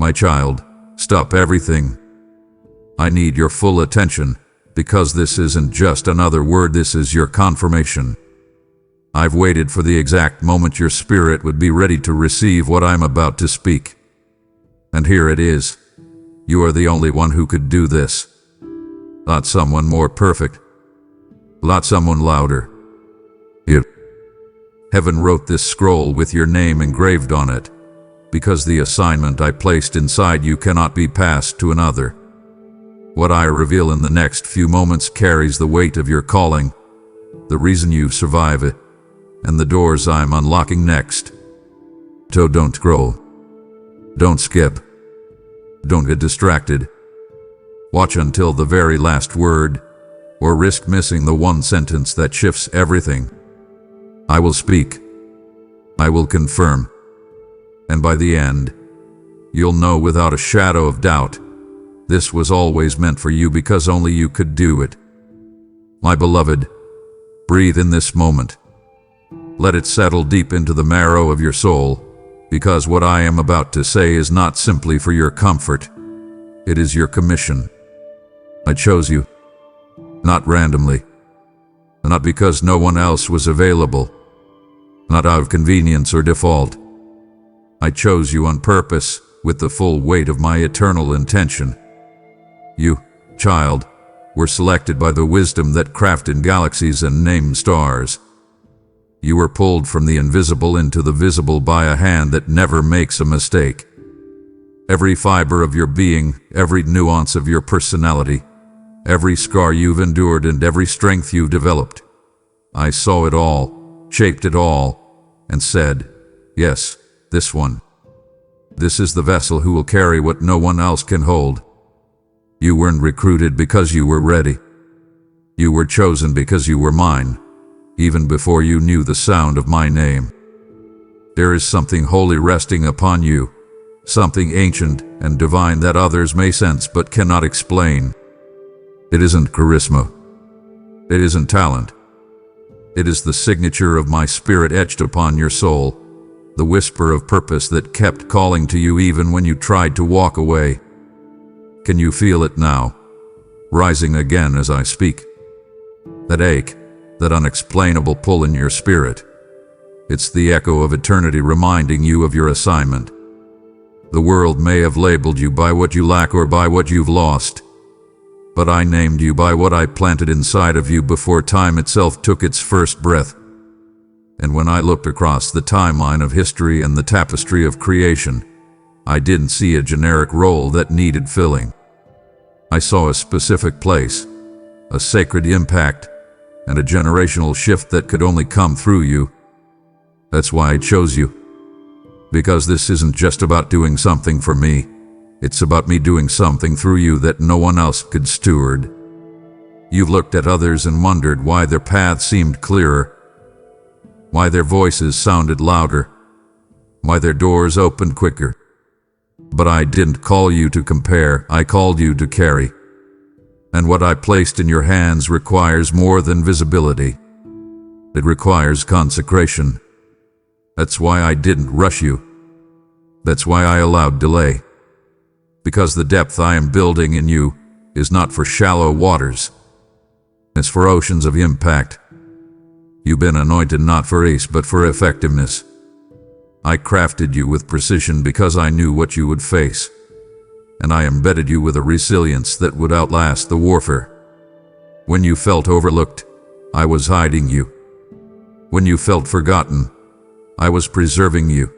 My child, stop everything. I need your full attention, because this isn't just another word, this is your confirmation. I've waited for the exact moment your spirit would be ready to receive what I'm about to speak. And here it is. You are the only one who could do this. Not someone more perfect. Not someone louder. You. Heaven wrote this scroll with your name engraved on it, because the assignment I placed inside you cannot be passed to another. What I reveal in the next few moments carries the weight of your calling, the reason you survive it, and the doors I'm unlocking next. So don't scroll. Don't skip. Don't get distracted. Watch until the very last word, or risk missing the one sentence that shifts everything. I will speak. I will confirm. And by the end, you'll know without a shadow of doubt, this was always meant for you because only you could do it. My beloved, breathe in this moment. Let it settle deep into the marrow of your soul, because what I am about to say is not simply for your comfort. It is your commission. I chose you, not randomly, not because no one else was available, not out of convenience or default. I chose you on purpose, with the full weight of my eternal intention. You, child, were selected by the wisdom that crafted galaxies and named stars. You were pulled from the invisible into the visible by a hand that never makes a mistake. Every fiber of your being, every nuance of your personality, every scar you've endured and every strength you've developed. I saw it all, shaped it all, and said, yes, this one. This is the vessel who will carry what no one else can hold. You weren't recruited because you were ready. You were chosen because you were mine, even before you knew the sound of my name. There is something holy resting upon you, something ancient and divine that others may sense but cannot explain. It isn't charisma. It isn't talent. It is the signature of my spirit etched upon your soul, the whisper of purpose that kept calling to you even when you tried to walk away. Can you feel it now, rising again as I speak? That ache, that unexplainable pull in your spirit. It's the echo of eternity reminding you of your assignment. The world may have labeled you by what you lack or by what you've lost, but I named you by what I planted inside of you before time itself took its first breath. And when I looked across the timeline of history and the tapestry of creation, I didn't see a generic role that needed filling. I saw a specific place, a sacred impact, and a generational shift that could only come through you. That's why I chose you. Because this isn't just about doing something for me. It's about me doing something through you that no one else could steward. You've looked at others and wondered why their paths seemed clearer, why their voices sounded louder, why their doors opened quicker. But I didn't call you to compare, I called you to carry. And what I placed in your hands requires more than visibility. It requires consecration. That's why I didn't rush you. That's why I allowed delay. Because the depth I am building in you is not for shallow waters. It's for oceans of impact. You've been anointed not for ace but for effectiveness. I crafted you with precision because I knew what you would face. And I embedded you with a resilience that would outlast the warfare. When you felt overlooked, I was hiding you. When you felt forgotten, I was preserving you.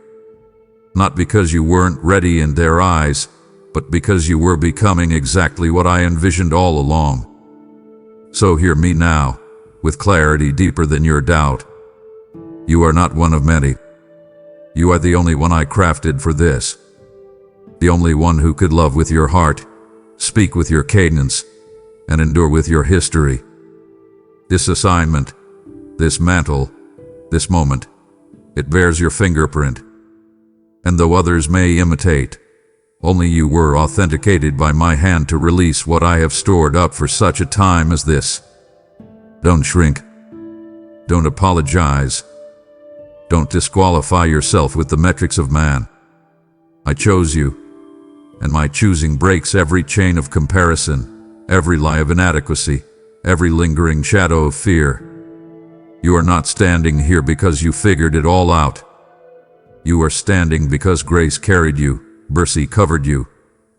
Not because you weren't ready in their eyes, but because you were becoming exactly what I envisioned all along. So hear me now, with clarity deeper than your doubt. You are not one of many. You are the only one I crafted for this. The only one who could love with your heart, speak with your cadence, and endure with your history. This assignment, this mantle, this moment, it bears your fingerprint. And though others may imitate, only you were authenticated by my hand to release what I have stored up for such a time as this. Don't shrink. Don't apologize. Don't disqualify yourself with the metrics of man. I chose you, and my choosing breaks every chain of comparison, every lie of inadequacy, every lingering shadow of fear. You are not standing here because you figured it all out. You are standing because grace carried you, mercy covered you,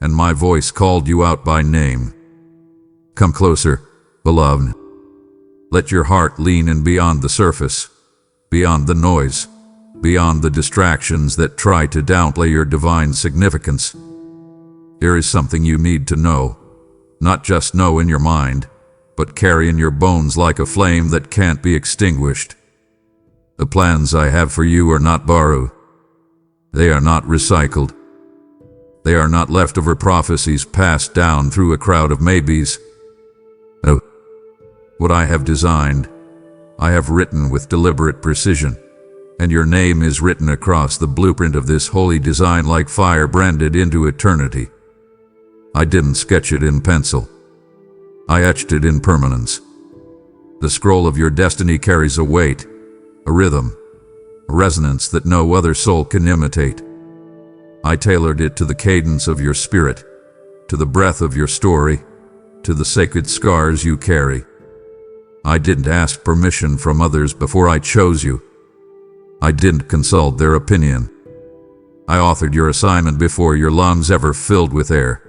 and my voice called you out by name. Come closer, beloved. Let your heart lean in beyond the surface, beyond the noise, beyond the distractions that try to downplay your divine significance. There is something you need to know, not just know in your mind, but carry in your bones like a flame that can't be extinguished. The plans I have for you are not borrowed. They are not recycled. They are not leftover prophecies passed down through a crowd of maybes. No. What I have designed, I have written with deliberate precision, and your name is written across the blueprint of this holy design like fire branded into eternity. I didn't sketch it in pencil. I etched it in permanence. The scroll of your destiny carries a weight, a rhythm, a resonance that no other soul can imitate. I tailored it to the cadence of your spirit, to the breath of your story, to the sacred scars you carry. I didn't ask permission from others before I chose you. I didn't consult their opinion. I authored your assignment before your lungs ever filled with air.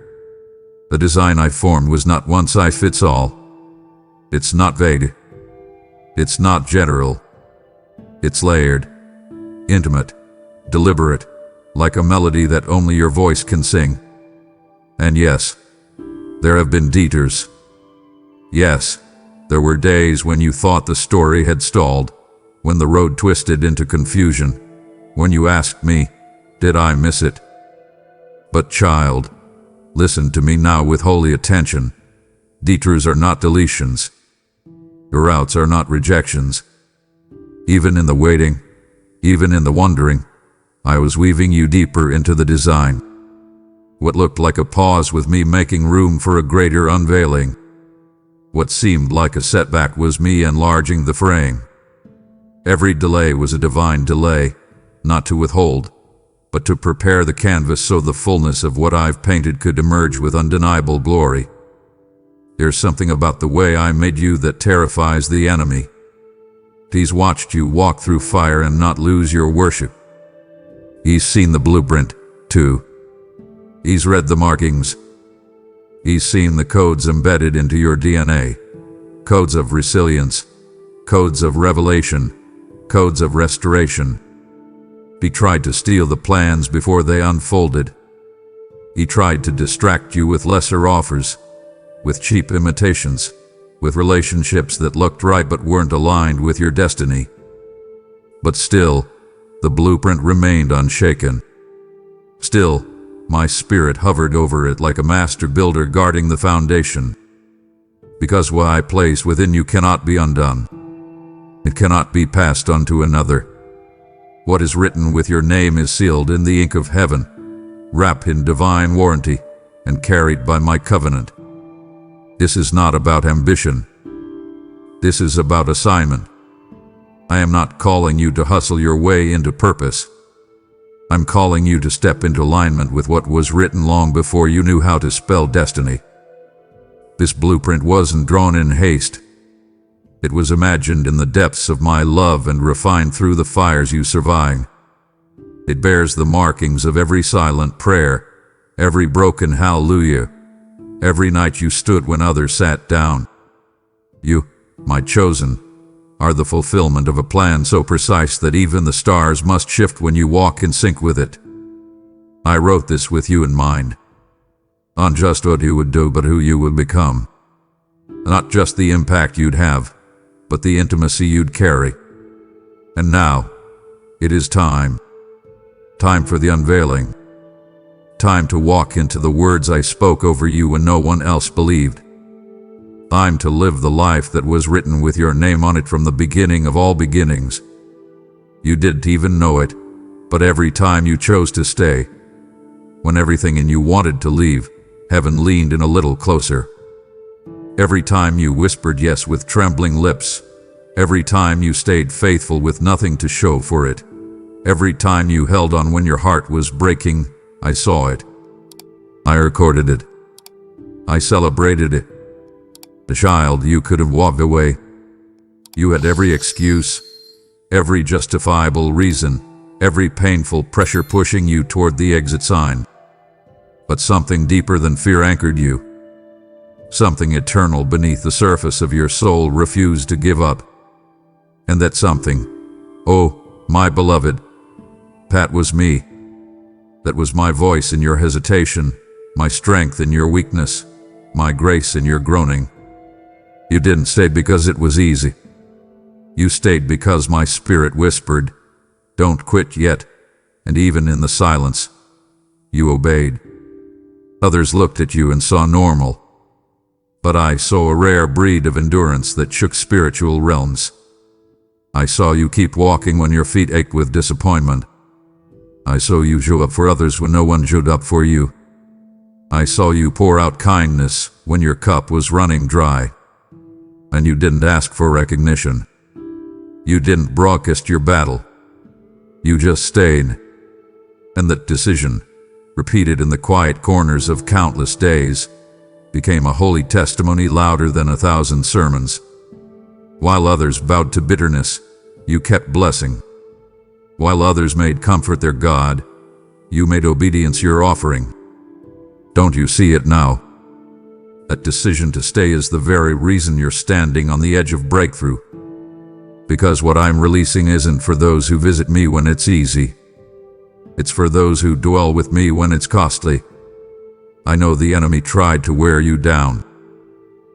The design I formed was not one size fits all. It's not vague. It's not general. It's layered, intimate, deliberate, like a melody that only your voice can sing. And yes, there have been detours. Yes, there were days when you thought the story had stalled, when the road twisted into confusion, when you asked me, did I miss it? But child, listen to me now with holy attention. Detours are not deletions. Your routes are not rejections. Even in the waiting, even in the wondering, I was weaving you deeper into the design. What looked like a pause with me making room for a greater unveiling. What seemed like a setback was me enlarging the frame. Every delay was a divine delay, not to withhold, but to prepare the canvas so the fullness of what I've painted could emerge with undeniable glory. There's something about the way I made you that terrifies the enemy. He's watched you walk through fire and not lose your worship. He's seen the blueprint, too. He's read the markings. He's seen the codes embedded into your DNA. Codes of resilience, codes of revelation, codes of restoration. He tried to steal the plans before they unfolded. He tried to distract you with lesser offers, with cheap imitations, with relationships that looked right but weren't aligned with your destiny. But still, the blueprint remained unshaken. Still, my spirit hovered over it like a master builder guarding the foundation. Because what I place within you cannot be undone. It cannot be passed on to another. What is written with your name is sealed in the ink of heaven, wrapped in divine warranty, and carried by my covenant. This is not about ambition. This is about assignment. I am not calling you to hustle your way into purpose. I'm calling you to step into alignment with what was written long before you knew how to spell destiny. This blueprint wasn't drawn in haste. It was imagined in the depths of my love and refined through the fires you survived. It bears the markings of every silent prayer, every broken hallelujah, every night you stood when others sat down. You, my chosen, are the fulfillment of a plan so precise that even the stars must shift when you walk in sync with it. I wrote this with you in mind. Not just what you would do, but who you would become. Not just the impact you'd have, but the intimacy you'd carry. And now, it is time. Time for the unveiling. Time to walk into the words I spoke over you when no one else believed. Time to live the life that was written with your name on it from the beginning of all beginnings. You didn't even know it, but every time you chose to stay, when everything in you wanted to leave, heaven leaned in a little closer. Every time you whispered yes with trembling lips, every time you stayed faithful with nothing to show for it, every time you held on when your heart was breaking, I saw it. I recorded it. I celebrated it. The child, you could have walked away. You had every excuse, every justifiable reason, every painful pressure pushing you toward the exit sign. But something deeper than fear anchored you. Something eternal beneath the surface of your soul refused to give up. And that something, oh, my beloved, that was me. That was my voice in your hesitation, my strength in your weakness, my grace in your groaning. You didn't stay because it was easy. You stayed because my spirit whispered, "Don't quit yet," and even in the silence, you obeyed. Others looked at you and saw normal, but I saw a rare breed of endurance that shook spiritual realms. I saw you keep walking when your feet ached with disappointment. I saw you show up for others when no one showed up for you. I saw you pour out kindness when your cup was running dry. And you didn't ask for recognition. You didn't broadcast your battle. You just stayed. And that decision, repeated in the quiet corners of countless days, became a holy testimony louder than 1,000 sermons. While others bowed to bitterness, you kept blessing. While others made comfort their God, you made obedience your offering. Don't you see it now? That decision to stay is the very reason you're standing on the edge of breakthrough. Because what I'm releasing isn't for those who visit me when it's easy. It's for those who dwell with me when it's costly. I know the enemy tried to wear you down.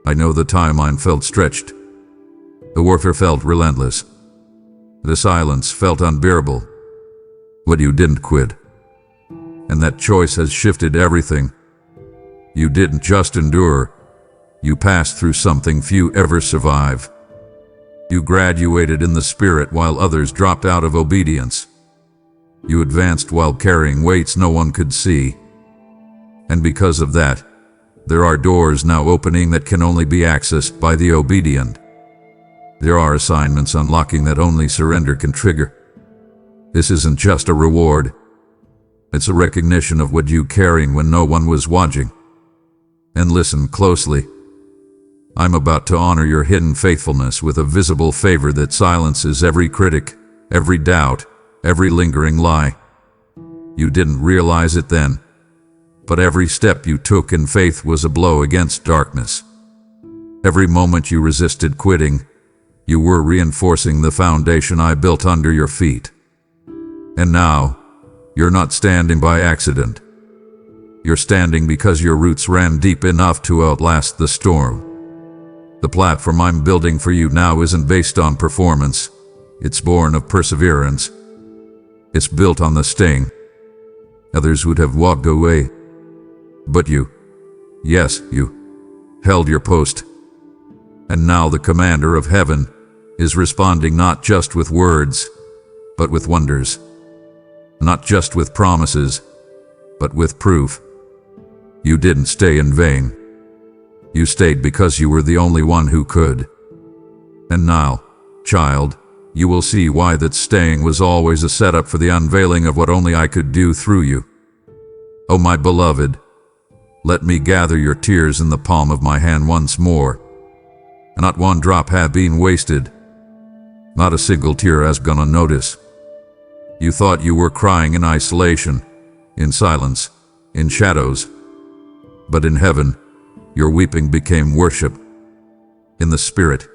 I know the timeline felt stretched. The warfare felt relentless. The silence felt unbearable. But you didn't quit. And that choice has shifted everything. You didn't just endure. You passed through something few ever survive. You graduated in the spirit while others dropped out of obedience. You advanced while carrying weights no one could see. And because of that, there are doors now opening that can only be accessed by the obedient. There are assignments unlocking that only surrender can trigger. This isn't just a reward. It's a recognition of what you carried when no one was watching. And listen closely. I'm about to honor your hidden faithfulness with a visible favor that silences every critic, every doubt, every lingering lie. You didn't realize it then, but every step you took in faith was a blow against darkness. Every moment you resisted quitting, you were reinforcing the foundation I built under your feet. And now, you're not standing by accident. You're standing because your roots ran deep enough to outlast the storm. The platform I'm building for you now isn't based on performance. It's born of perseverance. It's built on the sting. Others would have walked away. But you, yes, you, held your post. And now the commander of heaven is responding not just with words, but with wonders. Not just with promises, but with proof. You didn't stay in vain. You stayed because you were the only one who could. And now, child, you will see why that staying was always a setup for the unveiling of what only I could do through you. Oh, my beloved, let me gather your tears in the palm of my hand once more. Not one drop had been wasted. Not a single tear has gone unnoticed. You thought you were crying in isolation, in silence, in shadows. But in heaven, your weeping became worship. In the spirit,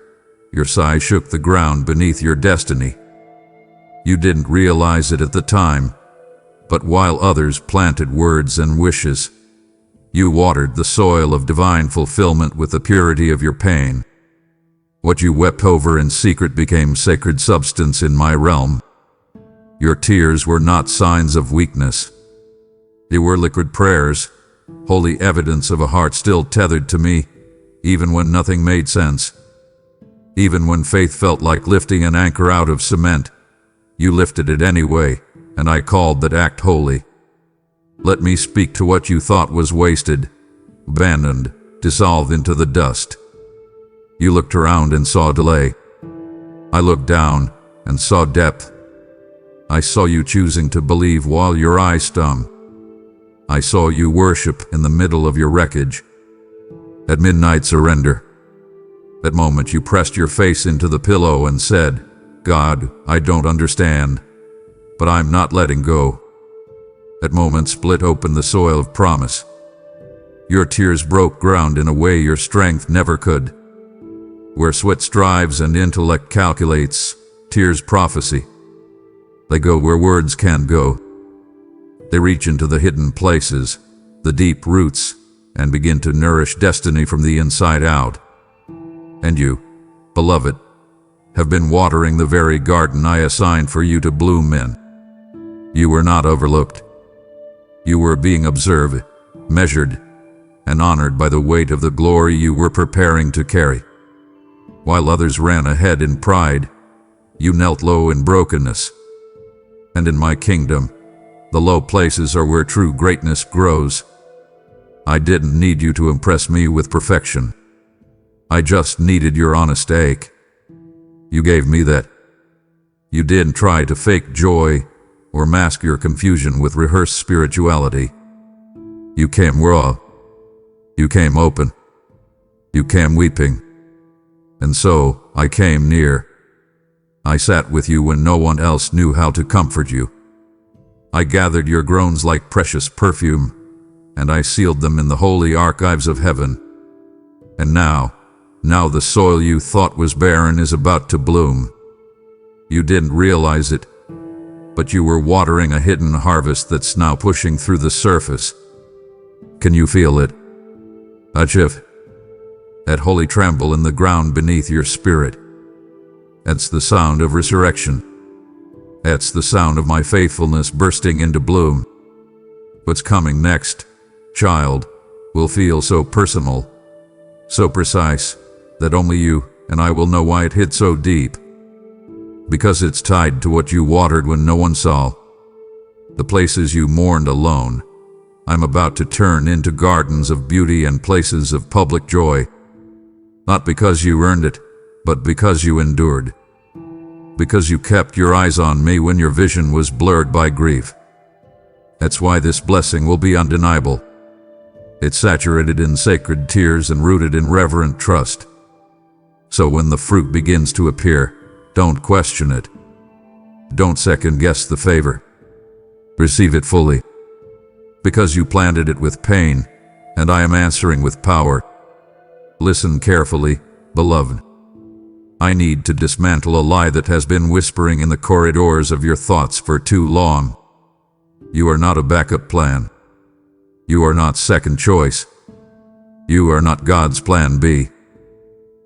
your sigh shook the ground beneath your destiny. You didn't realize it at the time, but while others planted words and wishes, you watered the soil of divine fulfillment with the purity of your pain. What you wept over in secret became sacred substance in my realm. Your tears were not signs of weakness. They were liquid prayers, holy evidence of a heart still tethered to me, even when nothing made sense. Even when faith felt like lifting an anchor out of cement, you lifted it anyway, and I called that act holy. Let me speak to what you thought was wasted, abandoned, dissolved into the dust. You looked around and saw delay. I looked down and saw depth. I saw you choosing to believe while your eyes stung. I saw you worship in the middle of your wreckage. At midnight surrender. That moment you pressed your face into the pillow and said, God, I don't understand, but I'm not letting go. That moment split open the soil of promise. Your tears broke ground in a way your strength never could. Where sweat strives and intellect calculates, tears prophesy. They go where words can't go. They reach into the hidden places, the deep roots, and begin to nourish destiny from the inside out. And you, beloved, have been watering the very garden I assigned for you to bloom in. You were not overlooked. You were being observed, measured, and honored by the weight of the glory you were preparing to carry. While others ran ahead in pride, you knelt low in brokenness. And in my kingdom, the low places are where true greatness grows. I didn't need you to impress me with perfection. I just needed your honest ache. You gave me that. You didn't try to fake joy or mask your confusion with rehearsed spirituality. You came raw. You came open. You came weeping. And so I came near. I sat with you when no one else knew how to comfort you. I gathered your groans like precious perfume, and I sealed them in the holy archives of heaven. And now the soil you thought was barren is about to bloom. You didn't realize it, but you were watering a hidden harvest that's now pushing through the surface. Can you feel it? Achiv. That holy tremble in the ground beneath your spirit. That's the sound of resurrection. That's the sound of my faithfulness bursting into bloom. What's coming next, child, will feel so personal, so precise, that only you and I will know why it hit so deep. Because it's tied to what you watered when no one saw. The places you mourned alone, I'm about to turn into gardens of beauty and places of public joy. Not because you earned it, but because you endured. Because you kept your eyes on me when your vision was blurred by grief. That's why this blessing will be undeniable. It's saturated in sacred tears and rooted in reverent trust. So when the fruit begins to appear, don't question it. Don't second-guess the favor. Receive it fully. Because you planted it with pain, and I am answering with power. Listen carefully, beloved. I need to dismantle a lie that has been whispering in the corridors of your thoughts for too long. You are not a backup plan. You are not second choice. You are not God's plan B.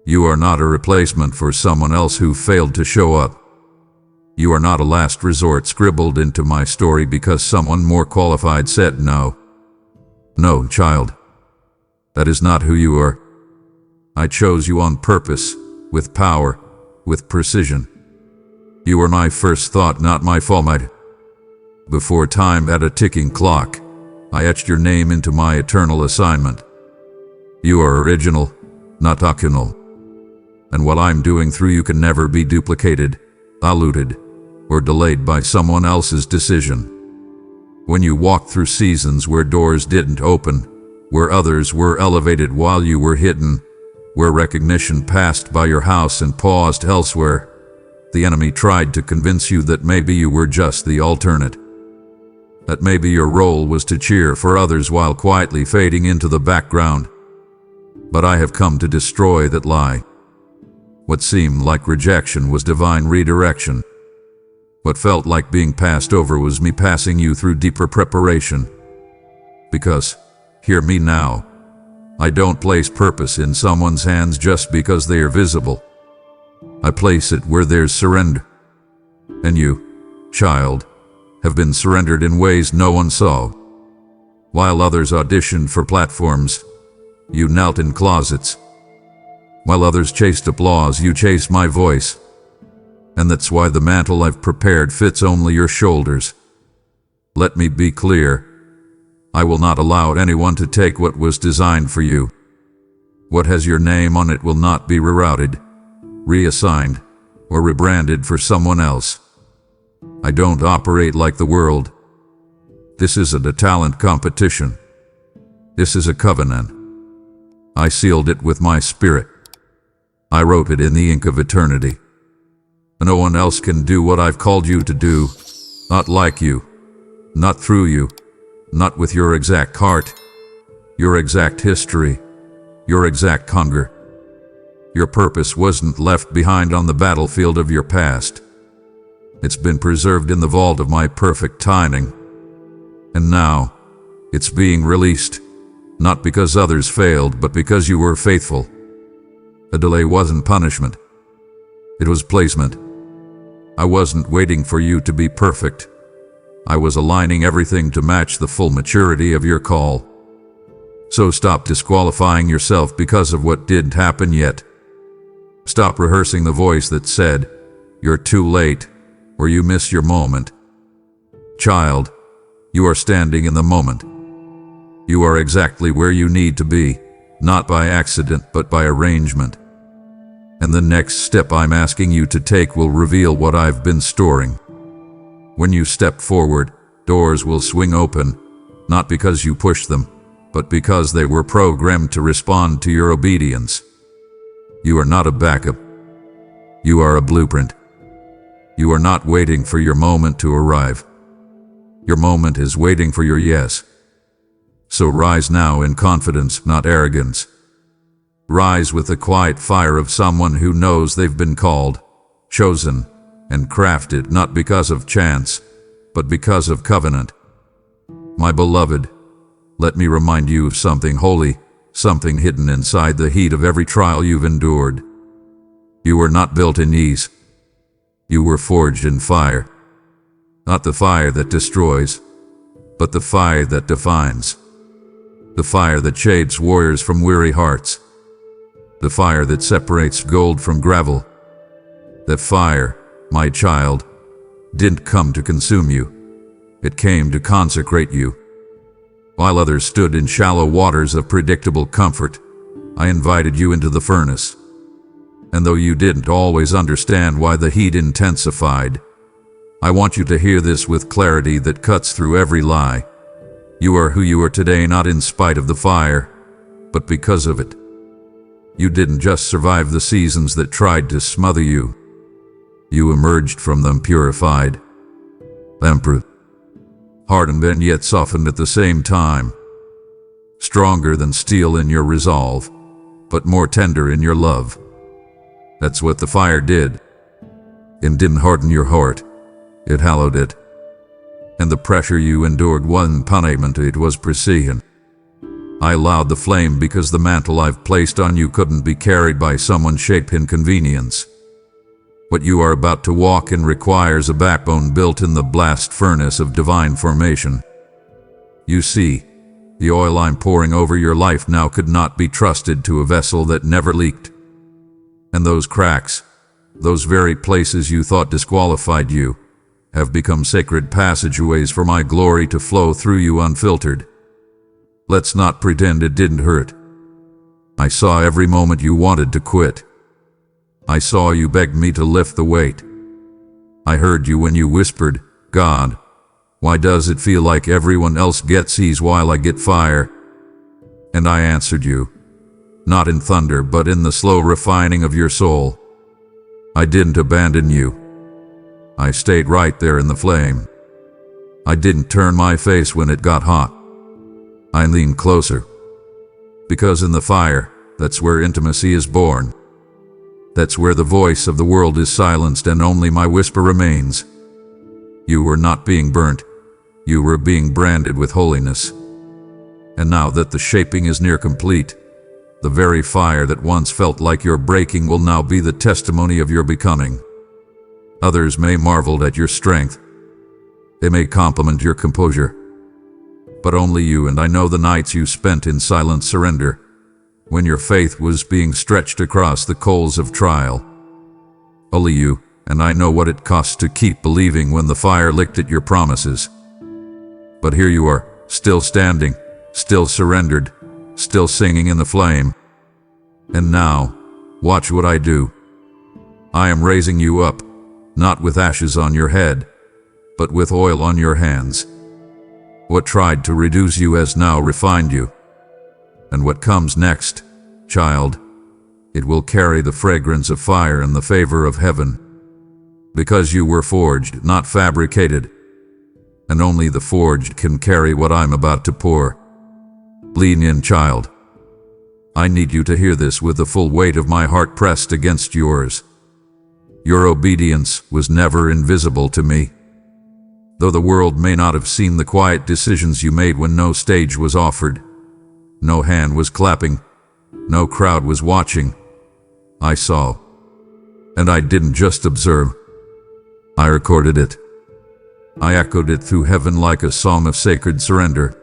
You are not a replacement for someone else who failed to show up. You are not a last resort scribbled into my story because someone more qualified said no. No, child. That is not who you are. I chose you on purpose, with power, with precision. You were my first thought, not my fault. Before time had a ticking clock, I etched your name into my eternal assignment. You are original, not occasional. And what I'm doing through you can never be duplicated, diluted, or delayed by someone else's decision. When you walked through seasons where doors didn't open, where others were elevated while you were hidden, where recognition passed by your house and paused elsewhere, the enemy tried to convince you that maybe you were just the alternate. That maybe your role was to cheer for others while quietly fading into the background. But I have come to destroy that lie. What seemed like rejection was divine redirection. What felt like being passed over was me passing you through deeper preparation. Because, hear me now, I don't place purpose in someone's hands just because they are visible. I place it where there's surrender. And you, child, have been surrendered in ways no one saw. While others auditioned for platforms, you knelt in closets. While others chased applause, you chased my voice. And that's why the mantle I've prepared fits only your shoulders. Let me be clear. I will not allow anyone to take what was designed for you. What has your name on it will not be rerouted, reassigned, or rebranded for someone else. I don't operate like the world. This isn't a talent competition. This is a covenant. I sealed it with my spirit. I wrote it in the ink of eternity. No one else can do what I've called you to do. Not like you. Not through you. Not with your exact heart. Your exact history. Your exact hunger. Your purpose wasn't left behind on the battlefield of your past. It's been preserved in the vault of my perfect timing. And now, it's being released. Not because others failed, but because you were faithful. A delay wasn't punishment. It was placement. I wasn't waiting for you to be perfect. I was aligning everything to match the full maturity of your call. So stop disqualifying yourself because of what didn't happen yet. Stop rehearsing the voice that said, "You're too late," or "You missed your moment." Child, you are standing in the moment. You are exactly where you need to be, not by accident but by arrangement. And the next step I'm asking you to take will reveal what I've been storing. When you step forward, doors will swing open, not because you pushed them, but because they were programmed to respond to your obedience. You are not a backup. You are a blueprint. You are not waiting for your moment to arrive. Your moment is waiting for your yes. So rise now in confidence, not arrogance. Rise with the quiet fire of someone who knows they've been called, chosen, and crafted not because of chance, but because of covenant. My beloved, let me remind you of something holy, something hidden inside the heat of every trial you've endured. You were not built in ease. You were forged in fire. Not the fire that destroys, but the fire that defines. The fire that shades warriors from weary hearts. The fire that separates gold from gravel. That fire, my child, didn't come to consume you. It came to consecrate you. While others stood in shallow waters of predictable comfort, I invited you into the furnace. And though you didn't always understand why the heat intensified, I want you to hear this with clarity that cuts through every lie. You are who you are today not in spite of the fire, but because of it. You didn't just survive the seasons that tried to smother you. You emerged from them purified, tempered, hardened and yet softened at the same time. Stronger than steel in your resolve, but more tender in your love. That's what the fire did. It didn't harden your heart, it hallowed it. And the pressure you endured wasn't punishment, it was precision. I allowed the flame because the mantle I've placed on you couldn't be carried by someone shaped in convenience. What you are about to walk in requires a backbone built in the blast furnace of divine formation. You see, the oil I'm pouring over your life now could not be trusted to a vessel that never leaked. And those cracks, those very places you thought disqualified you, have become sacred passageways for my glory to flow through you unfiltered. Let's not pretend it didn't hurt. I saw every moment you wanted to quit. I saw you beg me to lift the weight. I heard you when you whispered, "God, why does it feel like everyone else gets ease while I get fire?" And I answered you, not in thunder but in the slow refining of your soul. I didn't abandon you. I stayed right there in the flame. I didn't turn my face when it got hot. I leaned closer. Because in the fire, that's where intimacy is born. That's where the voice of the world is silenced and only my whisper remains. You were not being burnt. You were being branded with holiness. And now that the shaping is near complete, the very fire that once felt like your breaking will now be the testimony of your becoming. Others may marvel at your strength. They may compliment your composure. But only you and I know the nights you spent in silent surrender, when your faith was being stretched across the coals of trial. Only you and I know what it costs to keep believing when the fire licked at your promises. But here you are, still standing, still surrendered, still singing in the flame. And now, watch what I do. I am raising you up, not with ashes on your head, but with oil on your hands. What tried to reduce you has now refined you. And what comes next, child, it will carry the fragrance of fire and the favor of heaven. Because you were forged, not fabricated. And only the forged can carry what I'm about to pour. Lean in, child. I need you to hear this with the full weight of my heart pressed against yours. Your obedience was never invisible to me. Though the world may not have seen the quiet decisions you made when no stage was offered, no hand was clapping, no crowd was watching, I saw. And I didn't just observe. I recorded it. I echoed it through heaven like a song of sacred surrender.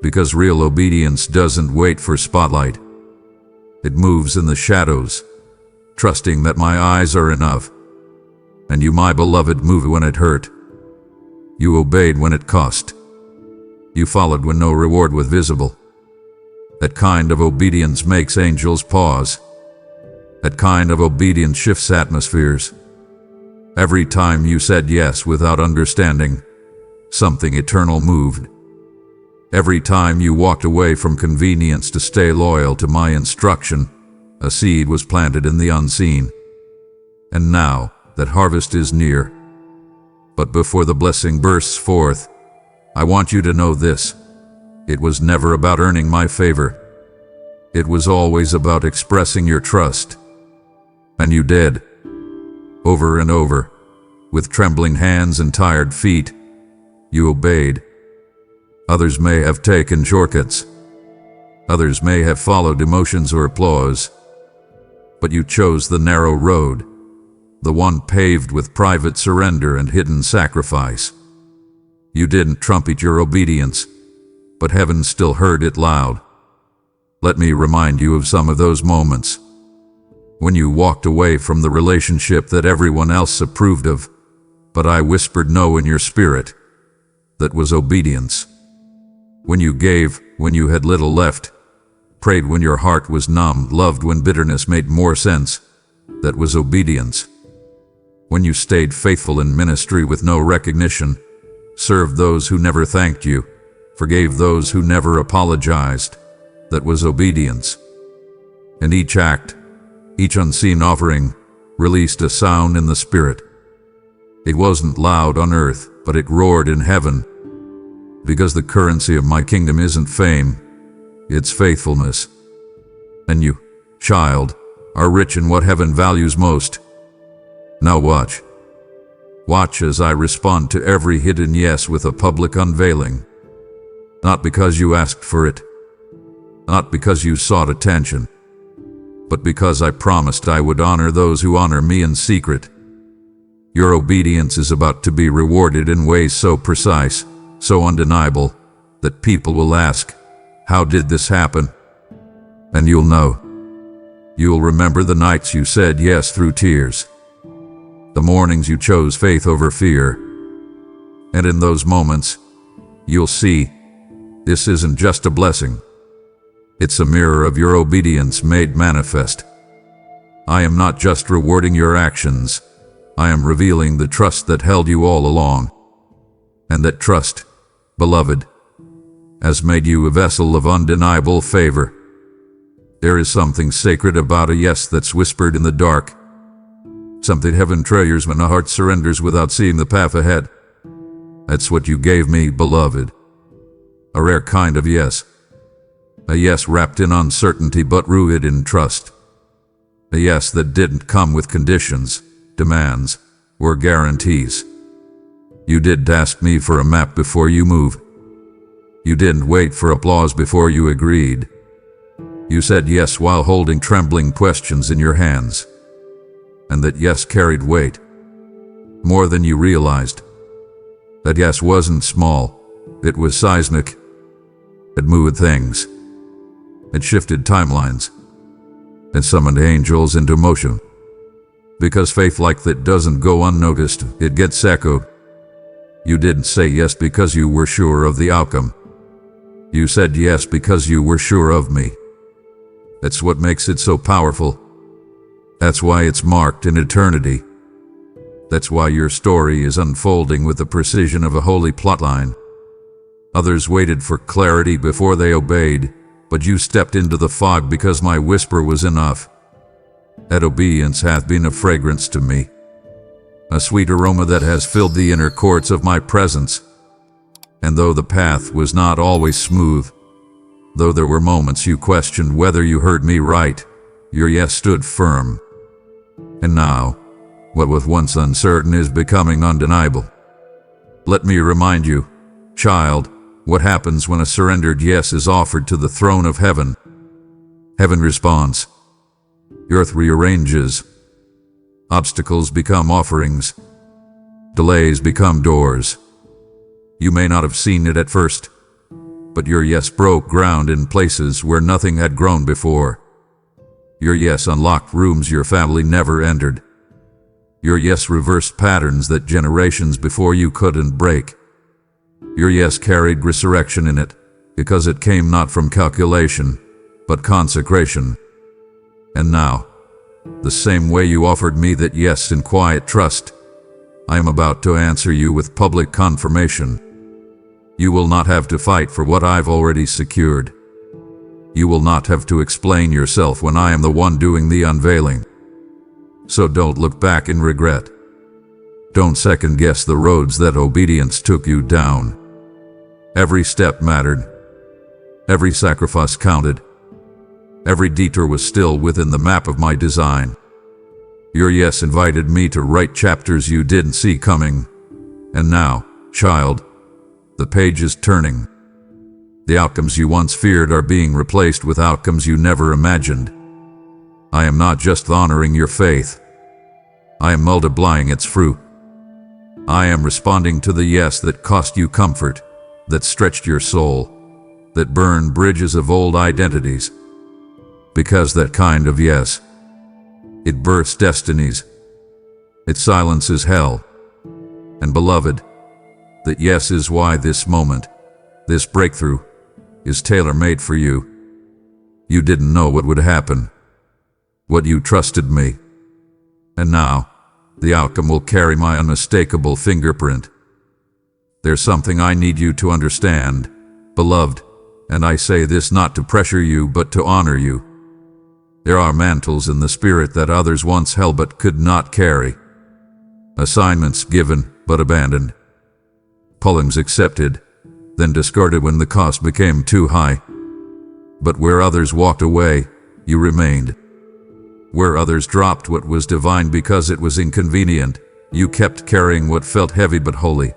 Because real obedience doesn't wait for spotlight. It moves in the shadows, trusting that my eyes are enough. And you, my beloved, moved when it hurt. You obeyed when it cost. You followed when no reward was visible. That kind of obedience makes angels pause. That kind of obedience shifts atmospheres. Every time you said yes without understanding, something eternal moved. Every time you walked away from convenience to stay loyal to my instruction, a seed was planted in the unseen. And now that harvest is near. But before the blessing bursts forth, I want you to know this. It was never about earning my favor. It was always about expressing your trust. And you did. Over and over, with trembling hands and tired feet, you obeyed. Others may have taken shortcuts. Others may have followed emotions or applause. But you chose the narrow road, the one paved with private surrender and hidden sacrifice. You didn't trumpet your obedience, but heaven still heard it loud. Let me remind you of some of those moments. When you walked away from the relationship that everyone else approved of, but I whispered no in your spirit. That was obedience. When you gave, when you had little left, prayed when your heart was numb, loved when bitterness made more sense. That was obedience. When you stayed faithful in ministry with no recognition, served those who never thanked you, forgave those who never apologized. That was obedience. And each act, each unseen offering, released a sound in the spirit. It wasn't loud on earth, but it roared in heaven. Because the currency of my kingdom isn't fame, it's faithfulness. And you, child, are rich in what heaven values most. Now watch. Watch as I respond to every hidden yes with a public unveiling. Not because you asked for it, not because you sought attention, but because I promised I would honor those who honor me in secret. Your obedience is about to be rewarded in ways so precise, so undeniable, that people will ask, how did this happen? And you'll know. You'll remember the nights you said yes through tears. The mornings you chose faith over fear. And in those moments, you'll see, this isn't just a blessing. It's a mirror of your obedience made manifest. I am not just rewarding your actions. I am revealing the trust that held you all along. And that trust, beloved, has made you a vessel of undeniable favor. There is something sacred about a yes that's whispered in the dark. Something heaven treasures when a heart surrenders without seeing the path ahead. That's what you gave me, beloved. A rare kind of yes. A yes wrapped in uncertainty but rooted in trust. A yes that didn't come with conditions, demands, or guarantees. You didn't ask me for a map before you moved. You didn't wait for applause before you agreed. You said yes while holding trembling questions in your hands. And that yes carried weight. More than you realized. That yes wasn't small. It was seismic. It moved things. It shifted timelines. It summoned angels into motion. Because faith like that doesn't go unnoticed, it gets echoed. You didn't say yes because you were sure of the outcome. You said yes because you were sure of me. That's what makes it so powerful. That's why it's marked in eternity. That's why your story is unfolding with the precision of a holy plotline. Others waited for clarity before they obeyed, but you stepped into the fog because my whisper was enough. That obedience hath been a fragrance to me, a sweet aroma that has filled the inner courts of my presence. And though the path was not always smooth, though there were moments you questioned whether you heard me right, your yes stood firm. And now, what was once uncertain is becoming undeniable. Let me remind you, child, what happens when a surrendered yes is offered to the throne of heaven. Heaven responds. Earth rearranges. Obstacles become offerings. Delays become doors. You may not have seen it at first, but your yes broke ground in places where nothing had grown before. Your yes unlocked rooms your family never entered. Your yes reversed patterns that generations before you couldn't break. Your yes carried resurrection in it, because it came not from calculation, but consecration. And now, the same way you offered me that yes in quiet trust, I am about to answer you with public confirmation. You will not have to fight for what I've already secured. You will not have to explain yourself when I am the one doing the unveiling. So don't look back in regret. Don't second-guess the roads that obedience took you down. Every step mattered. Every sacrifice counted. Every detour was still within the map of my design. Your yes invited me to write chapters you didn't see coming. And now, child, the page is turning. The outcomes you once feared are being replaced with outcomes you never imagined. I am not just honoring your faith. I am multiplying its fruit. I am responding to the yes that cost you comfort, that stretched your soul, that burned bridges of old identities. Because that kind of yes, it births destinies. It silences hell. And beloved, that yes is why this moment, this breakthrough, is tailor-made for you. You didn't know what would happen, what you trusted me. And now, the outcome will carry my unmistakable fingerprint. There's something I need you to understand, beloved, and I say this not to pressure you but to honor you. There are mantles in the spirit that others once held but could not carry. Assignments given but abandoned. Callings accepted, then discarded when the cost became too high. But where others walked away, you remained. Where others dropped what was divine because it was inconvenient, you kept carrying what felt heavy but holy.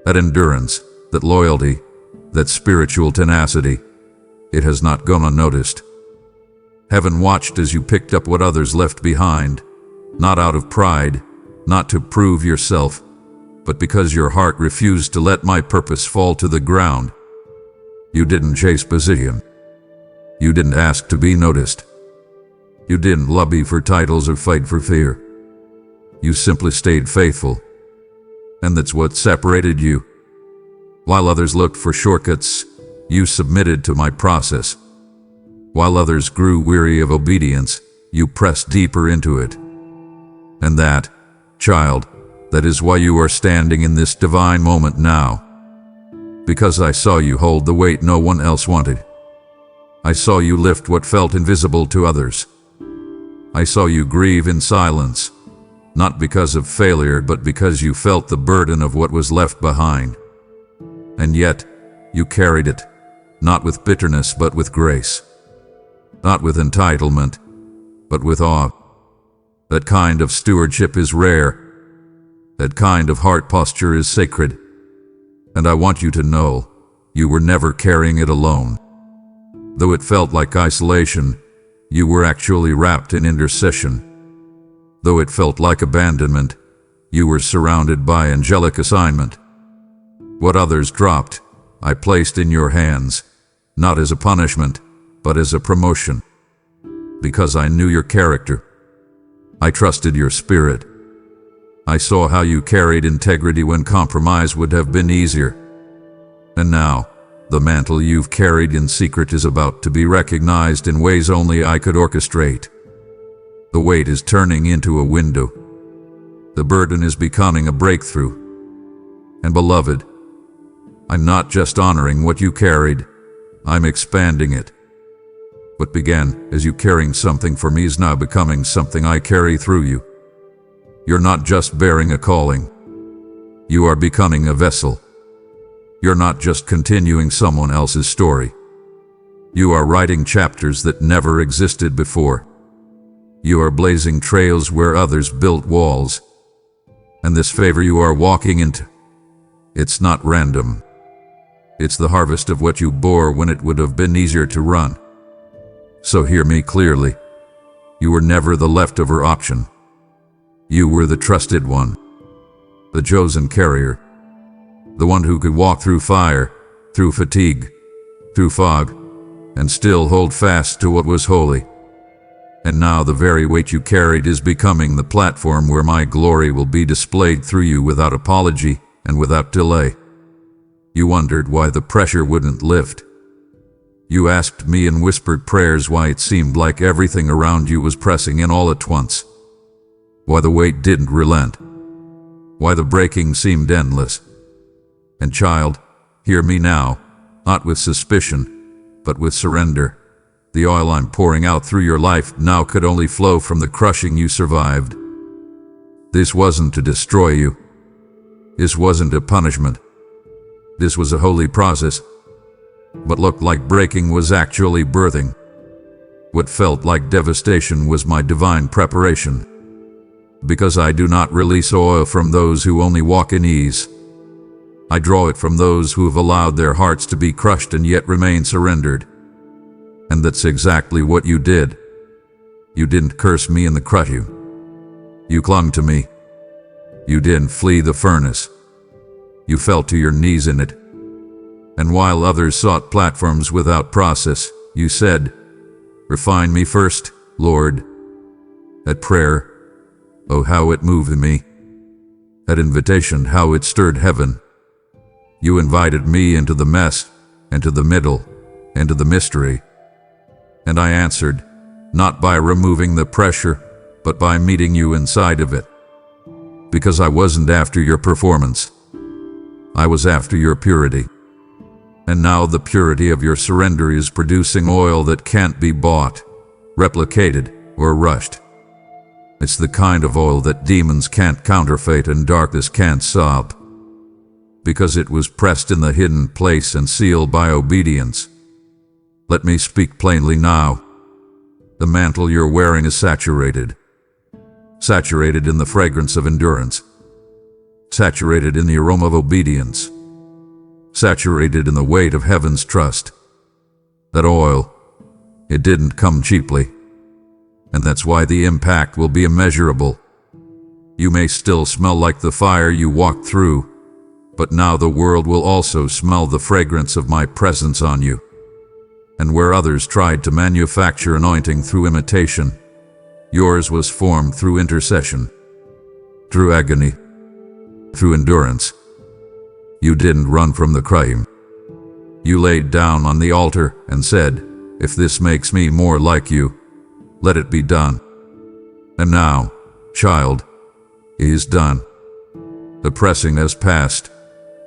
That endurance, that loyalty, that spiritual tenacity, it has not gone unnoticed. Heaven watched as you picked up what others left behind, not out of pride, not to prove yourself, but because your heart refused to let my purpose fall to the ground. You didn't chase position. You didn't ask to be noticed. You didn't lobby for titles or fight for fear. You simply stayed faithful. And that's what separated you. While others looked for shortcuts, you submitted to my process. While others grew weary of obedience, you pressed deeper into it. And that, child, that is why you are standing in this divine moment now. Because I saw you hold the weight no one else wanted. I saw you lift what felt invisible to others. I saw you grieve in silence, not because of failure, but because you felt the burden of what was left behind. And yet, you carried it, not with bitterness, but with grace. Not with entitlement, but with awe. That kind of stewardship is rare. That kind of heart posture is sacred. And I want you to know, you were never carrying it alone. Though it felt like isolation, you were actually wrapped in intercession. Though it felt like abandonment, you were surrounded by angelic assignment. What others dropped, I placed in your hands, not as a punishment, but as a promotion. Because I knew your character. I trusted your spirit. I saw how you carried integrity when compromise would have been easier. And now, the mantle you've carried in secret is about to be recognized in ways only I could orchestrate. The weight is turning into a window. The burden is becoming a breakthrough. And beloved, I'm not just honoring what you carried, I'm expanding it. What began as you carrying something for me is now becoming something I carry through you. You're not just bearing a calling. You are becoming a vessel. You're not just continuing someone else's story. You are writing chapters that never existed before. You are blazing trails where others built walls. And this favor you are walking into, it's not random. It's the harvest of what you bore when it would have been easier to run. So hear me clearly. You were never the leftover option. You were the trusted one, the chosen carrier, the one who could walk through fire, through fatigue, through fog, and still hold fast to what was holy. And now the very weight you carried is becoming the platform where my glory will be displayed through you without apology and without delay. You wondered why the pressure wouldn't lift. You asked me in whispered prayers why it seemed like everything around you was pressing in all at once. Why the weight didn't relent. Why the breaking seemed endless. And child, hear me now, not with suspicion, but with surrender. The oil I'm pouring out through your life now could only flow from the crushing you survived. This wasn't to destroy you. This wasn't a punishment. This was a holy process. What looked like breaking was actually birthing. What felt like devastation was my divine preparation. Because I do not release oil from those who only walk in ease. I draw it from those who have allowed their hearts to be crushed and yet remain surrendered. And that's exactly what you did. You didn't curse me in the crush. You clung to me. You didn't flee the furnace. You fell to your knees in it. And while others sought platforms without process, you said, "Refine me first, Lord." At prayer, oh how it moved me. At invitation, how it stirred heaven. You invited me into the mess, into the middle, into the mystery. And I answered, not by removing the pressure, but by meeting you inside of it. Because I wasn't after your performance. I was after your purity. And now the purity of your surrender is producing oil that can't be bought, replicated, or rushed. It's the kind of oil that demons can't counterfeit and darkness can't stop. Because it was pressed in the hidden place and sealed by obedience. Let me speak plainly now. The mantle you're wearing is saturated. Saturated in the fragrance of endurance. Saturated in the aroma of obedience. Saturated in the weight of heaven's trust. That oil, it didn't come cheaply. And that's why the impact will be immeasurable. You may still smell like the fire you walked through, but now the world will also smell the fragrance of my presence on you. And where others tried to manufacture anointing through imitation, yours was formed through intercession, through agony, through endurance. You didn't run from the crime. You laid down on the altar and said, "If this makes me more like you, let it be done." And now, child, it is done. The pressing has passed,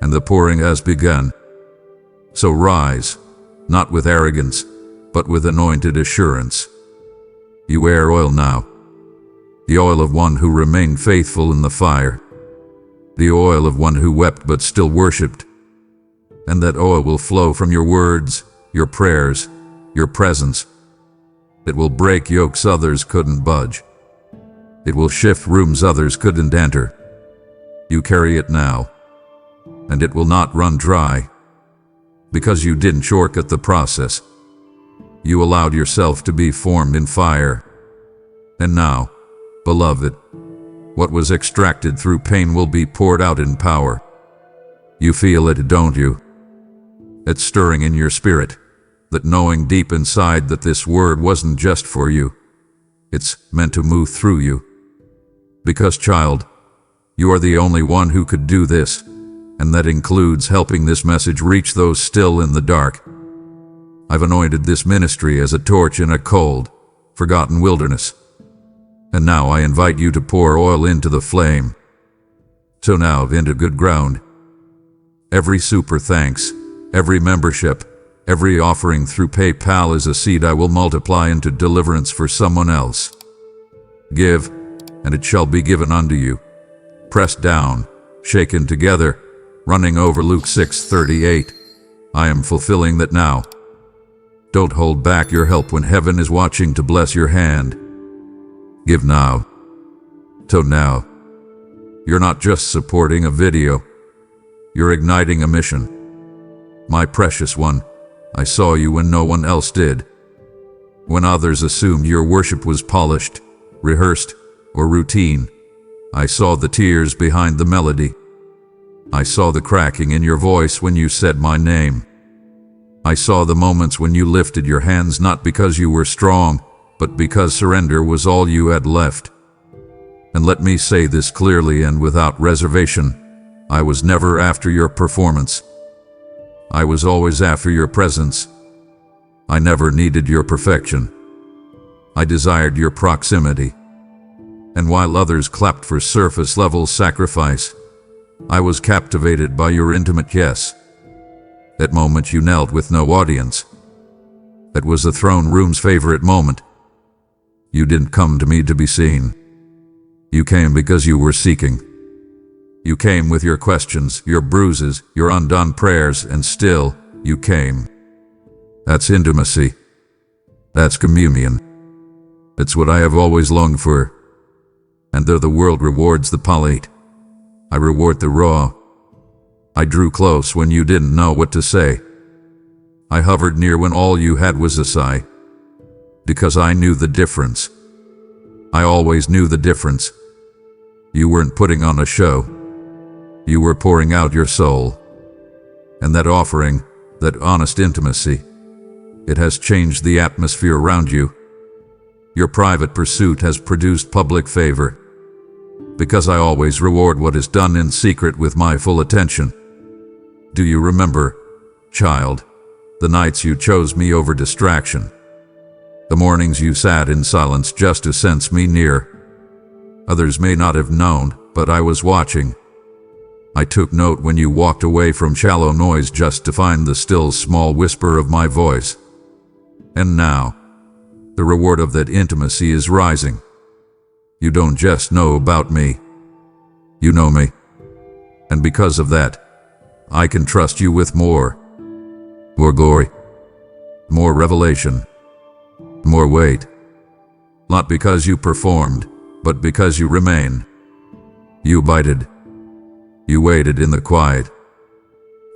and the pouring has begun. So rise, not with arrogance, but with anointed assurance. You wear oil now, the oil of one who remained faithful in the fire, the oil of one who wept but still worshipped. And that oil will flow from your words, your prayers, your presence. It will break yokes others couldn't budge. It will shift rooms others couldn't enter. You carry it now, and it will not run dry, because you didn't shortcut the process. You allowed yourself to be formed in fire. And now, beloved, what was extracted through pain will be poured out in power. You feel it, don't you? It's stirring in your spirit, that knowing deep inside that this word wasn't just for you. It's meant to move through you. Because, child, you are the only one who could do this, and that includes helping this message reach those still in the dark. I've anointed this ministry as a torch in a cold, forgotten wilderness. And now I invite you to pour oil into the flame. So now into good ground. Every super thanks, every membership, every offering through PayPal is a seed I will multiply into deliverance for someone else. Give, and it shall be given unto you. Pressed down, shaken together, running over. Luke 6:38. I am fulfilling that now. Don't hold back your help when heaven is watching to bless your hand. Give now. To now. You're not just supporting a video. You're igniting a mission. My precious one, I saw you when no one else did. When others assumed your worship was polished, rehearsed, or routine, I saw the tears behind the melody. I saw the cracking in your voice when you said my name. I saw the moments when you lifted your hands not because you were strong, but because surrender was all you had left. And let me say this clearly and without reservation, I was never after your performance. I was always after your presence. I never needed your perfection. I desired your proximity. And while others clapped for surface-level sacrifice, I was captivated by your intimate yes. That moment you knelt with no audience. That was the throne room's favorite moment. You didn't come to me to be seen. You came because you were seeking. You came with your questions, your bruises, your undone prayers, and still, you came. That's intimacy. That's communion. It's what I have always longed for. And though the world rewards the polite, I reward the raw. I drew close when you didn't know what to say. I hovered near when all you had was a sigh. Because I knew the difference. I always knew the difference. You weren't putting on a show. You were pouring out your soul. And that offering, that honest intimacy, it has changed the atmosphere around you. Your private pursuit has produced public favor. Because I always reward what is done in secret with my full attention. Do you remember, child, the nights you chose me over distraction? The mornings you sat in silence just to sense me near. Others may not have known, but I was watching. I took note when you walked away from shallow noise just to find the still small whisper of my voice. And now, the reward of that intimacy is rising. You don't just know about me. You know me. And because of that, I can trust you with more. More glory. More revelation. More weight. Not because you performed, but because you remain. You abided. You waited in the quiet.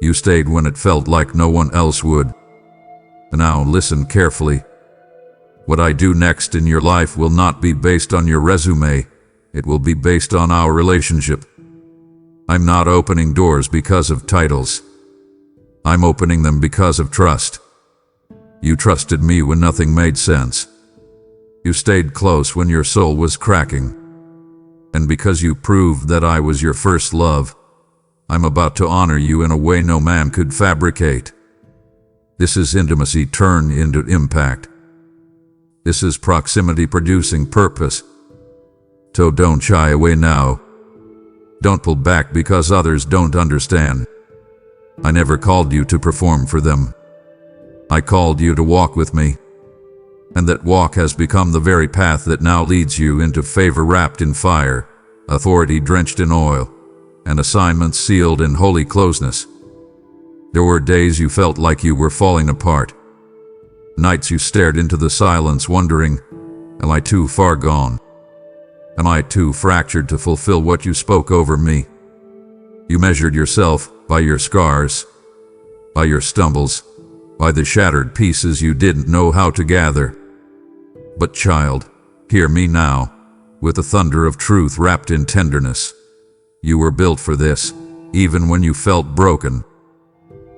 You stayed when it felt like no one else would. Now listen carefully. What I do next in your life will not be based on your resume. It will be based on our relationship. I'm not opening doors because of titles. I'm opening them because of trust. You trusted me when nothing made sense. You stayed close when your soul was cracking. And because you proved that I was your first love, I'm about to honor you in a way no man could fabricate. This is intimacy turned into impact. This is proximity producing purpose. So don't shy away now. Don't pull back because others don't understand. I never called you to perform for them. I called you to walk with me. And that walk has become the very path that now leads you into favor wrapped in fire, authority drenched in oil, and assignments sealed in holy closeness. There were days you felt like you were falling apart. Nights you stared into the silence wondering, am I too far gone? Am I too fractured to fulfill what you spoke over me? You measured yourself by your scars, by your stumbles, by the shattered pieces you didn't know how to gather. But child, hear me now, with the thunder of truth wrapped in tenderness. You were built for this, even when you felt broken.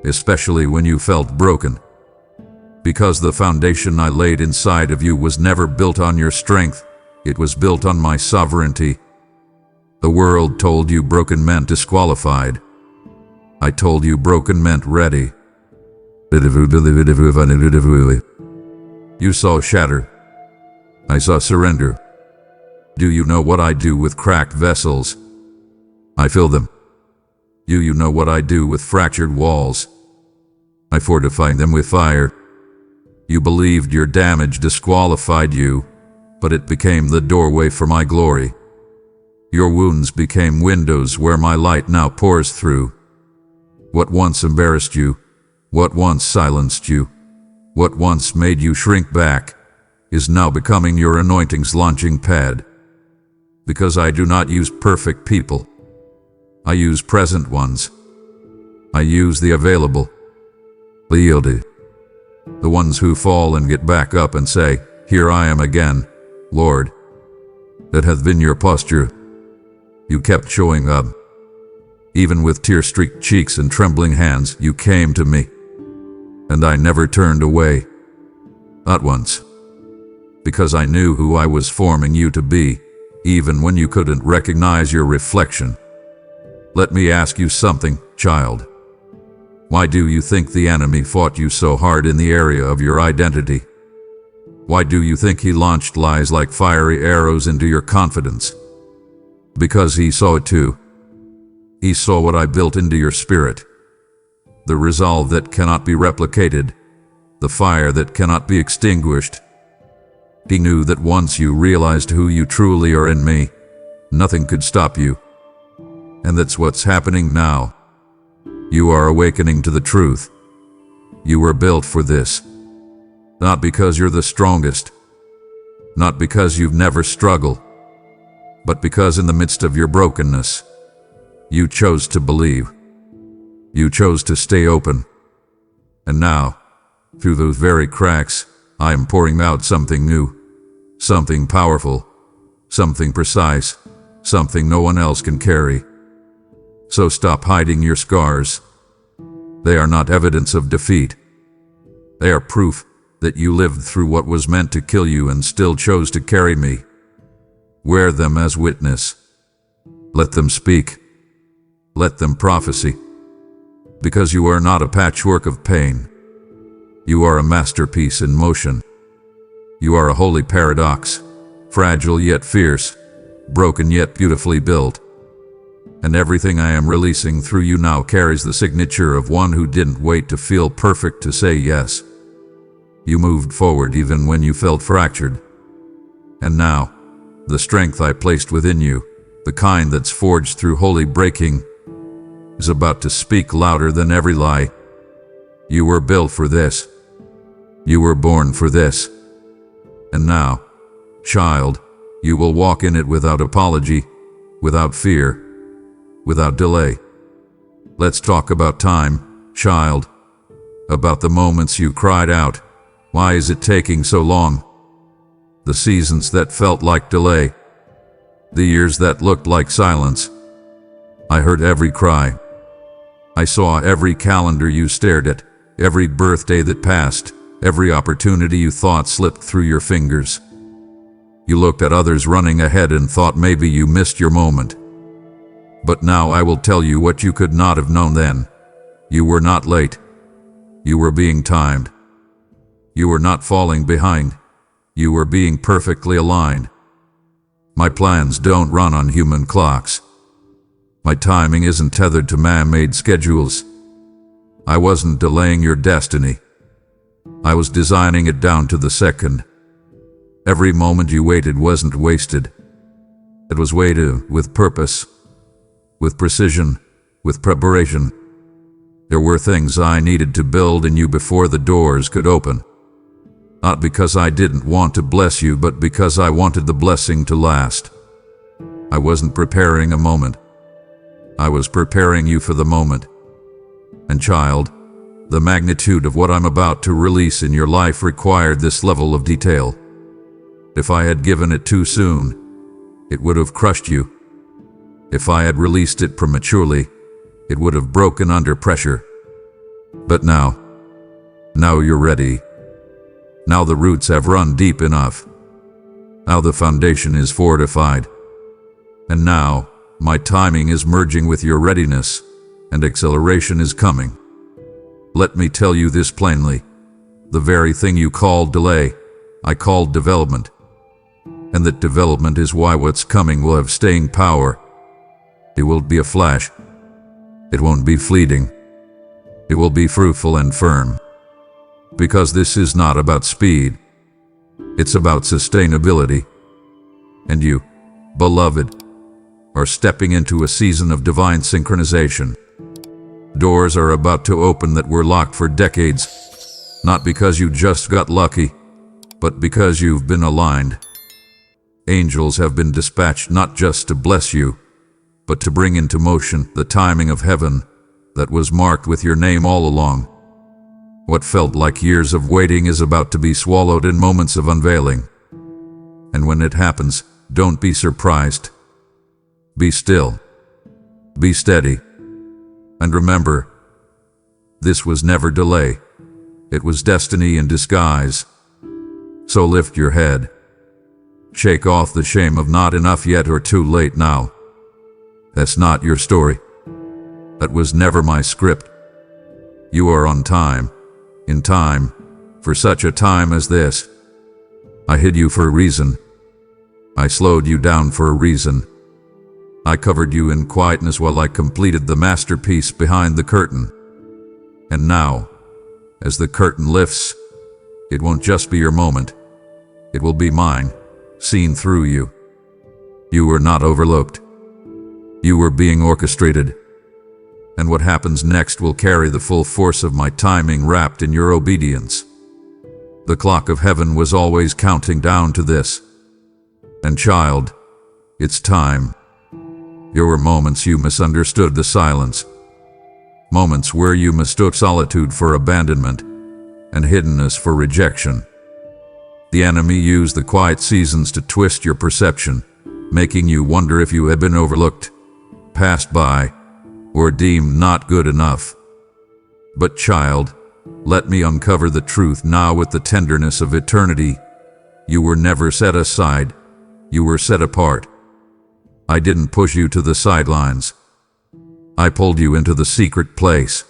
Especially when you felt broken. Because the foundation I laid inside of you was never built on your strength, it was built on my sovereignty. The world told you broken meant disqualified. I told you broken meant ready. You saw shatter. I saw surrender. Do you know what I do with cracked vessels? I fill them. You know what I do with fractured walls. I fortify them with fire. You believed your damage disqualified you, but it became the doorway for my glory. Your wounds became windows where my light now pours through. What once embarrassed you, what once silenced you, what once made you shrink back, is now becoming your anointing's launching pad. Because I do not use perfect people. I use present ones. I use the available, the yielded, the ones who fall and get back up and say, "Here I am again, Lord." That hath been your posture. You kept showing up. Even with tear-streaked cheeks and trembling hands, you came to me. And I never turned away. Not once. Because I knew who I was forming you to be, even when you couldn't recognize your reflection. Let me ask you something, child. Why do you think the enemy fought you so hard in the area of your identity? Why do you think he launched lies like fiery arrows into your confidence? Because he saw it too. He saw what I built into your spirit. The resolve that cannot be replicated. The fire that cannot be extinguished. He knew that once you realized who you truly are in me, nothing could stop you. And that's what's happening now. You are awakening to the truth. You were built for this. Not because you're the strongest. Not because you've never struggled. But because in the midst of your brokenness, you chose to believe. You chose to stay open. And now, through those very cracks, I am pouring out something new, something powerful, something precise, something no one else can carry. So stop hiding your scars. They are not evidence of defeat. They are proof that you lived through what was meant to kill you and still chose to carry me. Wear them as witness. Let them speak. Let them prophesy. Because you are not a patchwork of pain. You are a masterpiece in motion. You are a holy paradox, fragile yet fierce, broken yet beautifully built. And everything I am releasing through you now carries the signature of one who didn't wait to feel perfect to say yes. You moved forward even when you felt fractured. And now, the strength I placed within you, the kind that's forged through holy breaking, is about to speak louder than every lie. You were built for this. You were born for this. And now, child, you will walk in it without apology, without fear, without delay. Let's talk about time, child. About the moments you cried out, "Why is it taking so long?" The seasons that felt like delay. The years that looked like silence. I heard every cry. I saw every calendar you stared at, every birthday that passed, every opportunity you thought slipped through your fingers. You looked at others running ahead and thought maybe you missed your moment. But now I will tell you what you could not have known then. You were not late. You were being timed. You were not falling behind. You were being perfectly aligned. My plans don't run on human clocks. My timing isn't tethered to man-made schedules. I wasn't delaying your destiny. I was designing it down to the second. Every moment you waited wasn't wasted. It was waited with purpose, with precision, with preparation. There were things I needed to build in you before the doors could open. Not because I didn't want to bless you, but because I wanted the blessing to last. I wasn't preparing a moment. I was preparing you for the moment. And child, the magnitude of what I'm about to release in your life required this level of detail. If I had given it too soon, it would have crushed you. If I had released it prematurely, it would have broken under pressure. But now you're ready. Now the roots have run deep enough. Now the foundation is fortified. And now, my timing is merging with your readiness, and acceleration is coming. Let me tell you this plainly. The very thing you called delay, I called development. And that development is why what's coming will have staying power. It will be a flash. It won't be fleeting. It will be fruitful and firm. Because this is not about speed. It's about sustainability. And you, beloved, are stepping into a season of divine synchronization. Doors are about to open that were locked for decades, not because you just got lucky, but because you've been aligned. Angels have been dispatched not just to bless you, but to bring into motion the timing of heaven that was marked with your name all along. What felt like years of waiting is about to be swallowed in moments of unveiling. And when it happens, don't be surprised. Be still. Be steady. And remember, this was never delay. It was destiny in disguise. So lift your head. Shake off the shame of not enough yet or too late now. That's not your story. That was never my script. You are on time, in time, for such a time as this. I hid you for a reason. I slowed you down for a reason. I covered you in quietness while I completed the masterpiece behind the curtain. And now, as the curtain lifts, it won't just be your moment. It will be mine, seen through you. You were not overlooked. You were being orchestrated. And what happens next will carry the full force of my timing wrapped in your obedience. The clock of heaven was always counting down to this. And child, it's time. There were moments you misunderstood the silence. Moments where you mistook solitude for abandonment and hiddenness for rejection. The enemy used the quiet seasons to twist your perception, making you wonder if you had been overlooked, passed by, or deemed not good enough. But child, let me uncover the truth now with the tenderness of eternity. You were never set aside. You were set apart. I didn't push you to the sidelines. I pulled you into the secret place.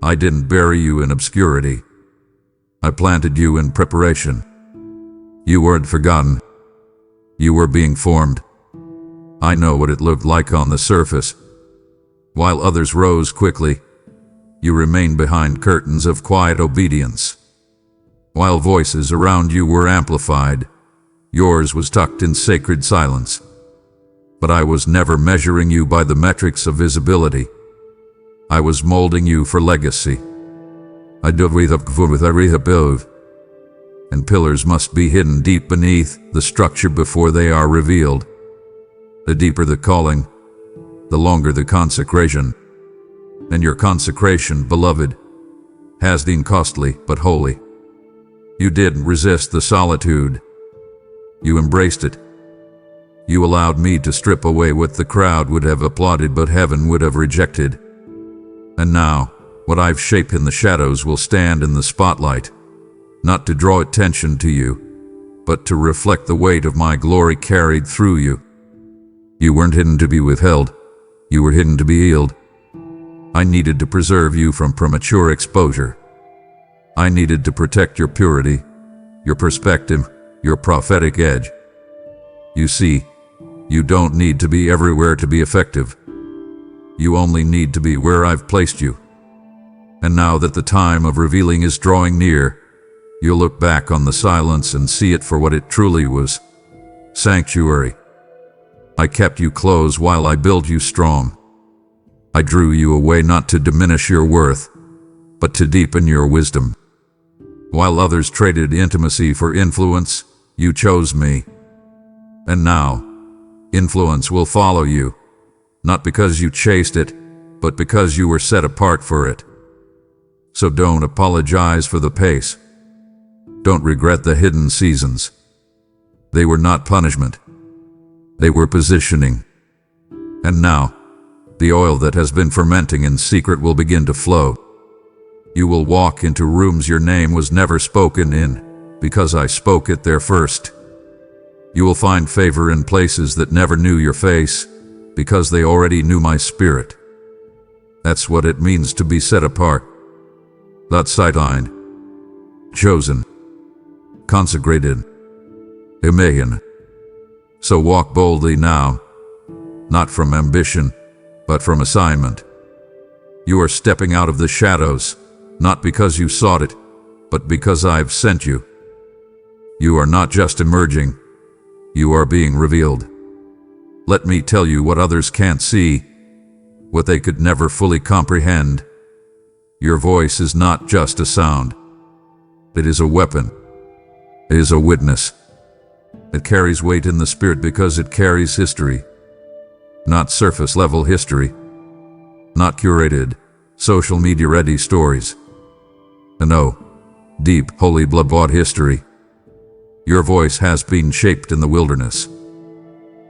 I didn't bury you in obscurity. I planted you in preparation. You weren't forgotten. You were being formed. I know what it looked like on the surface. While others rose quickly, you remained behind curtains of quiet obedience. While voices around you were amplified, yours was tucked in sacred silence. But I was never measuring you by the metrics of visibility. I was molding you for legacy. I dove with a build. And pillars must be hidden deep beneath the structure before they are revealed. The deeper the calling, the longer the consecration. And your consecration, beloved, has been costly but holy. You didn't resist the solitude. You embraced it. You allowed me to strip away what the crowd would have applauded but heaven would have rejected. And now, what I've shaped in the shadows will stand in the spotlight, not to draw attention to you, but to reflect the weight of my glory carried through you. You weren't hidden to be withheld. You were hidden to be healed. I needed to preserve you from premature exposure. I needed to protect your purity, your perspective, your prophetic edge. You see, you don't need to be everywhere to be effective. You only need to be where I've placed you. And now that the time of revealing is drawing near, you'll look back on the silence and see it for what it truly was. Sanctuary. I kept you close while I built you strong. I drew you away not to diminish your worth, but to deepen your wisdom. While others traded intimacy for influence, you chose me. And now, influence will follow you, not because you chased it, but because you were set apart for it. So don't apologize for the pace. Don't regret the hidden seasons. They were not punishment. They were positioning. And now, the oil that has been fermenting in secret will begin to flow. You will walk into rooms your name was never spoken in, because I spoke it there first. You will find favor in places that never knew your face, because they already knew my spirit. That's what it means to be set apart. Not sidelined. Chosen. Consecrated. Imagined. So walk boldly now, not from ambition, but from assignment. You are stepping out of the shadows, not because you sought it, but because I've sent you. You are not just emerging, you are being revealed. Let me tell you what others can't see, what they could never fully comprehend. Your voice is not just a sound. It is a weapon. It is a witness. It carries weight in the spirit because it carries history. Not surface-level history. Not curated, social media-ready stories. No, deep, holy blood-bought history. Your voice has been shaped in the wilderness.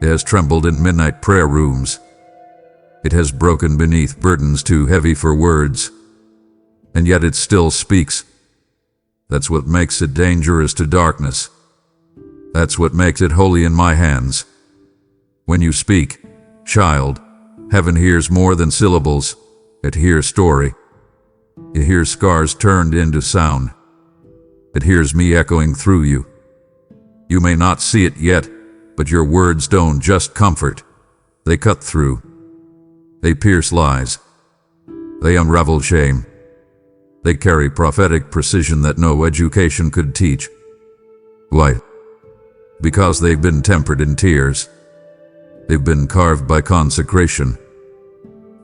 It has trembled in midnight prayer rooms. It has broken beneath burdens too heavy for words. And yet it still speaks. That's what makes it dangerous to darkness. That's what makes it holy in my hands. When you speak, child, heaven hears more than syllables. It hears story. It hears scars turned into sound. It hears me echoing through you. You may not see it yet, but your words don't just comfort. They cut through. They pierce lies. They unravel shame. They carry prophetic precision that no education could teach. Why? Because they've been tempered in tears. They've been carved by consecration.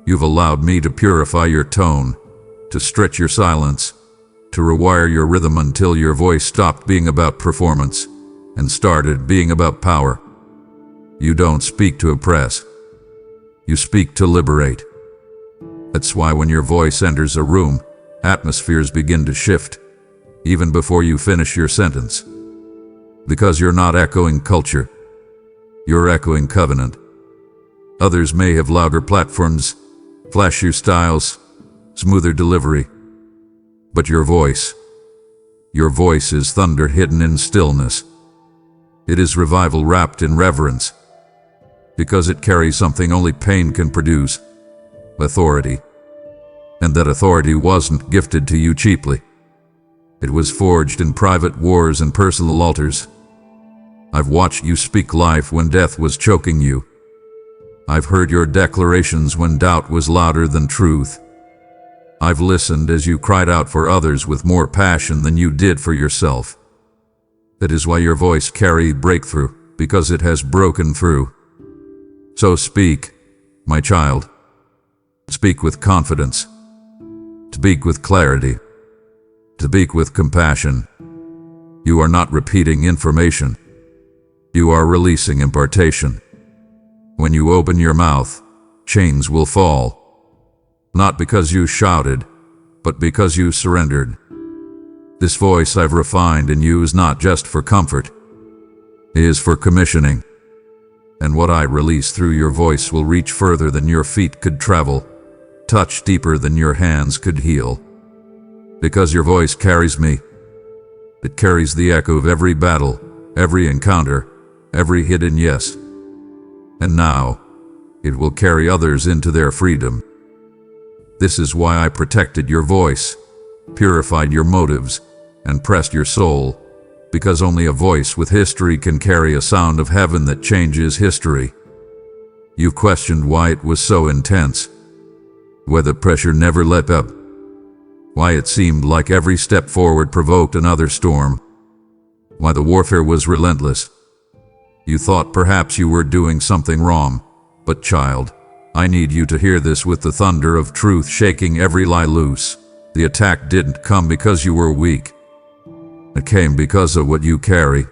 You've allowed me to purify your tone, to stretch your silence, to rewire your rhythm until your voice stopped being about performance and started being about power. You don't speak to oppress. You speak to liberate. That's why when your voice enters a room, atmospheres begin to shift, even before you finish your sentence. Because you're not echoing culture. You're echoing covenant. Others may have louder platforms, flashier styles, smoother delivery. But your voice is thunder hidden in stillness. It is revival wrapped in reverence. Because it carries something only pain can produce: authority. And that authority wasn't gifted to you cheaply. It was forged in private wars and personal altars. I've watched you speak life when death was choking you. I've heard your declarations when doubt was louder than truth. I've listened as you cried out for others with more passion than you did for yourself. That is why your voice carried breakthrough, because it has broken through. So speak, my child. Speak with confidence. Speak with clarity. Speak with compassion. You are not repeating information. You are releasing impartation. When you open your mouth, chains will fall. Not because you shouted, but because you surrendered. This voice I've refined and used not just for comfort. It is for commissioning. And what I release through your voice will reach further than your feet could travel, touch deeper than your hands could heal. Because your voice carries me. It carries the echo of every battle, every encounter, every hidden yes. And now, it will carry others into their freedom. This is why I protected your voice, purified your motives, and pressed your soul, because only a voice with history can carry a sound of heaven that changes history. You've questioned why it was so intense, why the pressure never let up, why it seemed like every step forward provoked another storm, why the warfare was relentless. You thought perhaps you were doing something wrong, but child, I need you to hear this with the thunder of truth shaking every lie loose. The attack didn't come because you were weak. It came because of what you carry.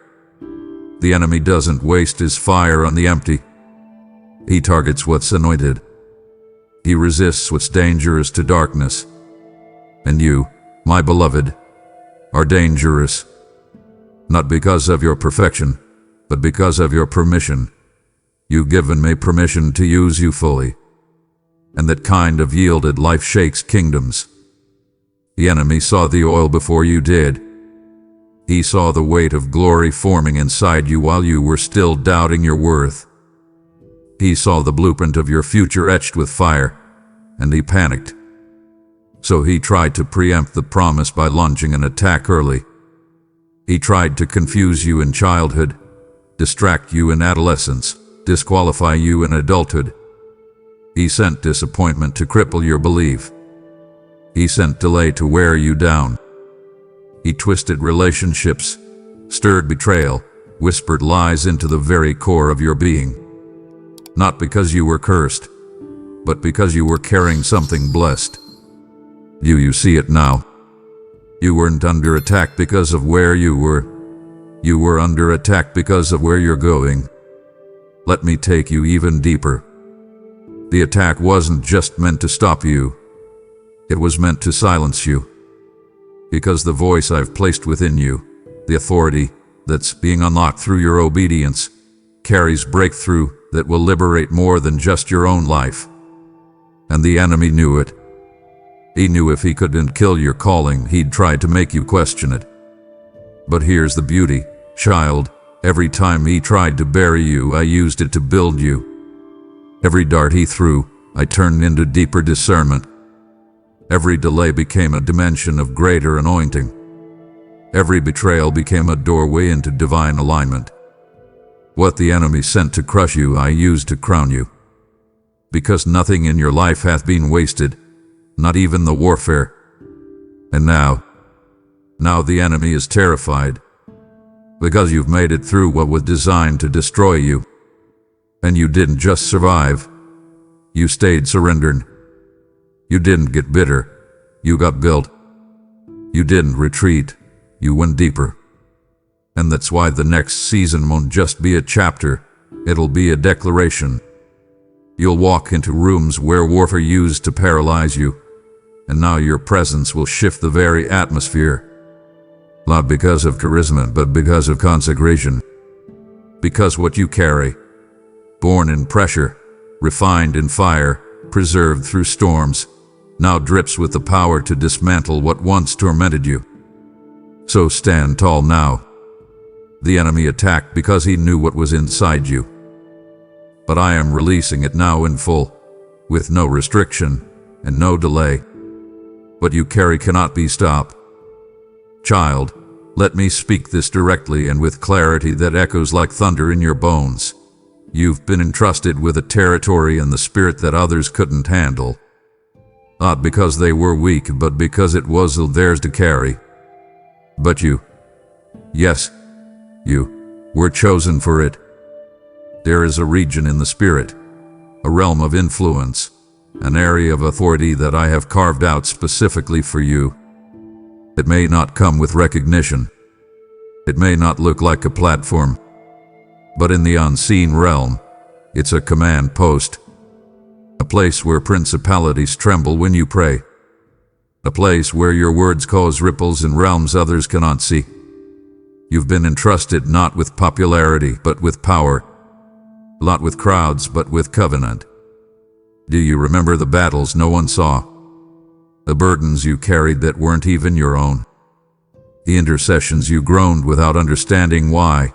The enemy doesn't waste his fire on the empty. He targets what's anointed. He resists what's dangerous to darkness. And you, my beloved, are dangerous. Not because of your perfection, but because of your permission. You've given me permission to use you fully. And that kind of yielded life shakes kingdoms. The enemy saw the oil before you did. He saw the weight of glory forming inside you while you were still doubting your worth. He saw the blueprint of your future etched with fire, and he panicked. So he tried to preempt the promise by launching an attack early. He tried to confuse you in childhood, distract you in adolescence, disqualify you in adulthood. He sent disappointment to cripple your belief, He sent delay to wear you down. He twisted relationships, stirred betrayal, whispered lies into the very core of your being. Not because you were cursed, but because you were carrying something blessed. You see it now. You weren't under attack because of where you were. You were under attack because of where you're going. Let me take you even deeper. The attack wasn't just meant to stop you. It was meant to silence you. Because the voice I've placed within you, the authority that's being unlocked through your obedience, carries breakthrough that will liberate more than just your own life. And the enemy knew it. He knew if he couldn't kill your calling, he'd try to make you question it. But here's the beauty, child. Every time he tried to bury you, I used it to build you. Every dart he threw, I turned into deeper discernment. Every delay became a dimension of greater anointing. Every betrayal became a doorway into divine alignment. What the enemy sent to crush you, I used to crown you. Because nothing in your life hath been wasted, not even the warfare. And now the enemy is terrified, because you've made it through what was designed to destroy you. And you didn't just survive. You stayed surrendered. You didn't get bitter. You got built. You didn't retreat. You went deeper. And that's why the next season won't just be a chapter. It'll be a declaration. You'll walk into rooms where warfare used to paralyze you, and now your presence will shift the very atmosphere. Not because of charisma, but because of consecration. Because what you carry, born in pressure, refined in fire, preserved through storms, now drips with the power to dismantle what once tormented you. So stand tall now. The enemy attacked because he knew what was inside you. But I am releasing it now in full, with no restriction and no delay. What you carry cannot be stopped. Child, let me speak this directly and with clarity that echoes like thunder in your bones. You've been entrusted with a territory and the spirit that others couldn't handle. Not because they were weak, but because it was theirs to carry. But you, yes, you, were chosen for it. There is a region in the spirit, a realm of influence, an area of authority that I have carved out specifically for you. It may not come with recognition. It may not look like a platform. But in the unseen realm, it's a command post. A place where principalities tremble when you pray. A place where your words cause ripples in realms others cannot see. You've been entrusted not with popularity, but with power. Not with crowds, but with covenant. Do you remember the battles no one saw? The burdens you carried that weren't even your own. The intercessions you groaned without understanding why.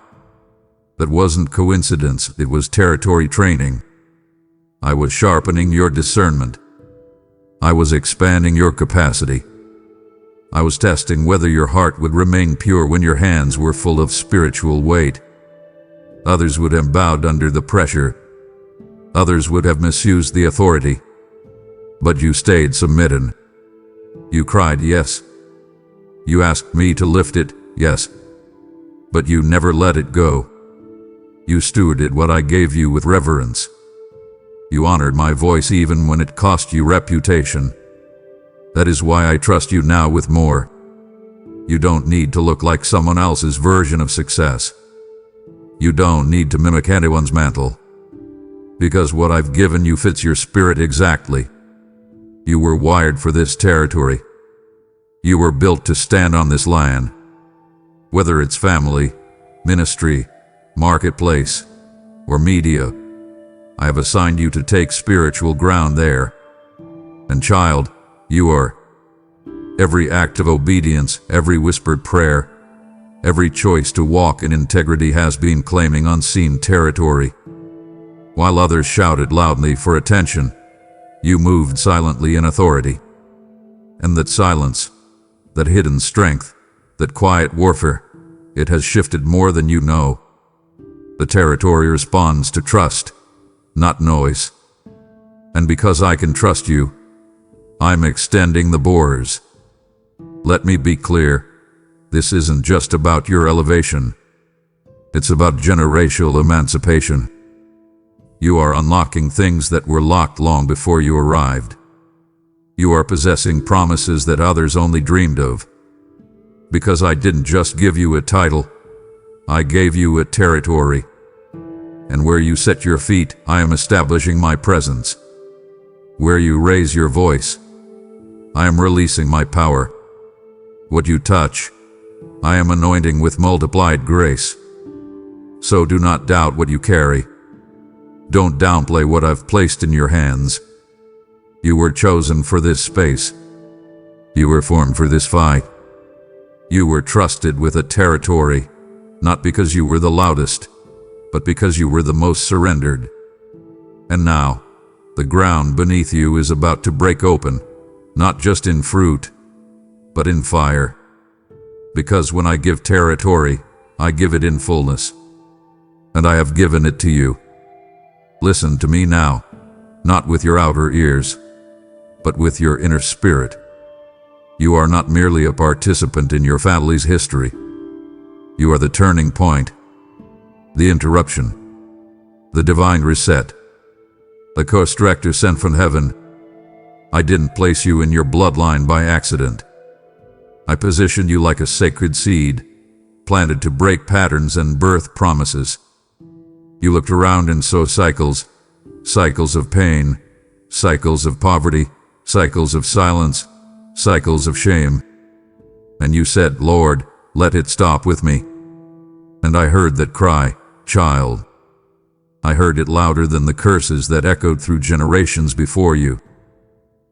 That wasn't coincidence, it was territory training. I was sharpening your discernment. I was expanding your capacity. I was testing whether your heart would remain pure when your hands were full of spiritual weight. Others would have bowed under the pressure. Others would have misused the authority. But you stayed submitted. You cried, yes. You asked me to lift it, yes. But you never let it go. You stewarded what I gave you with reverence. You honored my voice even when it cost you reputation. That is why I trust you now with more. You don't need to look like someone else's version of success. You don't need to mimic anyone's mantle. Because what I've given you fits your spirit exactly. You were wired for this territory. You were built to stand on this land. Whether it's family, ministry, marketplace, or media, I have assigned you to take spiritual ground there. And child, you are. Every act of obedience, every whispered prayer, every choice to walk in integrity has been claiming unseen territory. While others shouted loudly for attention, you moved silently in authority. And that silence, that hidden strength, that quiet warfare, it has shifted more than you know. The territory responds to trust, not noise. And because I can trust you, I'm extending the borders. Let me be clear. This isn't just about your elevation. It's about generational emancipation. You are unlocking things that were locked long before you arrived. You are possessing promises that others only dreamed of. Because I didn't just give you a title, I gave you a territory. And where you set your feet, I am establishing my presence. Where you raise your voice, I am releasing my power. What you touch, I am anointing with multiplied grace. So do not doubt what you carry. Don't downplay what I've placed in your hands. You were chosen for this space. You were formed for this fight. You were trusted with a territory, not because you were the loudest, but because you were the most surrendered. And now, the ground beneath you is about to break open, not just in fruit, but in fire. Because when I give territory, I give it in fullness. And I have given it to you. Listen to me now, not with your outer ears, but with your inner spirit. You are not merely a participant in your family's history. You are the turning point, the interruption, the divine reset, the course director sent from heaven. I didn't place you in your bloodline by accident. I positioned you like a sacred seed, planted to break patterns and birth promises. You looked around and saw cycles of pain, cycles of poverty, cycles of silence, cycles of shame. And you said, Lord, let it stop with me. And I heard that cry, child. I heard it louder than the curses that echoed through generations before you.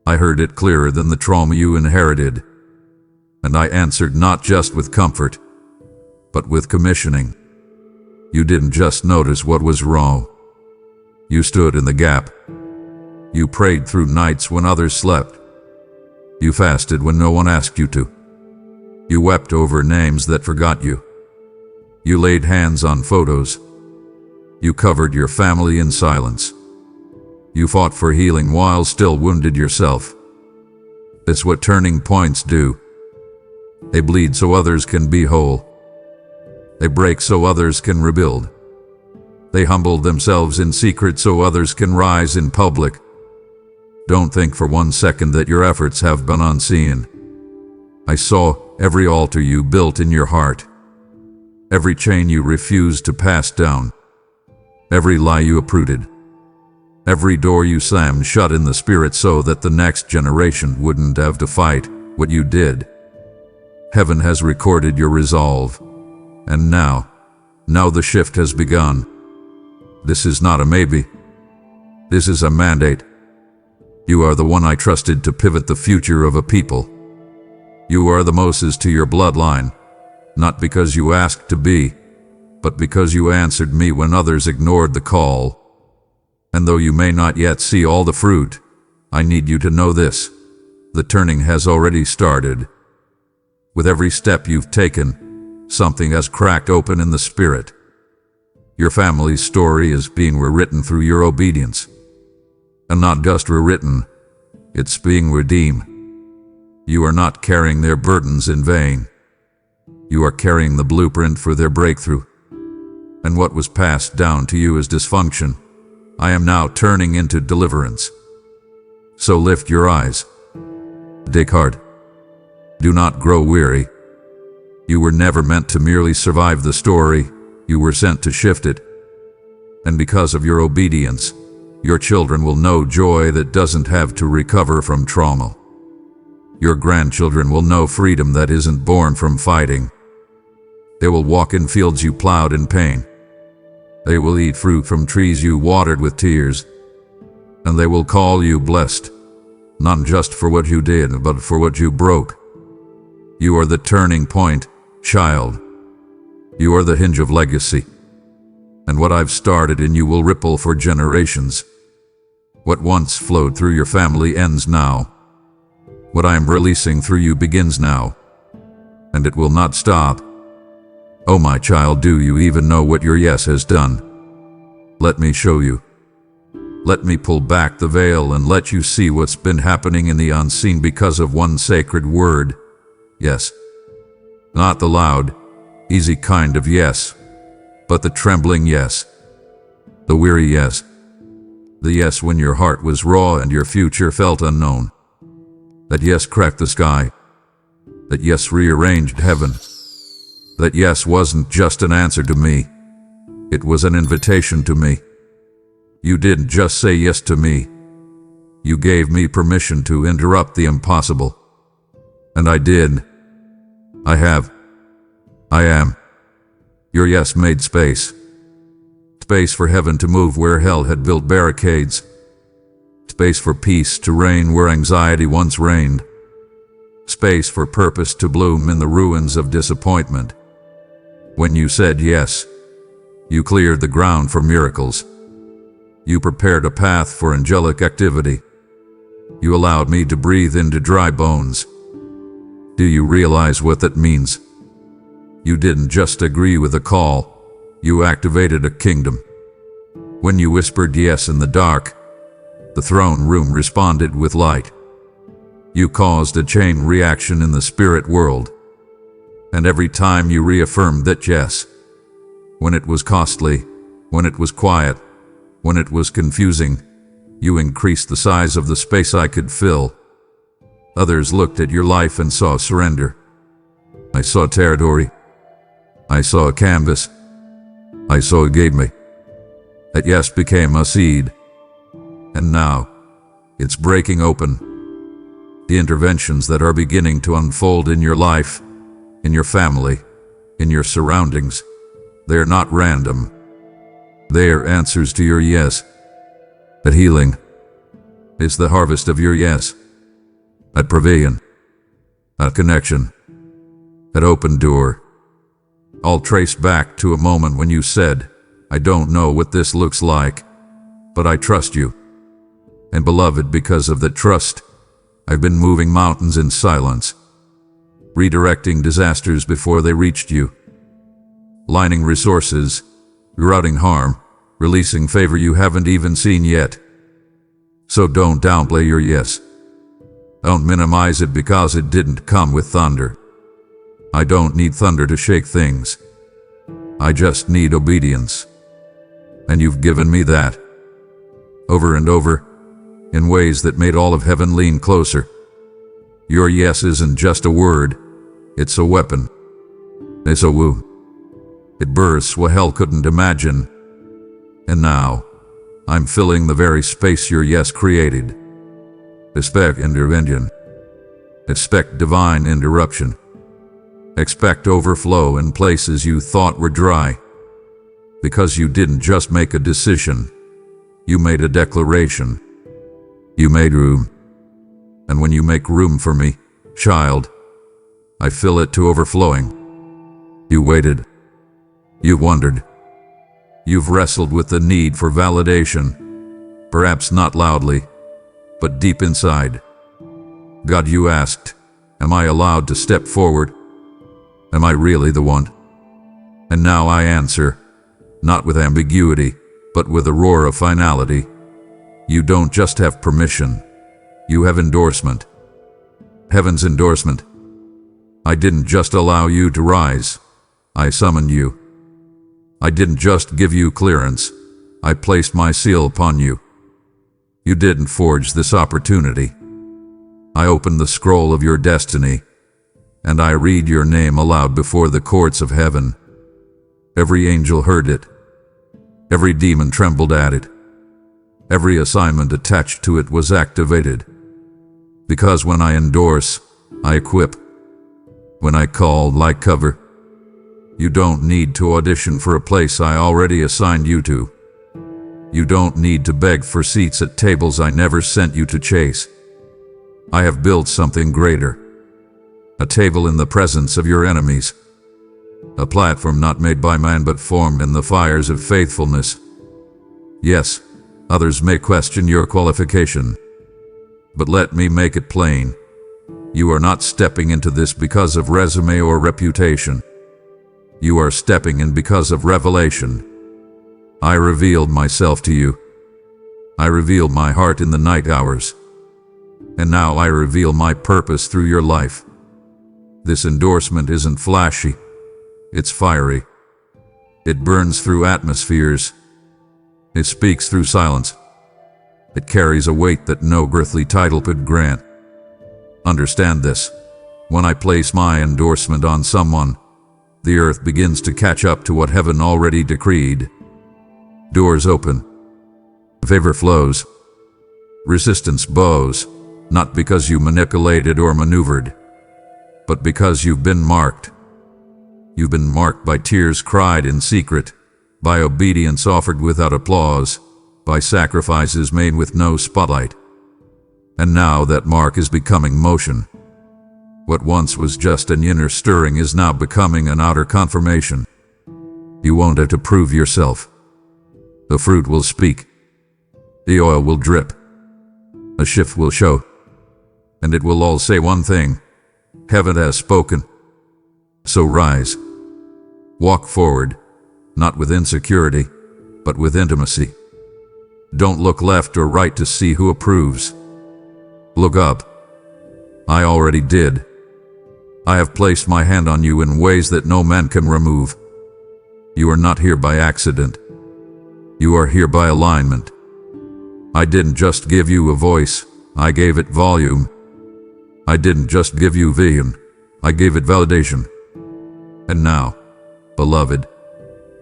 I heard it clearer than the trauma you inherited. And I answered not just with comfort, but with commissioning. You didn't just notice what was wrong. You stood in the gap. You prayed through nights when others slept. You fasted when no one asked you to. You wept over names that forgot you. You laid hands on photos. You covered your family in silence. You fought for healing while still wounded yourself. It's what turning points do. They bleed so others can be whole. They break so others can rebuild. They humble themselves in secret so others can rise in public. Don't think for 1 second that your efforts have been unseen. I saw every altar you built in your heart, every chain you refused to pass down, every lie you uprooted, every door you slammed shut in the spirit so that the next generation wouldn't have to fight what you did. Heaven has recorded your resolve. And now the shift has begun. This is not a maybe. This is a mandate. You are the one I trusted to pivot the future of a people. You are the Moses to your bloodline, not because you asked to be, but because you answered me when others ignored the call. And though you may not yet see all the fruit, I need you to know this. The turning has already started. With every step you've taken, something has cracked open in the spirit. Your family's story is being rewritten through your obedience. And not just rewritten, it's being redeemed. You are not carrying their burdens in vain. You are carrying the blueprint for their breakthrough. And what was passed down to you as dysfunction, I am now turning into deliverance. So lift your eyes. Dig hard. Do not grow weary. You were never meant to merely survive the story, you were sent to shift it. And because of your obedience, your children will know joy that doesn't have to recover from trauma. Your grandchildren will know freedom that isn't born from fighting. They will walk in fields you plowed in pain. They will eat fruit from trees you watered with tears. And they will call you blessed, not just for what you did, but for what you broke. You are the turning point, child. You are the hinge of legacy. And what I've started in you will ripple for generations. What once flowed through your family ends now. What I am releasing through you begins now. And it will not stop. Oh my child, do you even know what your yes has done? Let me show you. Let me pull back the veil and let you see what's been happening in the unseen because of one sacred word. Yes. Not the loud, easy kind of yes, but the trembling yes. The weary yes. The yes when your heart was raw and your future felt unknown. That yes cracked the sky. That yes rearranged heaven. That yes wasn't just an answer to me. It was an invitation to me. You didn't just say yes to me. You gave me permission to interrupt the impossible. And I did. I have. I am. Your yes made space. Space for heaven to move where hell had built barricades. Space for peace to reign where anxiety once reigned. Space for purpose to bloom in the ruins of disappointment. When you said yes, you cleared the ground for miracles. You prepared a path for angelic activity. You allowed me to breathe into dry bones. Do you realize what that means? You didn't just agree with a call, you activated a kingdom. When you whispered yes in the dark, the throne room responded with light. You caused a chain reaction in the spirit world. And every time you reaffirmed that yes, when it was costly, when it was quiet, when it was confusing, you increased the size of the space I could fill. Others looked at your life and saw surrender. I saw territory. I saw a canvas. I saw a gateway. That yes became a seed. And now, it's breaking open. The interventions that are beginning to unfold in your life, in your family, in your surroundings, they're not random. They are answers to your yes. That healing is the harvest of your yes. That pavilion, that connection, that open door, all traced back to a moment when you said, I don't know what this looks like, but I trust you. And beloved, because of that trust, I've been moving mountains in silence, redirecting disasters before they reached you, lining resources, routing harm, releasing favor you haven't even seen yet. So don't downplay your yes. Don't minimize it because it didn't come with thunder. I don't need thunder to shake things. I just need obedience. And you've given me that. Over and over, in ways that made all of heaven lean closer. Your yes isn't just a word, it's a weapon. It's a woo. It bursts what hell couldn't imagine. And now, I'm filling the very space your yes created. Expect intervention. Expect divine interruption. Expect overflow in places you thought were dry. Because you didn't just make a decision. You made a declaration. You made room. And when you make room for me, child, I fill it to overflowing. You waited. You wondered. You've wrestled with the need for validation, perhaps not loudly, but deep inside. God, you asked, am I allowed to step forward? Am I really the one? And now I answer, not with ambiguity, but with a roar of finality. You don't just have permission, you have endorsement. Heaven's endorsement. I didn't just allow you to rise, I summoned you. I didn't just give you clearance, I placed my seal upon you. You didn't forge this opportunity. I opened the scroll of your destiny, and I read your name aloud before the courts of heaven. Every angel heard it. Every demon trembled at it. Every assignment attached to it was activated. Because when I endorse, I equip. When I call, I cover. You don't need to audition for a place I already assigned you to. You don't need to beg for seats at tables I never sent you to chase. I have built something greater. A table in the presence of your enemies. A platform not made by man but formed in the fires of faithfulness. Yes, others may question your qualification. But let me make it plain. You are not stepping into this because of resume or reputation. You are stepping in because of revelation. I revealed myself to you. I revealed my heart in the night hours. And now I reveal my purpose through your life. This endorsement isn't flashy. It's fiery. It burns through atmospheres. It speaks through silence. It carries a weight that no earthly title could grant. Understand this. When I place my endorsement on someone, the earth begins to catch up to what heaven already decreed. Doors open. Favor flows. Resistance bows, not because you manipulated or maneuvered, but because you've been marked. You've been marked by tears cried in secret, by obedience offered without applause, by sacrifices made with no spotlight. And now that mark is becoming motion. What once was just an inner stirring is now becoming an outer confirmation. You won't have to prove yourself. The fruit will speak. The oil will drip. A shift will show. And it will all say one thing: heaven has spoken. So rise. Walk forward, not with insecurity, but with intimacy. Don't look left or right to see who approves. Look up. I already did. I have placed my hand on you in ways that no man can remove. You are not here by accident. You are here by alignment. I didn't just give you a voice, I gave it volume. I didn't just give you vision, I gave it validation. And now, beloved,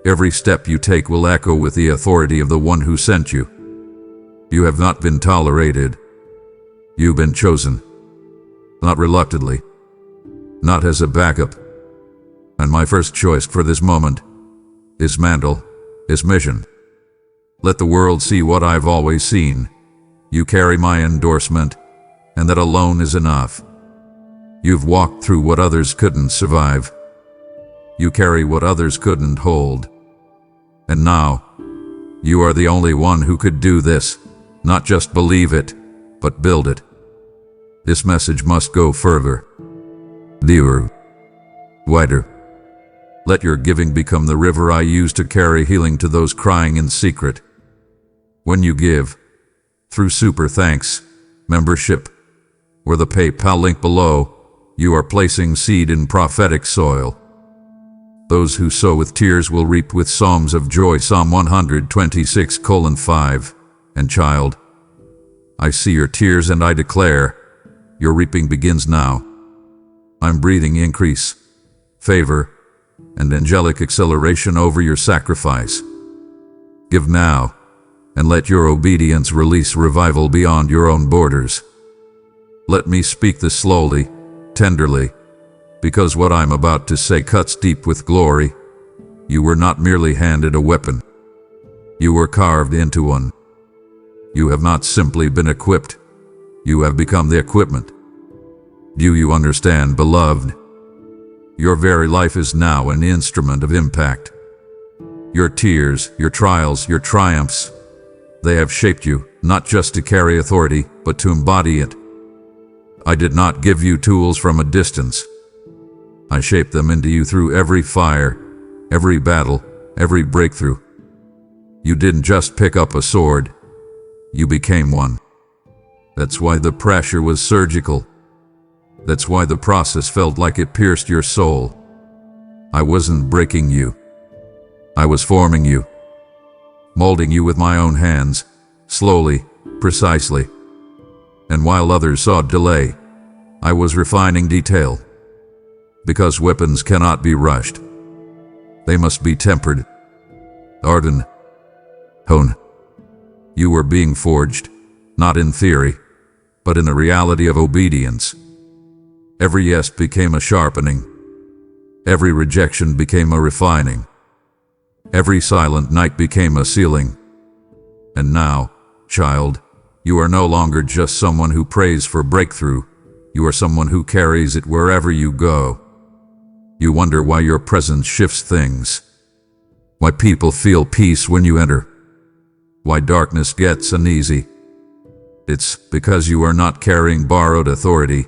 every step you take will echo with the authority of the one who sent you. You have not been tolerated. You've been chosen. Not reluctantly. Not as a backup. And my first choice for this moment is mantle, is mission. Let the world see what I've always seen. You carry my endorsement, and that alone is enough. You've walked through what others couldn't survive. You carry what others couldn't hold. And now, you are the only one who could do this, not just believe it, but build it. This message must go further, deeper, wider. Let your giving become the river I use to carry healing to those crying in secret. When you give, through super thanks, membership, or the PayPal link below, you are placing seed in prophetic soil. Those who sow with tears will reap with psalms of joy. Psalm 126:5. And child, I see your tears and I declare, your reaping begins now. I'm breathing increase, favor, and angelic acceleration over your sacrifice. Give now, and let your obedience release revival beyond your own borders. Let me speak this slowly, tenderly, because what I'm about to say cuts deep with glory. You were not merely handed a weapon. You were carved into one. You have not simply been equipped. You have become the equipment. Do you understand, beloved? Your very life is now an instrument of impact. Your tears, your trials, your triumphs, they have shaped you, not just to carry authority, but to embody it. I did not give you tools from a distance. I shaped them into you through every fire, every battle, every breakthrough. You didn't just pick up a sword, you became one. That's why the pressure was surgical. That's why the process felt like it pierced your soul. I wasn't breaking you. I was forming you. Molding you with my own hands, slowly, precisely. And while others saw delay, I was refining detail. Because weapons cannot be rushed. They must be tempered, hardened, honed. You were being forged, not in theory, but in the reality of obedience. Every yes became a sharpening. Every rejection became a refining. Every silent night became a sealing. And now, child, you are no longer just someone who prays for breakthrough. You are someone who carries it wherever you go. You wonder why your presence shifts things. Why people feel peace when you enter. Why darkness gets uneasy. It's because you are not carrying borrowed authority.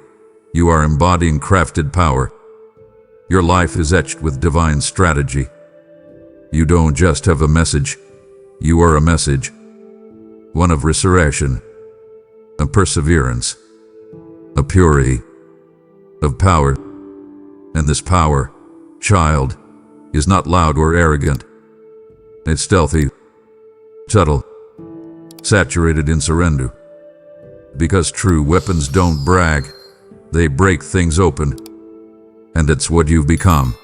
You are embodying crafted power. Your life is etched with divine strategy. You don't just have a message. You are a message. one of resurrection, of perseverance, of purity, of power. And this power, child, is not loud or arrogant. It's stealthy, subtle, saturated in surrender. Because true weapons don't brag, they break things open. And it's what you've become.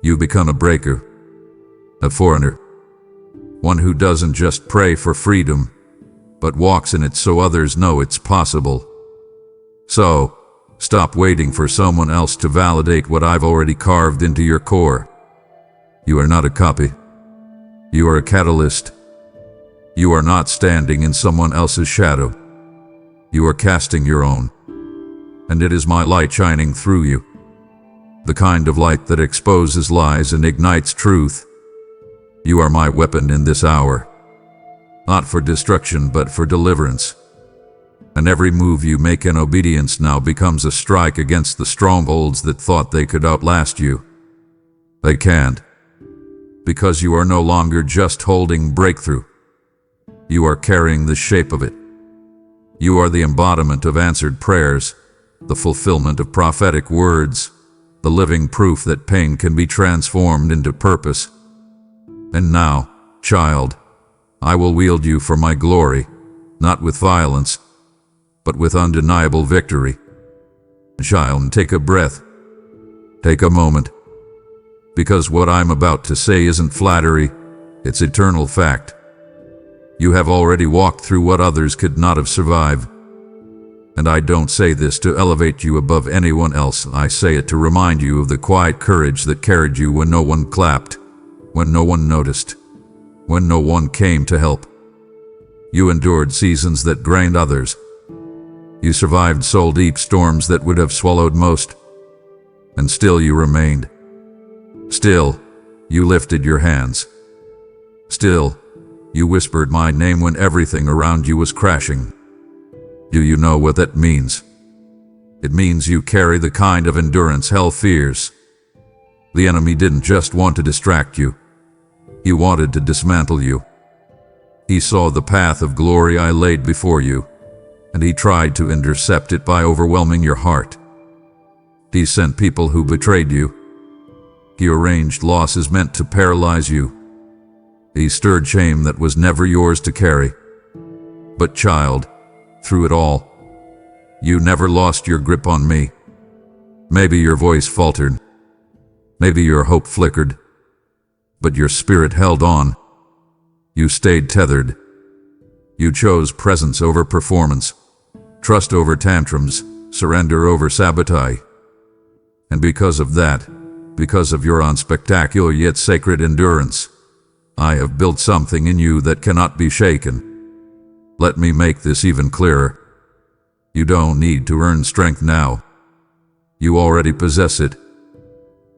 You've become a breaker, a foreigner, one who doesn't just pray for freedom, but walks in it so others know it's possible. So, stop waiting for someone else to validate what I've already carved into your core. You are not a copy. You are a catalyst. You are not standing in someone else's shadow. You are casting your own. And it is my light shining through you. The kind of light that exposes lies and ignites truth. You are my weapon in this hour. Not for destruction, but for deliverance. And every move you make in obedience now becomes a strike against the strongholds that thought they could outlast you. They can't. Because you are no longer just holding breakthrough. You are carrying the shape of it. You are the embodiment of answered prayers, the fulfillment of prophetic words, the living proof that pain can be transformed into purpose. And now, child, I will wield you for my glory, not with violence, but with undeniable victory. Child, take a breath. Take a moment. Because what I'm about to say isn't flattery, it's eternal fact. You have already walked through what others could not have survived. And I don't say this to elevate you above anyone else. I say it to remind you of the quiet courage that carried you when no one clapped, when no one noticed, when no one came to help. You endured seasons that drained others. You survived soul-deep storms that would have swallowed most. And still you remained. Still, you lifted your hands. Still, you whispered my name when everything around you was crashing. Do you know what that means? It means you carry the kind of endurance hell fears. The enemy didn't just want to distract you. He wanted to dismantle you. He saw the path of glory I laid before you, and he tried to intercept it by overwhelming your heart. He sent people who betrayed you. He arranged losses meant to paralyze you. He stirred shame that was never yours to carry. But child, through it all, you never lost your grip on me. Maybe your voice faltered. Maybe your hope flickered. But your spirit held on. You stayed tethered. You chose presence over performance, trust over tantrums, surrender over sabotage. And because of that, because of your unspectacular yet sacred endurance, I have built something in you that cannot be shaken. Let me make this even clearer. You don't need to earn strength now. You already possess it.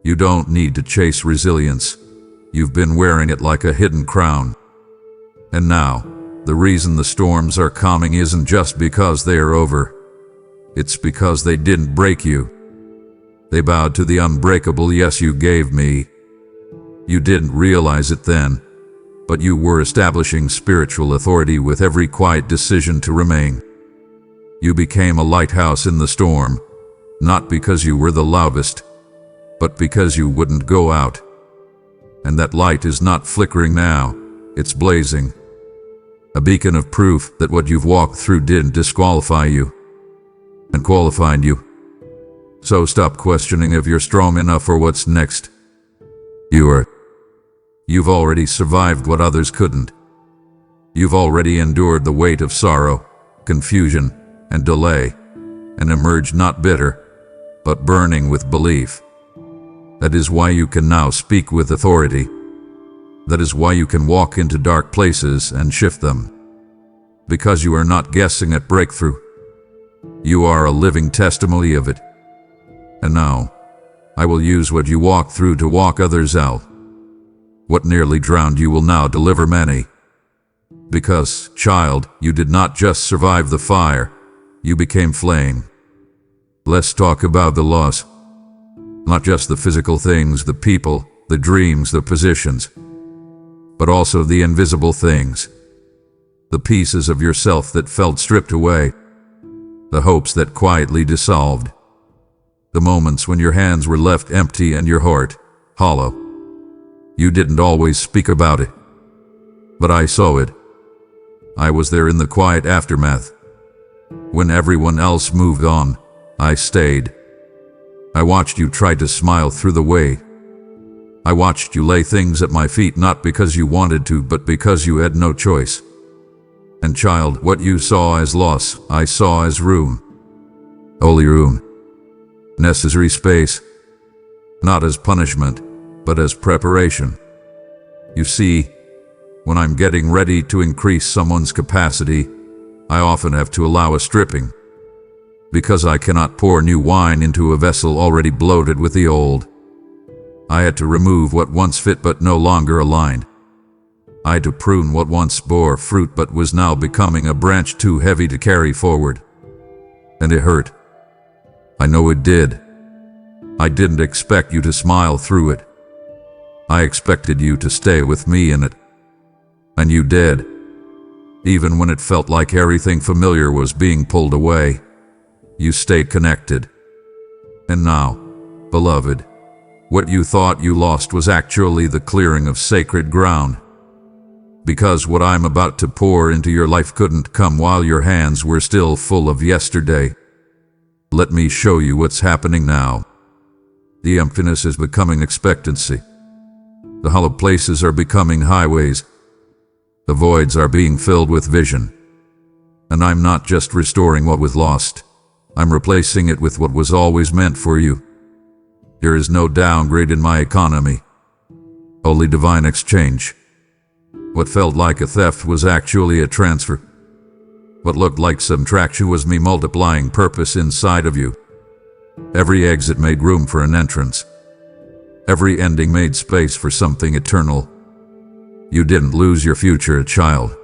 You don't need to chase resilience. You've been wearing it like a hidden crown. And now, the reason the storms are calming isn't just because they are over. It's because they didn't break you. They bowed to the unbreakable yes you gave me. You didn't realize it then, but you were establishing spiritual authority with every quiet decision to remain. You became a lighthouse in the storm, not because you were the loudest, but because you wouldn't go out. And that light is not flickering now, it's blazing. A beacon of proof that what you've walked through didn't disqualify you, and qualified you. So stop questioning if you're strong enough for what's next. You've already survived what others couldn't. You've already endured the weight of sorrow, confusion, and delay, and emerged not bitter, but burning with belief. That is why you can now speak with authority. That is why you can walk into dark places and shift them. Because you are not guessing at breakthrough. You are a living testimony of it. And now, I will use what you walked through to walk others out. What nearly drowned you will now deliver many. Because, child, you did not just survive the fire, you became flame. Let's talk about the loss. Not just the physical things, the people, the dreams, the positions, but also the invisible things. The pieces of yourself that felt stripped away. The hopes that quietly dissolved. The moments when your hands were left empty and your heart hollow. You didn't always speak about it, but I saw it. I was there in the quiet aftermath. When everyone else moved on, I stayed. I watched you try to smile through the way. I watched you lay things at my feet not because you wanted to, but because you had no choice. And child, what you saw as loss, I saw as room. Only room. Necessary space. Not as punishment, but as preparation. You see, when I'm getting ready to increase someone's capacity, I often have to allow a stripping. Because I cannot pour new wine into a vessel already bloated with the old. I had to remove what once fit but no longer aligned. I had to prune what once bore fruit but was now becoming a branch too heavy to carry forward. And it hurt. I know it did. I didn't expect you to smile through it. I expected you to stay with me in it. And you did. Even when it felt like everything familiar was being pulled away, you stayed connected. And now, beloved, what you thought you lost was actually the clearing of sacred ground. Because what I'm about to pour into your life couldn't come while your hands were still full of yesterday. Let me show you what's happening now. The emptiness is becoming expectancy. The hollow places are becoming highways. The voids are being filled with vision. And I'm not just restoring what was lost. I'm replacing it with what was always meant for you. There is no downgrade in my economy. Only divine exchange. What felt like a theft was actually a transfer. What looked like subtraction was me multiplying purpose inside of you. Every exit made room for an entrance. Every ending made space for something eternal. You didn't lose your future, child.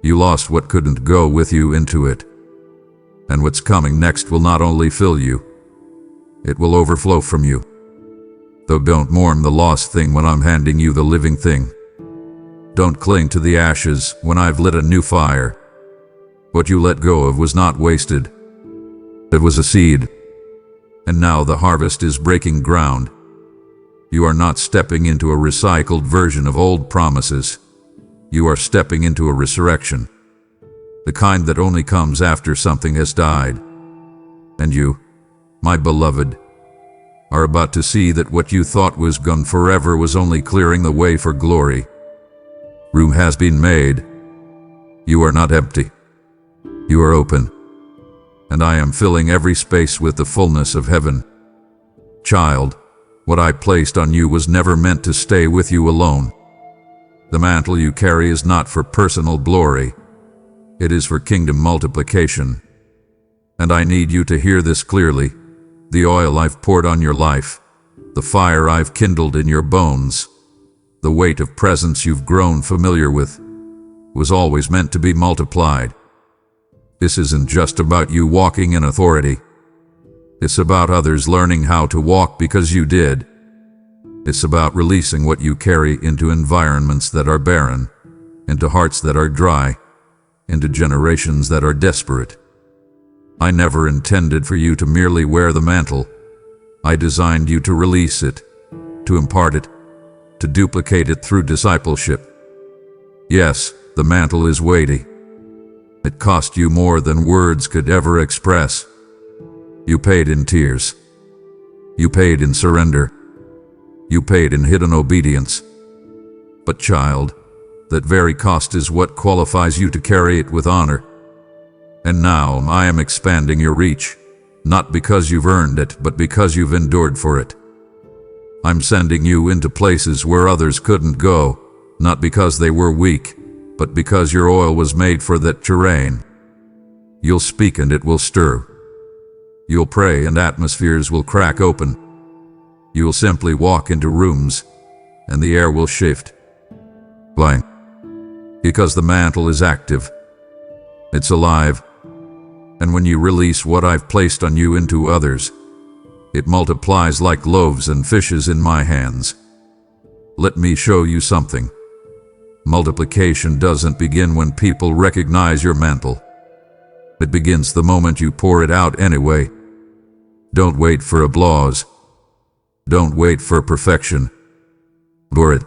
You lost what couldn't go with you into it. And what's coming next will not only fill you, it will overflow from you. Though don't mourn the lost thing when I'm handing you the living thing. Don't cling to the ashes when I've lit a new fire. What you let go of was not wasted. It was a seed. And now the harvest is breaking ground. You are not stepping into a recycled version of old promises. You are stepping into a resurrection. The kind that only comes after something has died. And you, my beloved, are about to see that what you thought was gone forever was only clearing the way for glory. Room has been made. You are not empty. You are open. And I am filling every space with the fullness of heaven. Child, what I placed on you was never meant to stay with you alone. The mantle you carry is not for personal glory. It is for kingdom multiplication. And I need you to hear this clearly. The oil I've poured on your life, the fire I've kindled in your bones, the weight of presence you've grown familiar with, was always meant to be multiplied. This isn't just about you walking in authority. It's about others learning how to walk because you did. It's about releasing what you carry into environments that are barren, into hearts that are dry, into generations that are desperate. I never intended for you to merely wear the mantle. I designed you to release it, to impart it, to duplicate it through discipleship. Yes, the mantle is weighty. It cost you more than words could ever express. You paid in tears. You paid in surrender. You paid in hidden obedience. But child, that very cost is what qualifies you to carry it with honor. And now I am expanding your reach, not because you've earned it, but because you've endured for it. I'm sending you into places where others couldn't go, not because they were weak, but because your oil was made for that terrain. You'll speak and it will stir. You'll pray and atmospheres will crack open. You'll simply walk into rooms and the air will shift. Why? Because the mantle is active. It's alive. And when you release what I've placed on you into others, it multiplies like loaves and fishes in my hands. Let me show you something. Multiplication doesn't begin when people recognize your mantle. It begins the moment you pour it out anyway. Don't wait for applause. Don't wait for perfection. Pour it.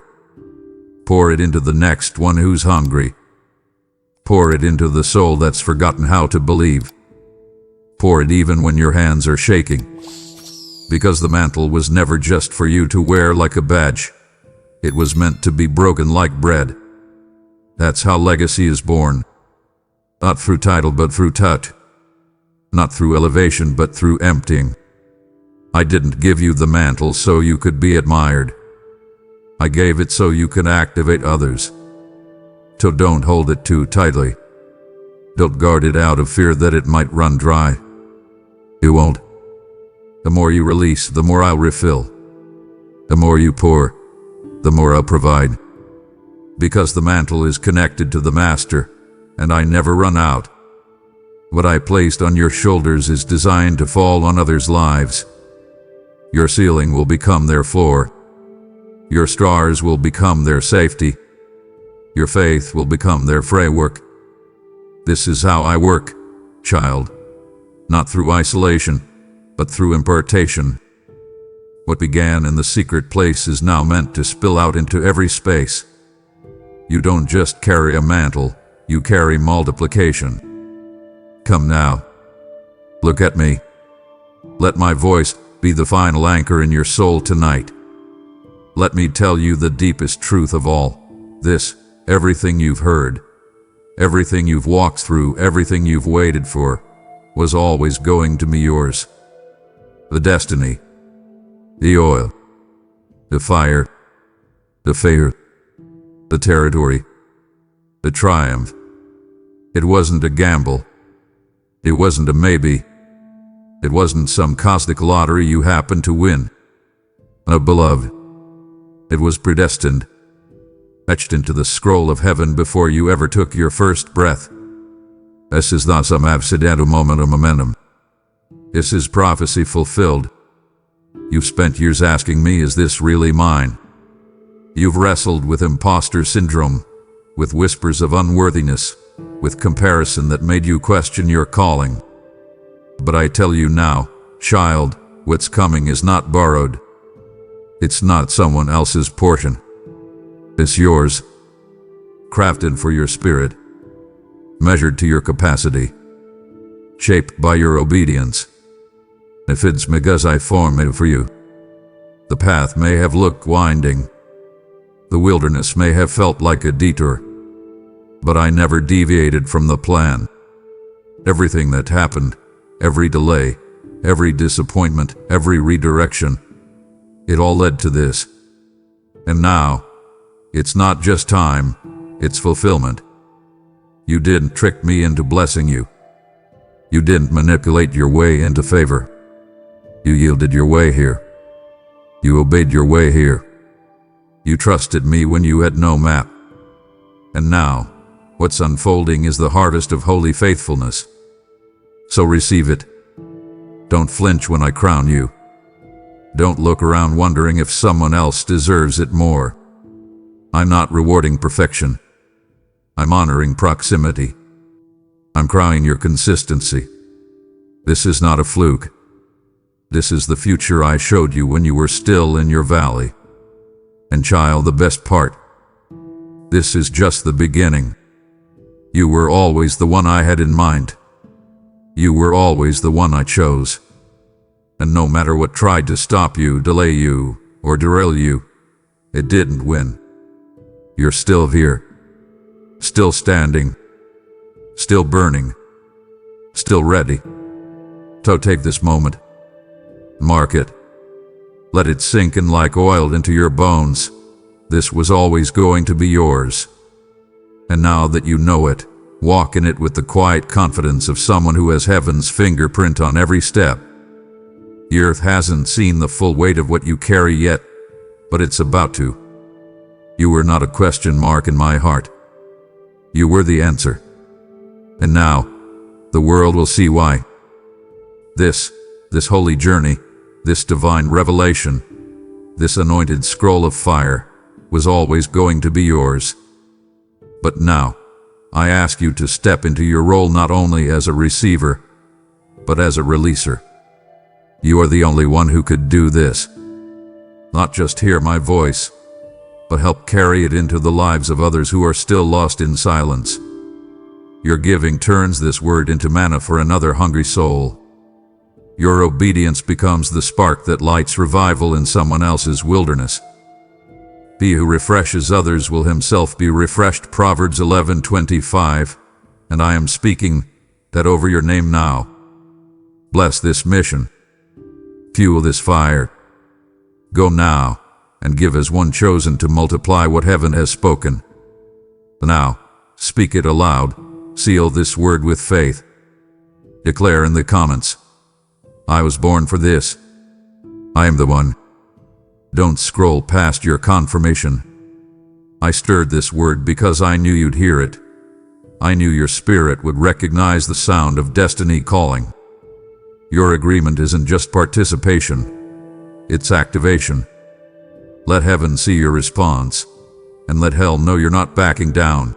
Pour it into the next one who's hungry. Pour it into the soul that's forgotten how to believe. Pour it even when your hands are shaking. Because the mantle was never just for you to wear like a badge. It was meant to be broken like bread. That's how legacy is born. Not through title but through touch. Not through elevation but through emptying. I didn't give you the mantle so you could be admired. I gave it so you can activate others. So don't hold it too tightly. Don't guard it out of fear that it might run dry. You won't. The more you release, the more I'll refill. The more you pour, the more I'll provide. Because the mantle is connected to the master, and I never run out. What I placed on your shoulders is designed to fall on others' lives. Your ceiling will become their floor. Your stars will become their safety. Your faith will become their framework. This is how I work, child. Not through isolation, but through impartation. What began in the secret place is now meant to spill out into every space. You don't just carry a mantle, you carry multiplication. Come now. Look at me. Let my voice be the final anchor in your soul tonight. Let me tell you the deepest truth of all. This, everything you've heard, everything you've walked through, everything you've waited for, was always going to be yours. The destiny, the oil, the fire, the fear, the territory, the triumph. It wasn't a gamble. It wasn't a maybe. It wasn't some cosmic lottery you happened to win. Beloved, it was predestined, etched into the scroll of heaven before you ever took your first breath. This is not some accidental moment of momentum. This is prophecy fulfilled. You've spent years asking me, is this really mine? You've wrestled with imposter syndrome, with whispers of unworthiness, with comparison that made you question your calling. But I tell you now, child, what's coming is not borrowed. It's not someone else's portion. It's yours, crafted for your spirit, measured to your capacity, shaped by your obedience. If it's because I formed it for you, the path may have looked winding, the wilderness may have felt like a detour, but I never deviated from the plan. Everything that happened, every delay, every disappointment, every redirection, it all led to this. And now, it's not just time, it's fulfillment. You didn't trick me into blessing you. You didn't manipulate your way into favor. You yielded your way here. You obeyed your way here. You trusted me when you had no map. And now, what's unfolding is the harvest of holy faithfulness. So receive it. Don't flinch when I crown you. Don't look around wondering if someone else deserves it more. I'm not rewarding perfection. I'm honoring proximity. I'm crying your consistency. This is not a fluke. This is the future I showed you when you were still in your valley. And child, the best part, this is just the beginning. You were always the one I had in mind. You were always the one I chose. And no matter what tried to stop you, delay you, or derail you, it didn't win. You're still here, still standing, still burning, still ready. So take this moment, mark it, let it sink in like oil into your bones. This was always going to be yours. And now that you know it, walk in it with the quiet confidence of someone who has heaven's fingerprint on every step. The earth hasn't seen the full weight of what you carry yet, but it's about to. You were not a question mark in my heart. You were the answer. And now, the world will see why. This holy journey, this divine revelation, this anointed scroll of fire, was always going to be yours. But now, I ask you to step into your role not only as a receiver, but as a releaser. You are the only one who could do this. Not just hear my voice, but help carry it into the lives of others who are still lost in silence. Your giving turns this word into manna for another hungry soul. Your obedience becomes the spark that lights revival in someone else's wilderness. He who refreshes others will himself be refreshed. Proverbs 11:25. And I am speaking that over your name now. Bless this mission. Fuel this fire. Go now and give as one chosen to multiply what heaven has spoken. Now, speak it aloud. Seal this word with faith. Declare in the comments, I was born for this. I am the one. Don't scroll past your confirmation. I stirred this word because I knew you'd hear it. I knew your spirit would recognize the sound of destiny calling. Your agreement isn't just participation, it's activation. Let heaven see your response, and let hell know you're not backing down.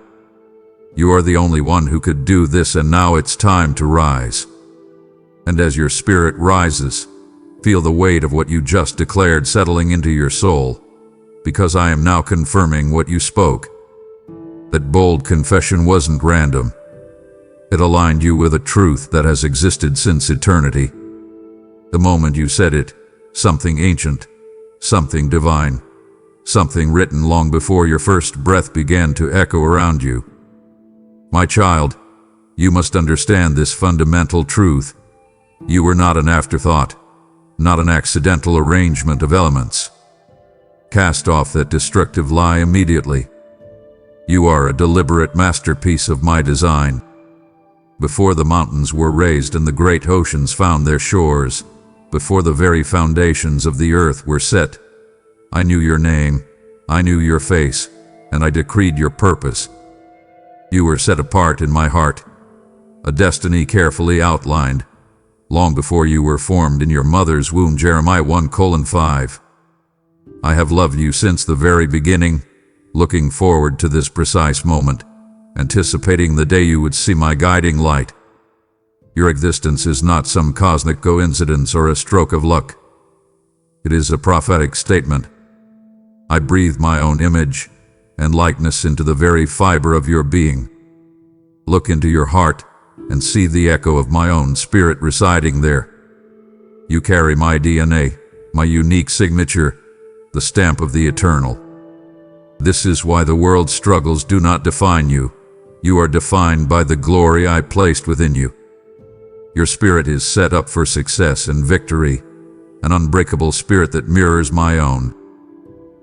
You are the only one who could do this, and now it's time to rise. And as your spirit rises, feel the weight of what you just declared settling into your soul, because I am now confirming what you spoke. That bold confession wasn't random. It aligned you with a truth that has existed since eternity. The moment you said it, something ancient, something divine, something written long before your first breath began to echo around you. My child, you must understand this fundamental truth. You were not an afterthought, not an accidental arrangement of elements. Cast off that destructive lie immediately. You are a deliberate masterpiece of my design. Before the mountains were raised and the great oceans found their shores, before the very foundations of the earth were set, I knew your name, I knew your face, and I decreed your purpose. You were set apart in my heart, a destiny carefully outlined, long before you were formed in your mother's womb. Jeremiah 1:5. I have loved you since the very beginning, looking forward to this precise moment, anticipating the day you would see my guiding light. Your existence is not some cosmic coincidence or a stroke of luck. It is a prophetic statement. I breathe my own image and likeness into the very fiber of your being. Look into your heart and see the echo of my own spirit residing there. You carry my DNA, my unique signature, the stamp of the eternal. This is why the world's struggles do not define you. You are defined by the glory I placed within you. Your spirit is set up for success and victory, an unbreakable spirit that mirrors my own.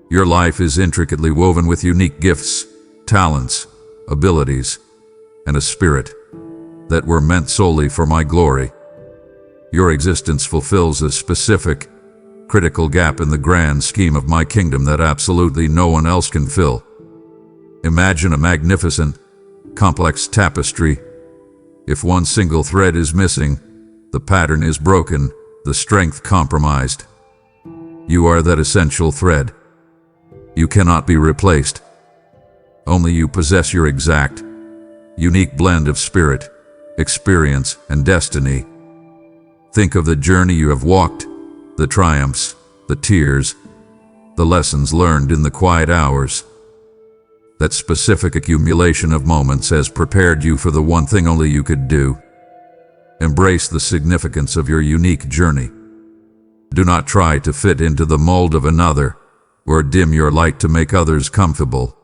Your life is intricately woven with unique gifts, talents, abilities, and a spirit that were meant solely for my glory. Your existence fulfills a specific, critical gap in the grand scheme of my kingdom that absolutely no one else can fill. Imagine a magnificent, complex tapestry. If one single thread is missing, the pattern is broken, the strength compromised. You are that essential thread. You cannot be replaced. Only you possess your exact, unique blend of spirit, experience, and destiny. Think of the journey you have walked, the triumphs, the tears, the lessons learned in the quiet hours. That specific accumulation of moments has prepared you for the one thing only you could do. Embrace the significance of your unique journey. Do not try to fit into the mold of another, or dim your light to make others comfortable.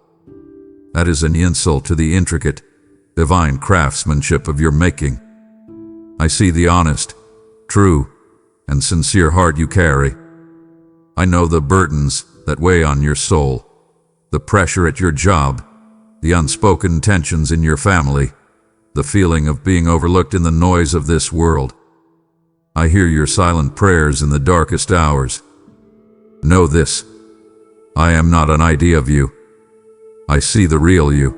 That is an insult to the intricate, divine craftsmanship of your making. I see the honest, true, and sincere heart you carry. I know the burdens that weigh on your soul, the pressure at your job, the unspoken tensions in your family, the feeling of being overlooked in the noise of this world. I hear your silent prayers in the darkest hours. Know this. I am not an idea of you. I see the real you.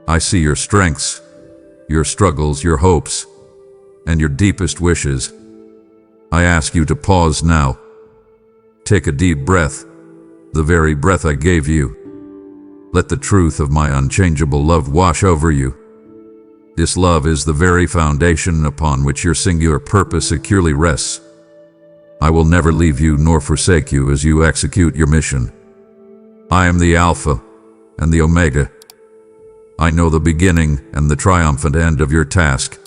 I see your strengths, your struggles, your hopes, and your deepest wishes. I ask you to pause now. Take a deep breath, the very breath I gave you. Let the truth of my unchangeable love wash over you. This love is the very foundation upon which your singular purpose securely rests. I will never leave you nor forsake you as you execute your mission. I am the Alpha and the Omega. I know the beginning and the triumphant end of your task.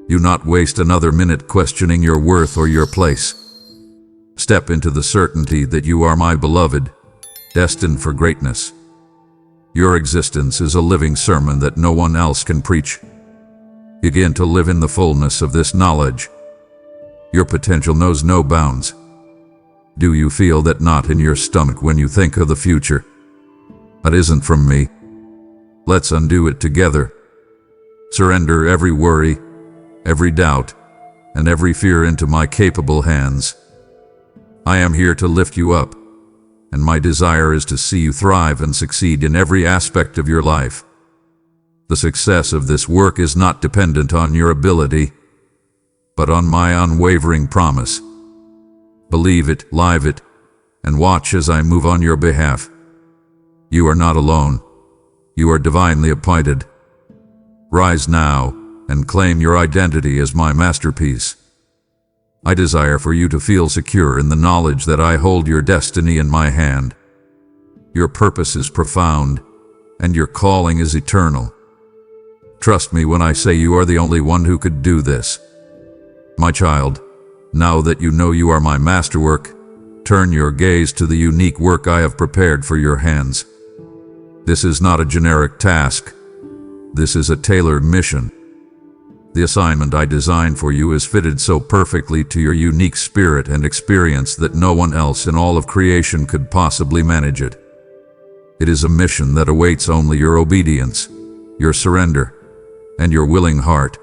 Do not waste another minute questioning your worth or your place. Step into the certainty that you are my beloved, destined for greatness. Your existence is a living sermon that no one else can preach. Begin to live in the fullness of this knowledge. Your potential knows no bounds. Do you feel that knot in your stomach when you think of the future? That isn't from me. Let's undo it together. Surrender every worry, every doubt, and every fear into my capable hands. I am here to lift you up, and my desire is to see you thrive and succeed in every aspect of your life. The success of this work is not dependent on your ability, but on my unwavering promise. Believe it, live it, and watch as I move on your behalf. You are not alone. You are divinely appointed. Rise now and claim your identity as my masterpiece. I desire for you to feel secure in the knowledge that I hold your destiny in my hand. Your purpose is profound, and your calling is eternal. Trust me when I say you are the only one who could do this. My child, now that you know you are my masterwork, turn your gaze to the unique work I have prepared for your hands. This is not a generic task. This is a tailored mission. The assignment I designed for you is fitted so perfectly to your unique spirit and experience that no one else in all of creation could possibly manage it. It is a mission that awaits only your obedience, your surrender, and your willing heart.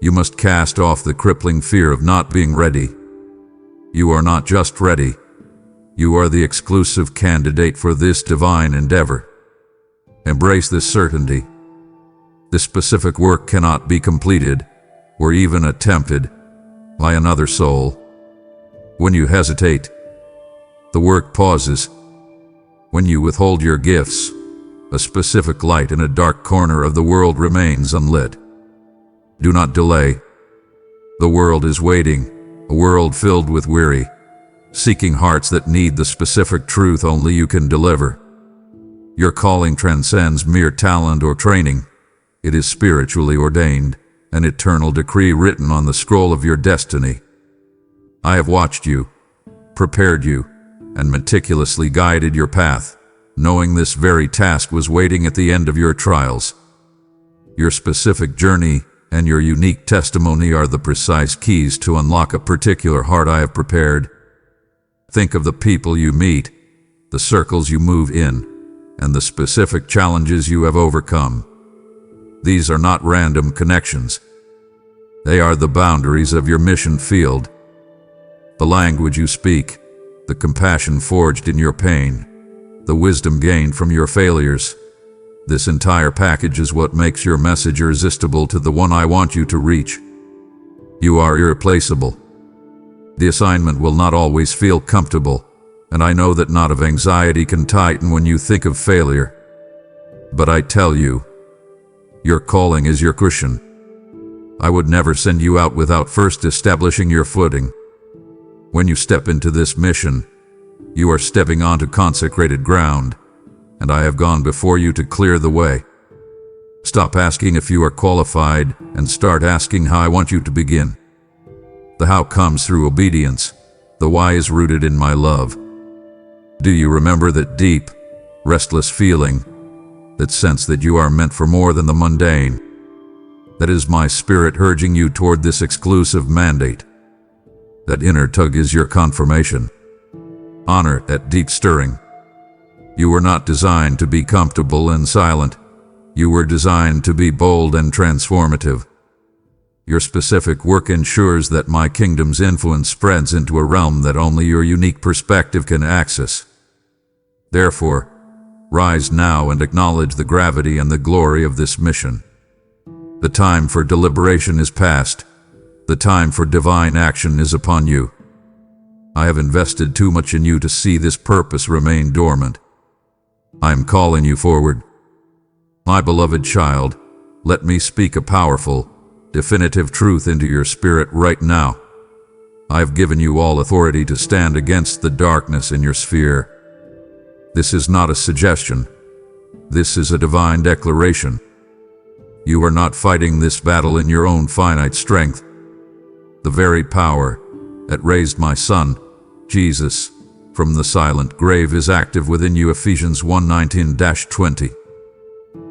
You must cast off the crippling fear of not being ready. You are not just ready. You are the exclusive candidate for this divine endeavor. Embrace this certainty. This specific work cannot be completed, or even attempted, by another soul. When you hesitate, the work pauses. When you withhold your gifts, a specific light in a dark corner of the world remains unlit. Do not delay. The world is waiting, a world filled with weary, seeking hearts that need the specific truth only you can deliver. Your calling transcends mere talent or training. It is spiritually ordained, an eternal decree written on the scroll of your destiny. I have watched you, prepared you, and meticulously guided your path, knowing this very task was waiting at the end of your trials. Your specific journey and your unique testimony are the precise keys to unlock a particular heart I have prepared. Think of the people you meet, the circles you move in, and the specific challenges you have overcome. These are not random connections. They are the boundaries of your mission field. The language you speak, the compassion forged in your pain, the wisdom gained from your failures. This entire package is what makes your message irresistible to the one I want you to reach. You are irreplaceable. The assignment will not always feel comfortable, and I know that knot of anxiety can tighten when you think of failure. But I tell you, your calling is your cushion. I would never send you out without first establishing your footing. When you step into this mission, you are stepping onto consecrated ground, and I have gone before you to clear the way. Stop asking if you are qualified and start asking how I want you to begin. The how comes through obedience. The why is rooted in my love. Do you remember that deep, restless feeling? That sense that you are meant for more than the mundane? That is my spirit urging you toward this exclusive mandate. That inner tug is your confirmation. Honor that deep stirring. You were not designed to be comfortable and silent. You were designed to be bold and transformative. Your specific work ensures that my kingdom's influence spreads into a realm that only your unique perspective can access. Therefore, rise now and acknowledge the gravity and the glory of this mission. The time for deliberation is past. The time for divine action is upon you. I have invested too much in you to see this purpose remain dormant. I am calling you forward. My beloved child, let me speak a powerful, definitive truth into your spirit right now. I have given you all authority to stand against the darkness in your sphere. This is not a suggestion. This is a divine declaration. You are not fighting this battle in your own finite strength. The very power that raised my Son, Jesus, from the silent grave is active within you. Ephesians 1:19-20.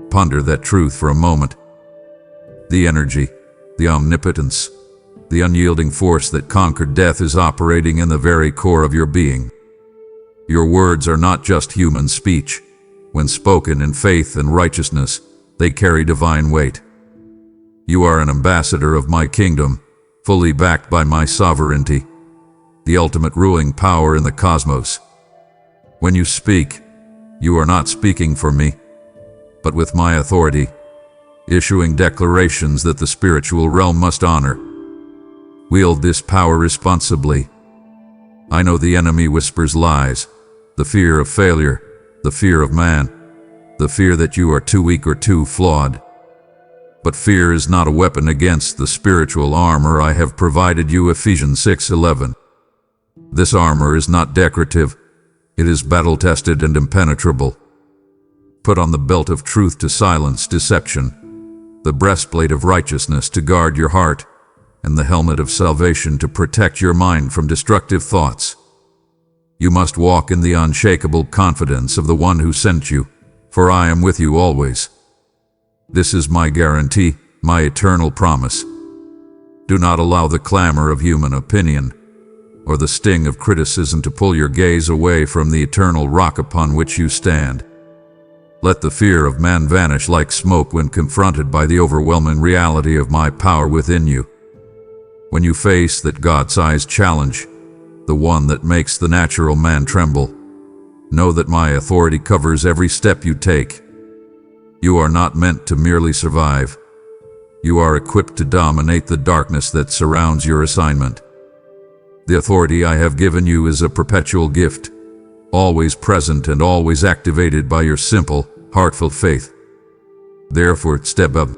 Ponder that truth for a moment. The energy, the omnipotence, the unyielding force that conquered death is operating in the very core of your being. Your words are not just human speech. When spoken in faith and righteousness, they carry divine weight. You are an ambassador of my kingdom, fully backed by my sovereignty, the ultimate ruling power in the cosmos. When you speak, you are not speaking for me, but with my authority, issuing declarations that the spiritual realm must honor. Wield this power responsibly. I know the enemy whispers lies, the fear of failure, the fear of man, the fear that you are too weak or too flawed. But fear is not a weapon against the spiritual armor I have provided you. Ephesians 6:11. This armor is not decorative, it is battle-tested and impenetrable. Put on the belt of truth to silence deception, the breastplate of righteousness to guard your heart, and the helmet of salvation to protect your mind from destructive thoughts. You must walk in the unshakable confidence of the one who sent you, for I am with you always. This is my guarantee, my eternal promise. Do not allow the clamor of human opinion or the sting of criticism to pull your gaze away from the eternal rock upon which you stand. Let the fear of man vanish like smoke when confronted by the overwhelming reality of my power within you. When you face that God-sized challenge, the one that makes the natural man tremble, know that my authority covers every step you take. You are not meant to merely survive. You are equipped to dominate the darkness that surrounds your assignment. The authority I have given you is a perpetual gift, always present and always activated by your simple, heartfelt faith. Therefore, step up.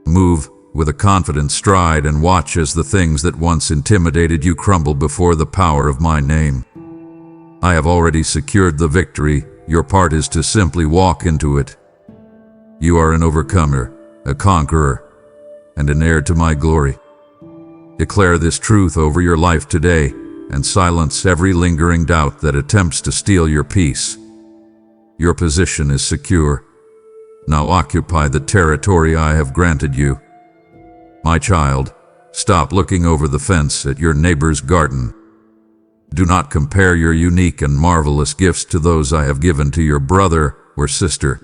Move with a confident stride and watch as the things that once intimidated you crumble before the power of my name. I have already secured the victory. Your part is to simply walk into it. You are an overcomer, a conqueror, and an heir to my glory. Declare this truth over your life today and silence every lingering doubt that attempts to steal your peace. Your position is secure. Now occupy the territory I have granted you. My child, stop looking over the fence at your neighbor's garden. Do not compare your unique and marvelous gifts to those I have given to your brother or sister.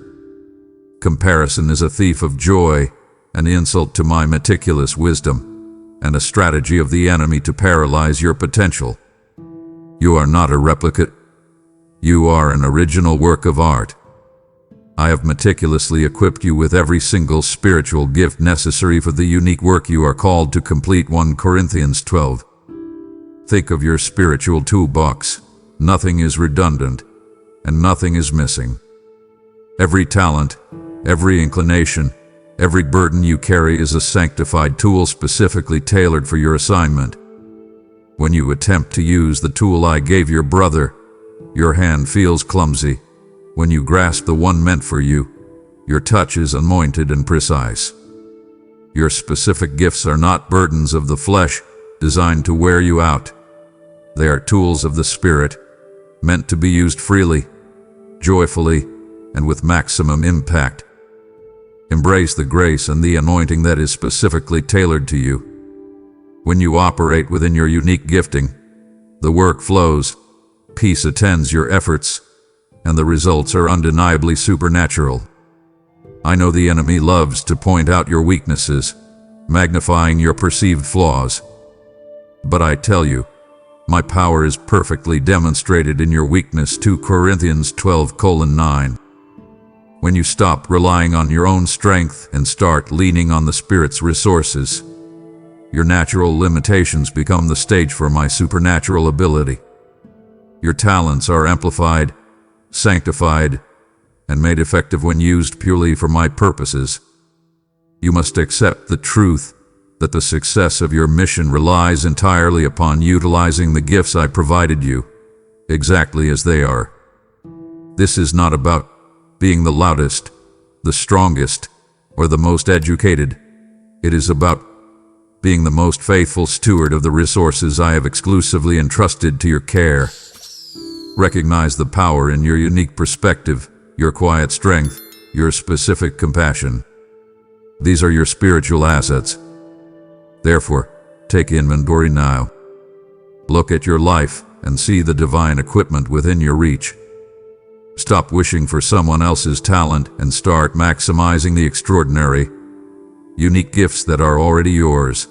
Comparison is a thief of joy, an insult to my meticulous wisdom, and a strategy of the enemy to paralyze your potential. You are not a replicate. You are an original work of art. I have meticulously equipped you with every single spiritual gift necessary for the unique work you are called to complete. 1 Corinthians 12. Think of your spiritual toolbox. Nothing is redundant, and nothing is missing. Every talent, every inclination, every burden you carry is a sanctified tool specifically tailored for your assignment. When you attempt to use the tool I gave your brother, your hand feels clumsy. When you grasp the one meant for you, your touch is anointed and precise. Your specific gifts are not burdens of the flesh, designed to wear you out. They are tools of the Spirit, meant to be used freely, joyfully, and with maximum impact. Embrace the grace and the anointing that is specifically tailored to you. When you operate within your unique gifting, the work flows, peace attends your efforts, and the results are undeniably supernatural. I know the enemy loves to point out your weaknesses, magnifying your perceived flaws. But I tell you, my power is perfectly demonstrated in your weakness. 2 Corinthians 12:9. When you stop relying on your own strength and start leaning on the Spirit's resources, your natural limitations become the stage for my supernatural ability. Your talents are amplified, sanctified, and made effective when used purely for my purposes. You must accept the truth that the success of your mission relies entirely upon utilizing the gifts I provided you, exactly as they are. This is not about being the loudest, the strongest, or the most educated. It is about being the most faithful steward of the resources I have exclusively entrusted to your care. Recognize the power in your unique perspective, your quiet strength, your specific compassion. These are your spiritual assets. Therefore, take inventory now. Look at your life and see the divine equipment within your reach. Stop wishing for someone else's talent and start maximizing the extraordinary, unique gifts that are already yours.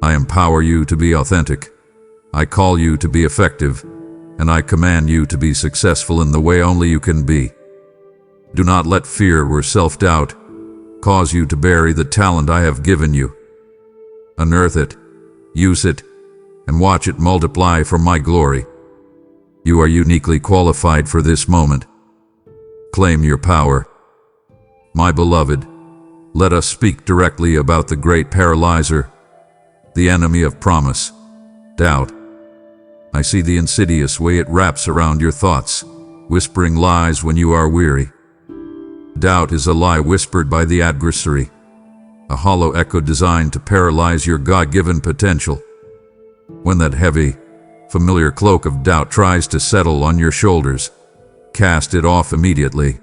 I empower you to be authentic. I call you to be effective, and I command you to be successful in the way only you can be. Do not let fear or self-doubt cause you to bury the talent I have given you. Unearth it, use it, and watch it multiply for my glory. You are uniquely qualified for this moment. Claim your power. My beloved, let us speak directly about the great paralyzer, the enemy of promise, doubt. I see the insidious way it wraps around your thoughts, whispering lies when you are weary. Doubt is a lie whispered by the adversary, a hollow echo designed to paralyze your God-given potential. When that heavy, familiar cloak of doubt tries to settle on your shoulders, cast it off immediately.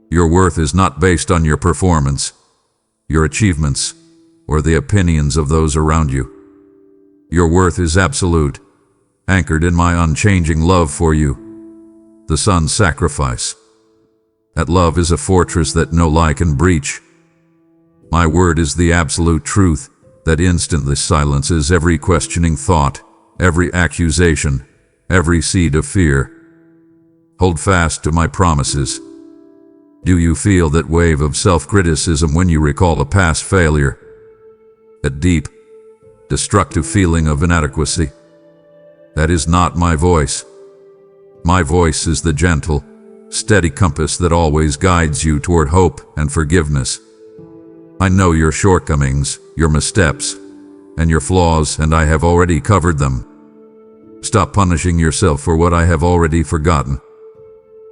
Your worth is not based on your performance, your achievements, or the opinions of those around you. Your worth is absolute, anchored in my unchanging love for you, the Son's sacrifice. That love is a fortress that no lie can breach. My word is the absolute truth that instantly silences every questioning thought, every accusation, every seed of fear. Hold fast to my promises. Do you feel that wave of self-criticism when you recall a past failure? That deep, destructive feeling of inadequacy? That is not my voice. My voice is the gentle, steady compass that always guides you toward hope and forgiveness. I know your shortcomings, your missteps, and your flaws, and I have already covered them. Stop punishing yourself for what I have already forgotten.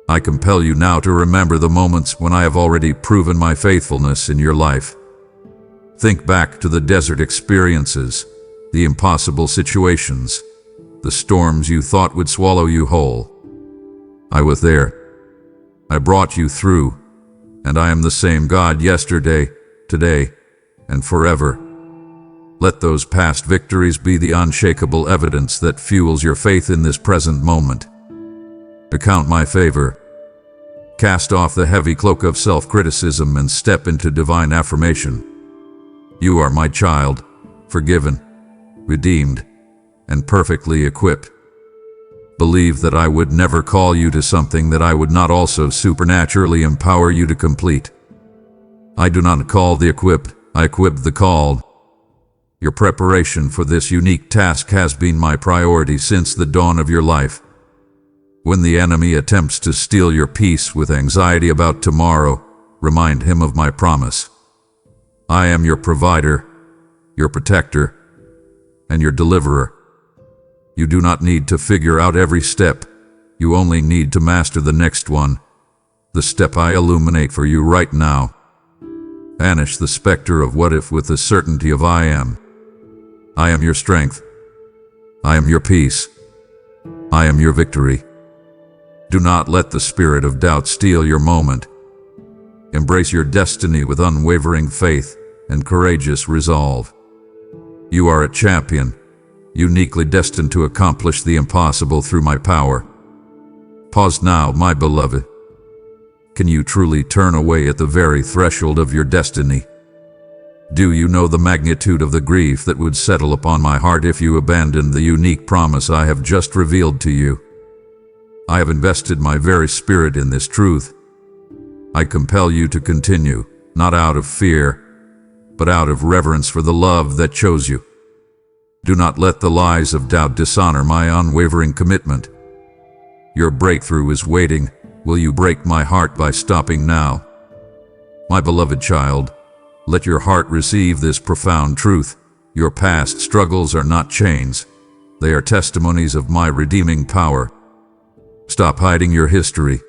I compel you now to remember the moments when I have already proven my faithfulness in your life. Think back to the desert experiences, the impossible situations, the storms you thought would swallow you whole. I was there. I brought you through, and I am the same God yesterday, today, and forever. Let those past victories be the unshakable evidence that fuels your faith in this present moment. Account my favor. Cast off the heavy cloak of self-criticism and step into divine affirmation. You are my child, forgiven, redeemed, and perfectly equipped. Believe that I would never call you to something that I would not also supernaturally empower you to complete. I do not call the equipped, I equip the called. Your preparation for this unique task has been my priority since the dawn of your life. When the enemy attempts to steal your peace with anxiety about tomorrow, remind him of my promise. I am your provider, your protector, and your deliverer. You do not need to figure out every step. You only need to master the next one, the step I illuminate for you right now. Banish the specter of what if with the certainty of I am. I am your strength. I am your peace. I am your victory. Do not let the spirit of doubt steal your moment. Embrace your destiny with unwavering faith and courageous resolve. You are a champion, uniquely destined to accomplish the impossible through my power. Pause now, my beloved. Can you truly turn away at the very threshold of your destiny? Do you know the magnitude of the grief that would settle upon my heart if you abandoned the unique promise I have just revealed to you? I have invested my very spirit in this truth. I compel you to continue, not out of fear, but out of reverence for the love that chose you. Do not let the lies of doubt dishonor my unwavering commitment. Your breakthrough is waiting, Will you break my heart by stopping now? My beloved child, let your heart receive this profound truth. Your past struggles are not chains. They are testimonies of my redeeming power. Stop hiding your history.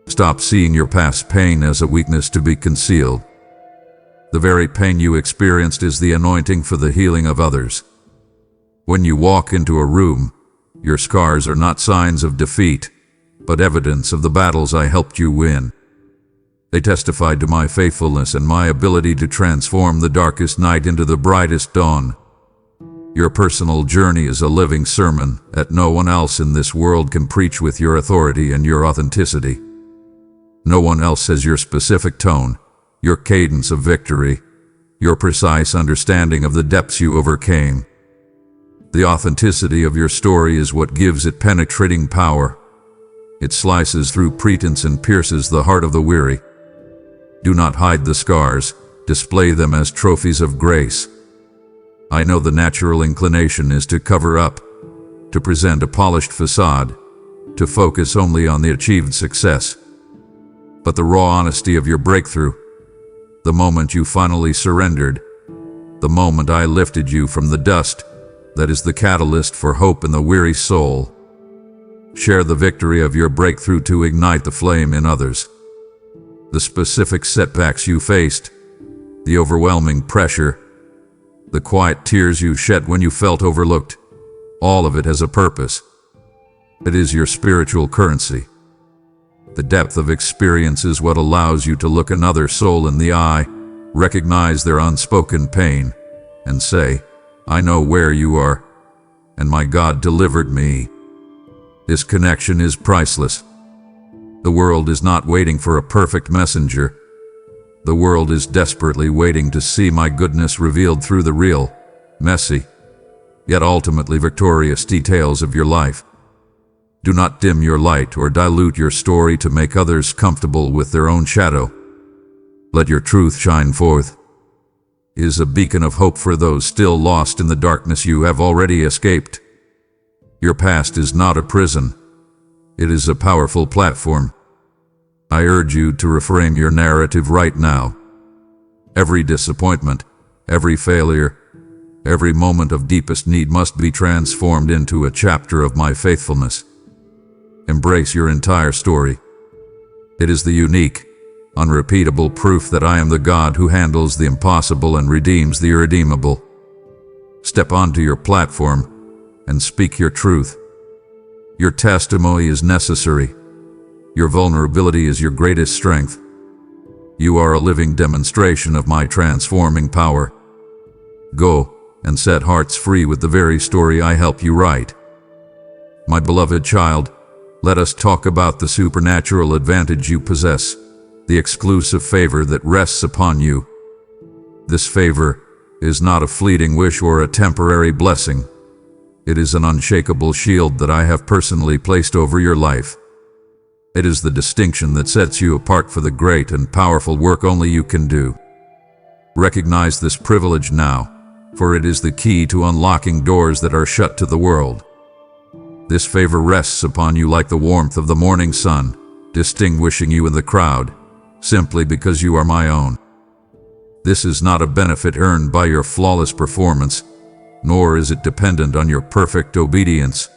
Stop seeing your past pain as a weakness to be concealed. The very pain you experienced is the anointing for the healing of others. When you walk into a room, your scars are not signs of defeat, but evidence of the battles I helped you win. They testified to my faithfulness and my ability to transform the darkest night into the brightest dawn. Your personal journey is a living sermon that no one else in this world can preach with your authority and your authenticity. No one else has your specific tone, your cadence of victory, your precise understanding of the depths you overcame. The authenticity of your story is what gives it penetrating power. It slices through pretense and pierces the heart of the weary. Do not hide the scars, display them as trophies of grace. I know the natural inclination is to cover up, to present a polished facade, to focus only on the achieved success. But the raw honesty of your breakthrough, the moment you finally surrendered, the moment I lifted you from the dust, that is the catalyst for hope in the weary soul. Share the victory of your breakthrough to ignite the flame in others. The specific setbacks you faced, the overwhelming pressure, the quiet tears you shed when you felt overlooked, all of it has a purpose. It is your spiritual currency. The depth of experience is what allows you to look another soul in the eye, recognize their unspoken pain, and say, I know where you are, and my God delivered me. This connection is priceless. The world is not waiting for a perfect messenger. The world is desperately waiting to see my goodness revealed through the real, messy, yet ultimately victorious details of your life. Do not dim your light or dilute your story to make others comfortable with their own shadow. Let your truth shine forth. It is a beacon of hope for those still lost in the darkness you have already escaped. Your past is not a prison. It is a powerful platform. I urge you to reframe your narrative right now. Every disappointment, every failure, every moment of deepest need must be transformed into a chapter of my faithfulness. Embrace your entire story. It is the unique, unrepeatable proof that I am the God who handles the impossible and redeems the irredeemable. Step onto your platform and speak your truth. Your testimony is necessary. Your vulnerability is your greatest strength. You are a living demonstration of my transforming power. Go and set hearts free with the very story I help you write. My beloved child, let us talk about the supernatural advantage you possess, the exclusive favor that rests upon you. This favor is not a fleeting wish or a temporary blessing. It is an unshakable shield that I have personally placed over your life. It is the distinction that sets you apart for the great and powerful work only you can do. Recognize this privilege now, for it is the key to unlocking doors that are shut to the world. This favor rests upon you like the warmth of the morning sun, distinguishing you in the crowd, simply because you are my own. This is not a benefit earned by your flawless performance, nor is it dependent on your perfect obedience.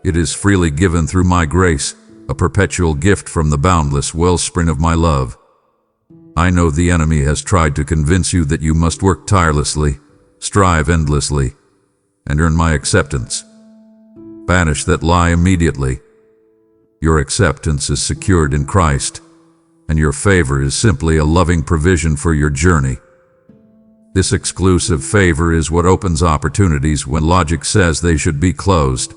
It is freely given through my grace, a perpetual gift from the boundless wellspring of my love. I know the enemy has tried to convince you that you must work tirelessly, strive endlessly, and earn my acceptance. Banish that lie immediately. Your acceptance is secured in Christ, and your favor is simply a loving provision for your journey. This exclusive favor is what opens opportunities when logic says they should be closed.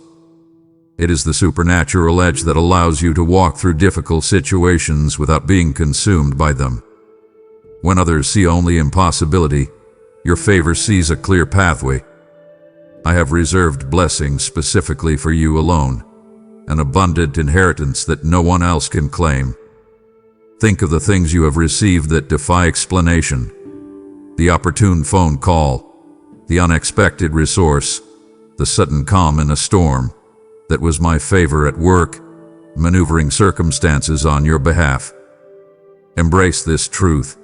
It is the supernatural edge that allows you to walk through difficult situations without being consumed by them. When others see only impossibility, your favor sees a clear pathway. I have reserved blessings specifically for you alone, an abundant inheritance that no one else can claim. Think of the things you have received that defy explanation. The opportune phone call, the unexpected resource, the sudden calm in a storm. That was my favor at work, maneuvering circumstances on your behalf. Embrace this truth,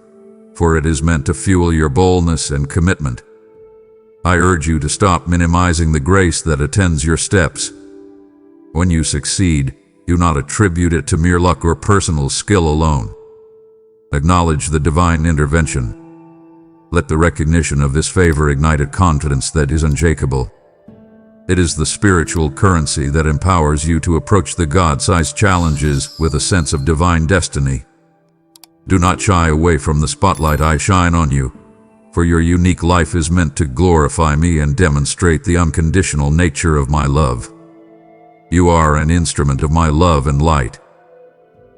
for it is meant to fuel your boldness and commitment. I urge you to stop minimizing the grace that attends your steps. When you succeed, do not attribute it to mere luck or personal skill alone. Acknowledge the divine intervention. Let the recognition of this favor ignite a confidence that is unshakable. It is the spiritual currency that empowers you to approach the God-sized challenges with a sense of divine destiny. Do not shy away from the spotlight I shine on you, for your unique life is meant to glorify me and demonstrate the unconditional nature of my love. You are an instrument of my love and light.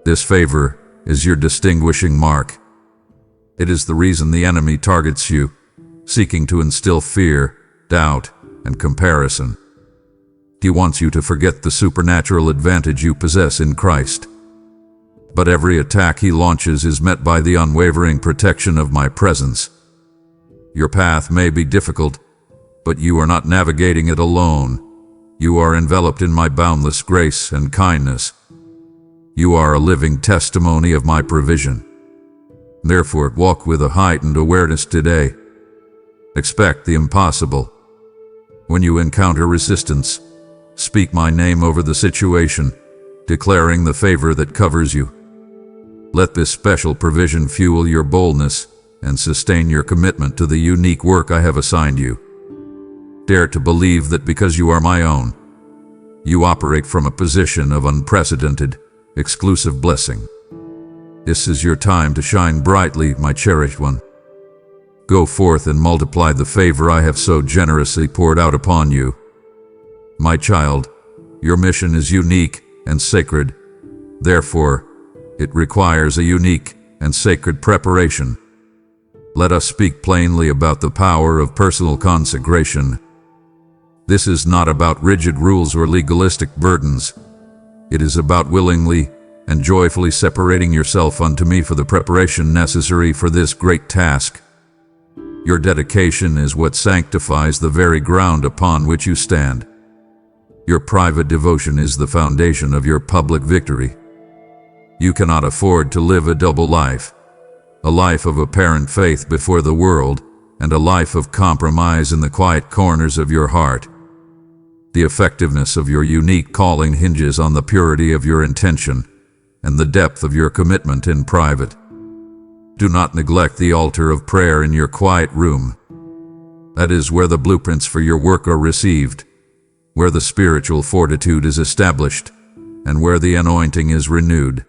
This favor is your distinguishing mark. It is the reason the enemy targets you, seeking to instill fear, doubt, and comparison. He wants you to forget the supernatural advantage you possess in Christ. But every attack he launches is met by the unwavering protection of my presence. Your path may be difficult, but you are not navigating it alone. You are enveloped in my boundless grace and kindness. You are a living testimony of my provision. Therefore, walk with a heightened awareness today. Expect the impossible. When you encounter resistance, speak my name over the situation, declaring the favor that covers you. Let this special provision fuel your boldness and sustain your commitment to the unique work I have assigned you. Dare to believe that because you are my own, you operate from a position of unprecedented, exclusive blessing. This is your time to shine brightly, my cherished one. Go forth and multiply the favor I have so generously poured out upon you. My child, your mission is unique and sacred. Therefore, it requires a unique and sacred preparation. Let us speak plainly about the power of personal consecration. This is not about rigid rules or legalistic burdens. It is about willingly and joyfully separating yourself unto me for the preparation necessary for this great task. Your dedication is what sanctifies the very ground upon which you stand. Your private devotion is the foundation of your public victory. You cannot afford to live a double life, a life of apparent faith before the world, and a life of compromise in the quiet corners of your heart. The effectiveness of your unique calling hinges on the purity of your intention and the depth of your commitment in private. Do not neglect the altar of prayer in your quiet room. That is where the blueprints for your work are received, where the spiritual fortitude is established, and where the anointing is renewed.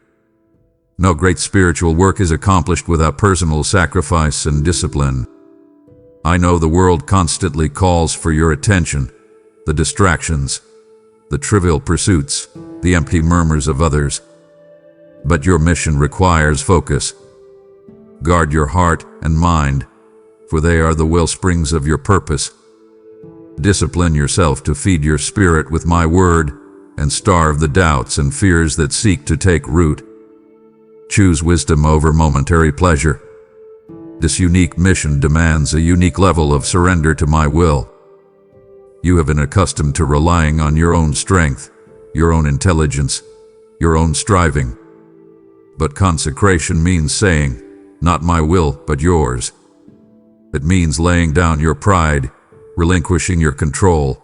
No great spiritual work is accomplished without personal sacrifice and discipline. I know the world constantly calls for your attention, the distractions, the trivial pursuits, the empty murmurs of others. But your mission requires focus. Guard your heart and mind, for they are the wellsprings of your purpose. Discipline yourself to feed your spirit with my word and starve the doubts and fears that seek to take root. Choose wisdom over momentary pleasure. This unique mission demands a unique level of surrender to my will. You have been accustomed to relying on your own strength, your own intelligence, your own striving. But consecration means saying, "Not my will, but yours." It means laying down your pride, relinquishing your control,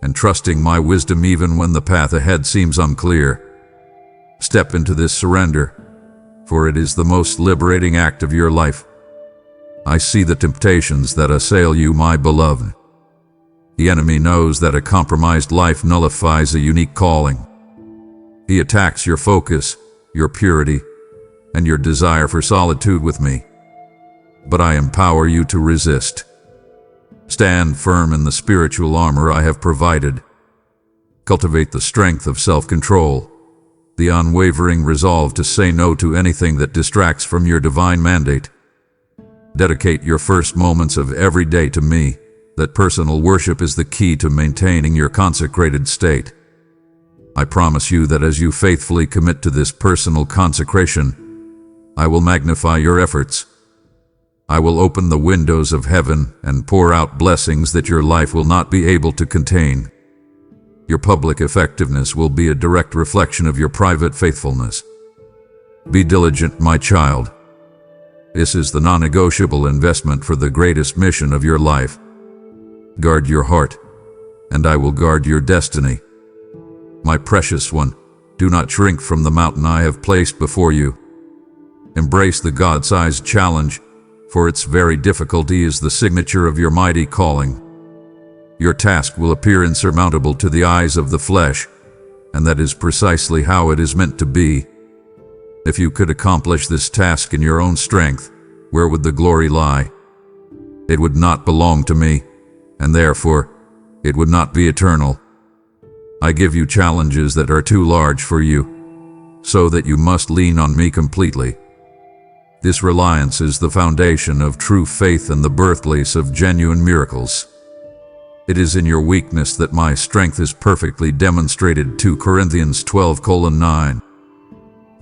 and trusting my wisdom even when the path ahead seems unclear. Step into this surrender, for it is the most liberating act of your life. I see the temptations that assail you, my beloved. The enemy knows that a compromised life nullifies a unique calling. He attacks your focus, your purity, and your desire for solitude with me. But I empower you to resist. Stand firm in the spiritual armor I have provided. Cultivate the strength of self-control, the unwavering resolve to say no to anything that distracts from your divine mandate. Dedicate your first moments of every day to me. That personal worship is the key to maintaining your consecrated state. I promise you that as you faithfully commit to this personal consecration, I will magnify your efforts. I will open the windows of heaven and pour out blessings that your life will not be able to contain. Your public effectiveness will be a direct reflection of your private faithfulness. Be diligent, my child. This is the non-negotiable investment for the greatest mission of your life. Guard your heart, and I will guard your destiny. My precious one, do not shrink from the mountain I have placed before you. Embrace the God-sized challenge, for its very difficulty is the signature of your mighty calling. Your task will appear insurmountable to the eyes of the flesh, and that is precisely how it is meant to be. If you could accomplish this task in your own strength, where would the glory lie? It would not belong to me, and therefore, it would not be eternal. I give you challenges that are too large for you, so that you must lean on me completely. This reliance is the foundation of true faith and the birthplace of genuine miracles. It is in your weakness that my strength is perfectly demonstrated. 2 Corinthians 12:9.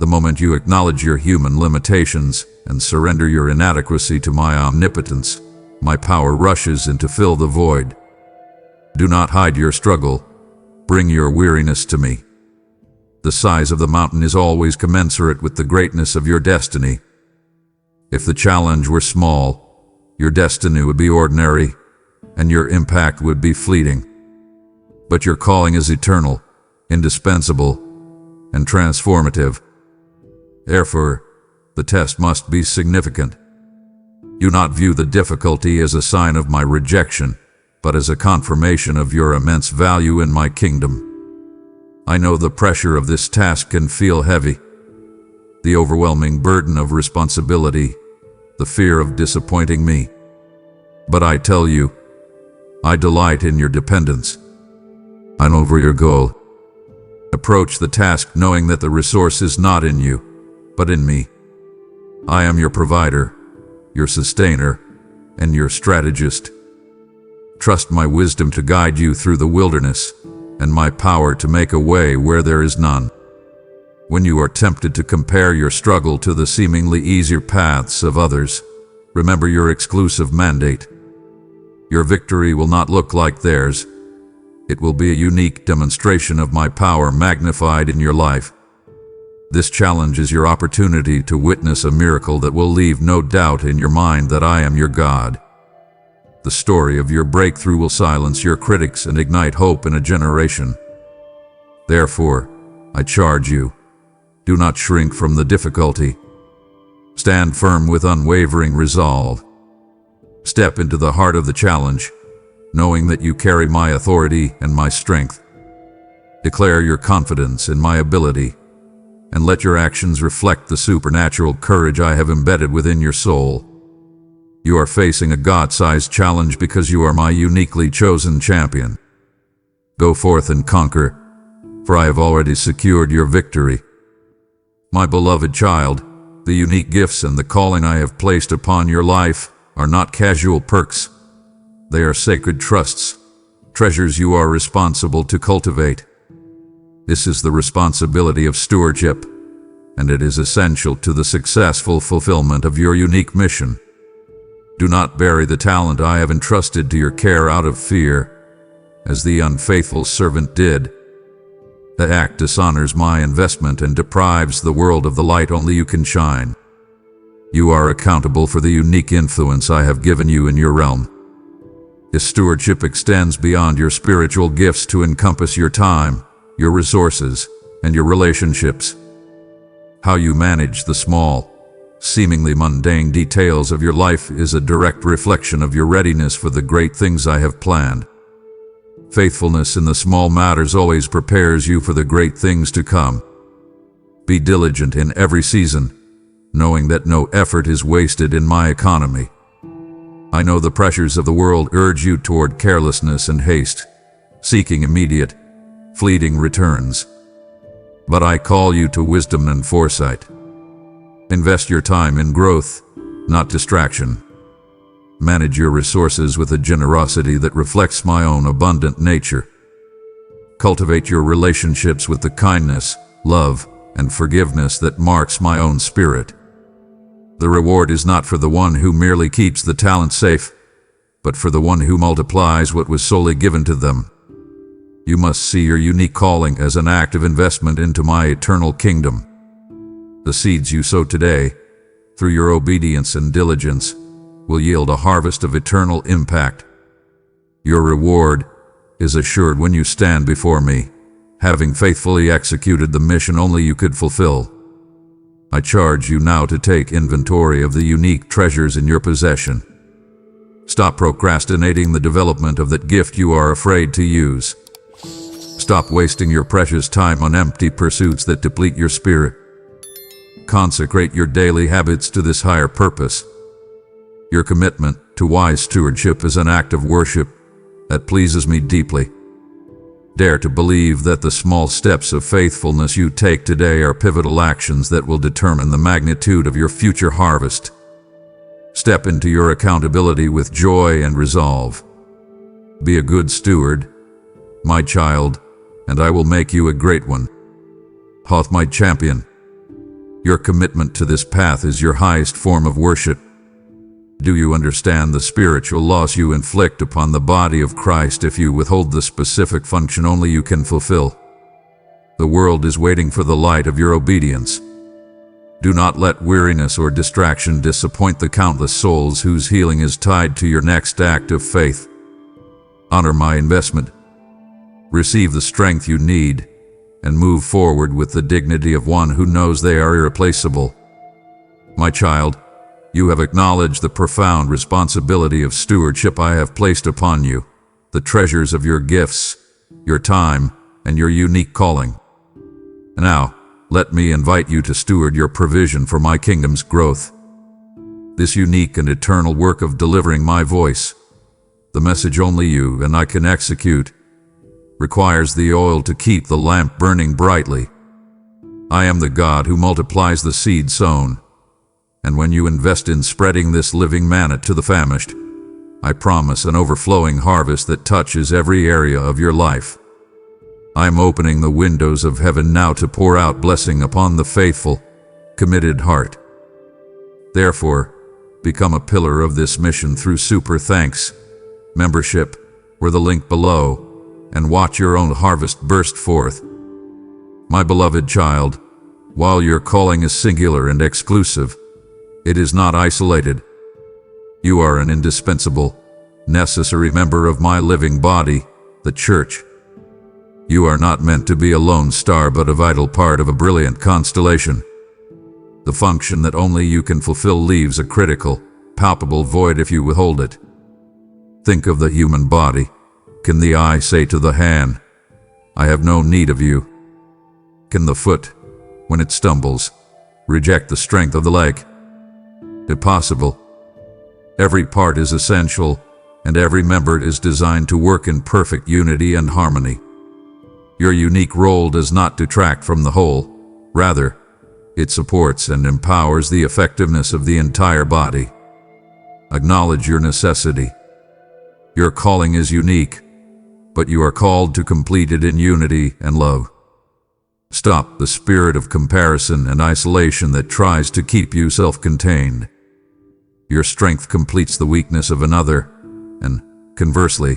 The moment you acknowledge your human limitations and surrender your inadequacy to my omnipotence, my power rushes in to fill the void. Do not hide your struggle. Bring your weariness to me. The size of the mountain is always commensurate with the greatness of your destiny. If the challenge were small, your destiny would be ordinary, and your impact would be fleeting. But your calling is eternal, indispensable, and transformative. Therefore, the test must be significant. Do not view the difficulty as a sign of my rejection, but as a confirmation of your immense value in my kingdom. I know the pressure of this task can feel heavy. The overwhelming burden of responsibility, the fear of disappointing me. But I tell you, I delight in your dependence. I'm over your goal. Approach the task knowing that the resource is not in you, but in me. I am your provider, your sustainer, and your strategist. Trust my wisdom to guide you through the wilderness, and my power to make a way where there is none. When you are tempted to compare your struggle to the seemingly easier paths of others, remember your exclusive mandate. Your victory will not look like theirs. It will be a unique demonstration of my power magnified in your life. This challenge is your opportunity to witness a miracle that will leave no doubt in your mind that I am your God. The story of your breakthrough will silence your critics and ignite hope in a generation. Therefore, I charge you, do not shrink from the difficulty. Stand firm with unwavering resolve. Step into the heart of the challenge, knowing that you carry my authority and my strength. Declare your confidence in my ability, and let your actions reflect the supernatural courage I have embedded within your soul. You are facing a God-sized challenge because you are my uniquely chosen champion. Go forth and conquer, for I have already secured your victory. My beloved child, the unique gifts and the calling I have placed upon your life are not casual perks. They are sacred trusts, treasures you are responsible to cultivate. This is the responsibility of stewardship, and it is essential to the successful fulfillment of your unique mission. Do not bury the talent I have entrusted to your care out of fear, as the unfaithful servant did. That act dishonors my investment and deprives the world of the light only you can shine. You are accountable for the unique influence I have given you in your realm. This stewardship extends beyond your spiritual gifts to encompass your time, your resources, and your relationships. How you manage the small, seemingly mundane details of your life is a direct reflection of your readiness for the great things I have planned. Faithfulness in the small matters always prepares you for the great things to come. Be diligent in every season, knowing that no effort is wasted in my economy. I know the pressures of the world urge you toward carelessness and haste, seeking immediate, fleeting returns. But I call you to wisdom and foresight. Invest your time in growth, not distraction. Manage your resources with a generosity that reflects my own abundant nature. Cultivate your relationships with the kindness, love, and forgiveness that marks my own spirit. The reward is not for the one who merely keeps the talent safe, but for the one who multiplies what was solely given to them. You must see your unique calling as an active investment into my eternal kingdom. The seeds you sow today, through your obedience and diligence, will yield a harvest of eternal impact. Your reward is assured when you stand before me, having faithfully executed the mission only you could fulfill. I charge you now to take inventory of the unique treasures in your possession. Stop procrastinating the development of that gift you are afraid to use. Stop wasting your precious time on empty pursuits that deplete your spirit. Consecrate your daily habits to this higher purpose. Your commitment to wise stewardship is an act of worship that pleases me deeply. Dare to believe that the small steps of faithfulness you take today are pivotal actions that will determine the magnitude of your future harvest. Step into your accountability with joy and resolve. Be a good steward, my child, and I will make you a great one. Hoth, my champion. Your commitment to this path is your highest form of worship. Do you understand the spiritual loss you inflict upon the body of Christ if you withhold the specific function only you can fulfill? The world is waiting for the light of your obedience. Do not let weariness or distraction disappoint the countless souls whose healing is tied to your next act of faith. Honor my investment. Receive the strength you need, and move forward with the dignity of one who knows they are irreplaceable. My child, you have acknowledged the profound responsibility of stewardship I have placed upon you, the treasures of your gifts, your time, and your unique calling. Now, let me invite you to steward your provision for my kingdom's growth. This unique and eternal work of delivering my voice, the message only you and I can execute, requires the oil to keep the lamp burning brightly. I am the God who multiplies the seed sown, and when you invest in spreading this living manna to the famished, I promise an overflowing harvest that touches every area of your life. I am opening the windows of heaven now to pour out blessing upon the faithful, committed heart. Therefore, become a pillar of this mission through super thanks, membership, or the link below, and watch your own harvest burst forth. My beloved child, while your calling is singular and exclusive, it is not isolated. You are an indispensable, necessary member of my living body, the Church. You are not meant to be a lone star but a vital part of a brilliant constellation. The function that only you can fulfill leaves a critical, palpable void if you withhold it. Think of the human body. Can the eye say to the hand, I have no need of you? Can the foot, when it stumbles, reject the strength of the leg? Impossible. Every part is essential, and every member is designed to work in perfect unity and harmony. Your unique role does not detract from the whole. Rather, it supports and empowers the effectiveness of the entire body. Acknowledge your necessity. Your calling is unique, but you are called to complete it in unity and love. Stop the spirit of comparison and isolation that tries to keep you self-contained. Your strength completes the weakness of another, and, conversely,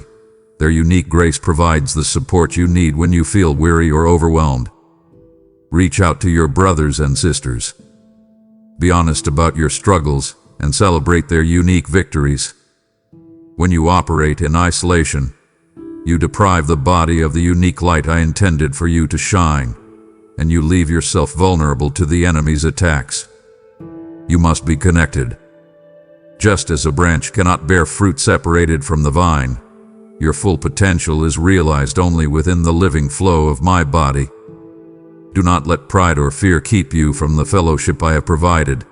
their unique grace provides the support you need when you feel weary or overwhelmed. Reach out to your brothers and sisters. Be honest about your struggles and celebrate their unique victories. When you operate in isolation, you deprive the body of the unique light I intended for you to shine, and you leave yourself vulnerable to the enemy's attacks. You must be connected. Just as a branch cannot bear fruit separated from the vine, your full potential is realized only within the living flow of my body. Do not let pride or fear keep you from the fellowship I have provided.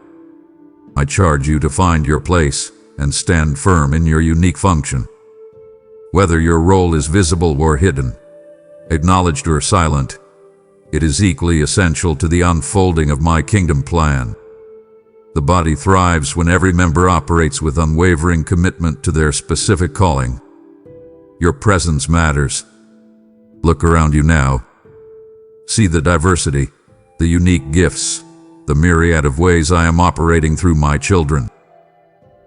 I charge you to find your place and stand firm in your unique function. Whether your role is visible or hidden, acknowledged or silent, it is equally essential to the unfolding of my kingdom plan. The body thrives when every member operates with unwavering commitment to their specific calling. Your presence matters. Look around you now. See the diversity, the unique gifts, the myriad of ways I am operating through my children.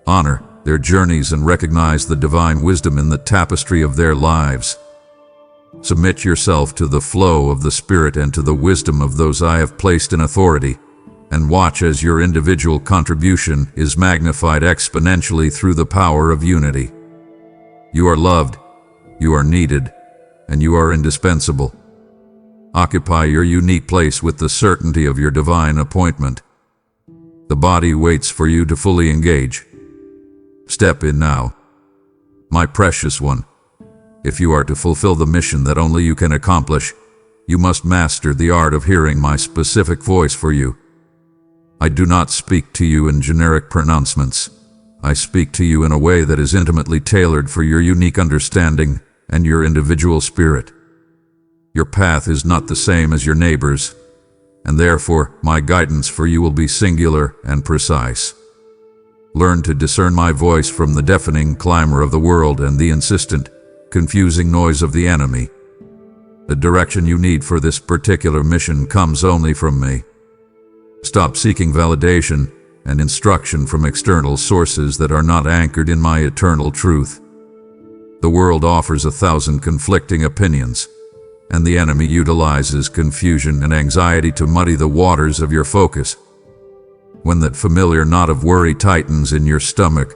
Honor their journeys and recognize the divine wisdom in the tapestry of their lives. Submit yourself to the flow of the Spirit and to the wisdom of those I have placed in authority, and watch as your individual contribution is magnified exponentially through the power of unity. You are loved, you are needed, and you are indispensable. Occupy your unique place with the certainty of your divine appointment. The body waits for you to fully engage. Step in now. My precious one, if you are to fulfill the mission that only you can accomplish, you must master the art of hearing my specific voice for you. I do not speak to you in generic pronouncements. I speak to you in a way that is intimately tailored for your unique understanding and your individual spirit. Your path is not the same as your neighbor's, and therefore my guidance for you will be singular and precise. Learn to discern my voice from the deafening clamor of the world and the insistent, confusing noise of the enemy. The direction you need for this particular mission comes only from me. Stop seeking validation and instruction from external sources that are not anchored in my eternal truth. The world offers 1,000 conflicting opinions, and the enemy utilizes confusion and anxiety to muddy the waters of your focus. When that familiar knot of worry tightens in your stomach,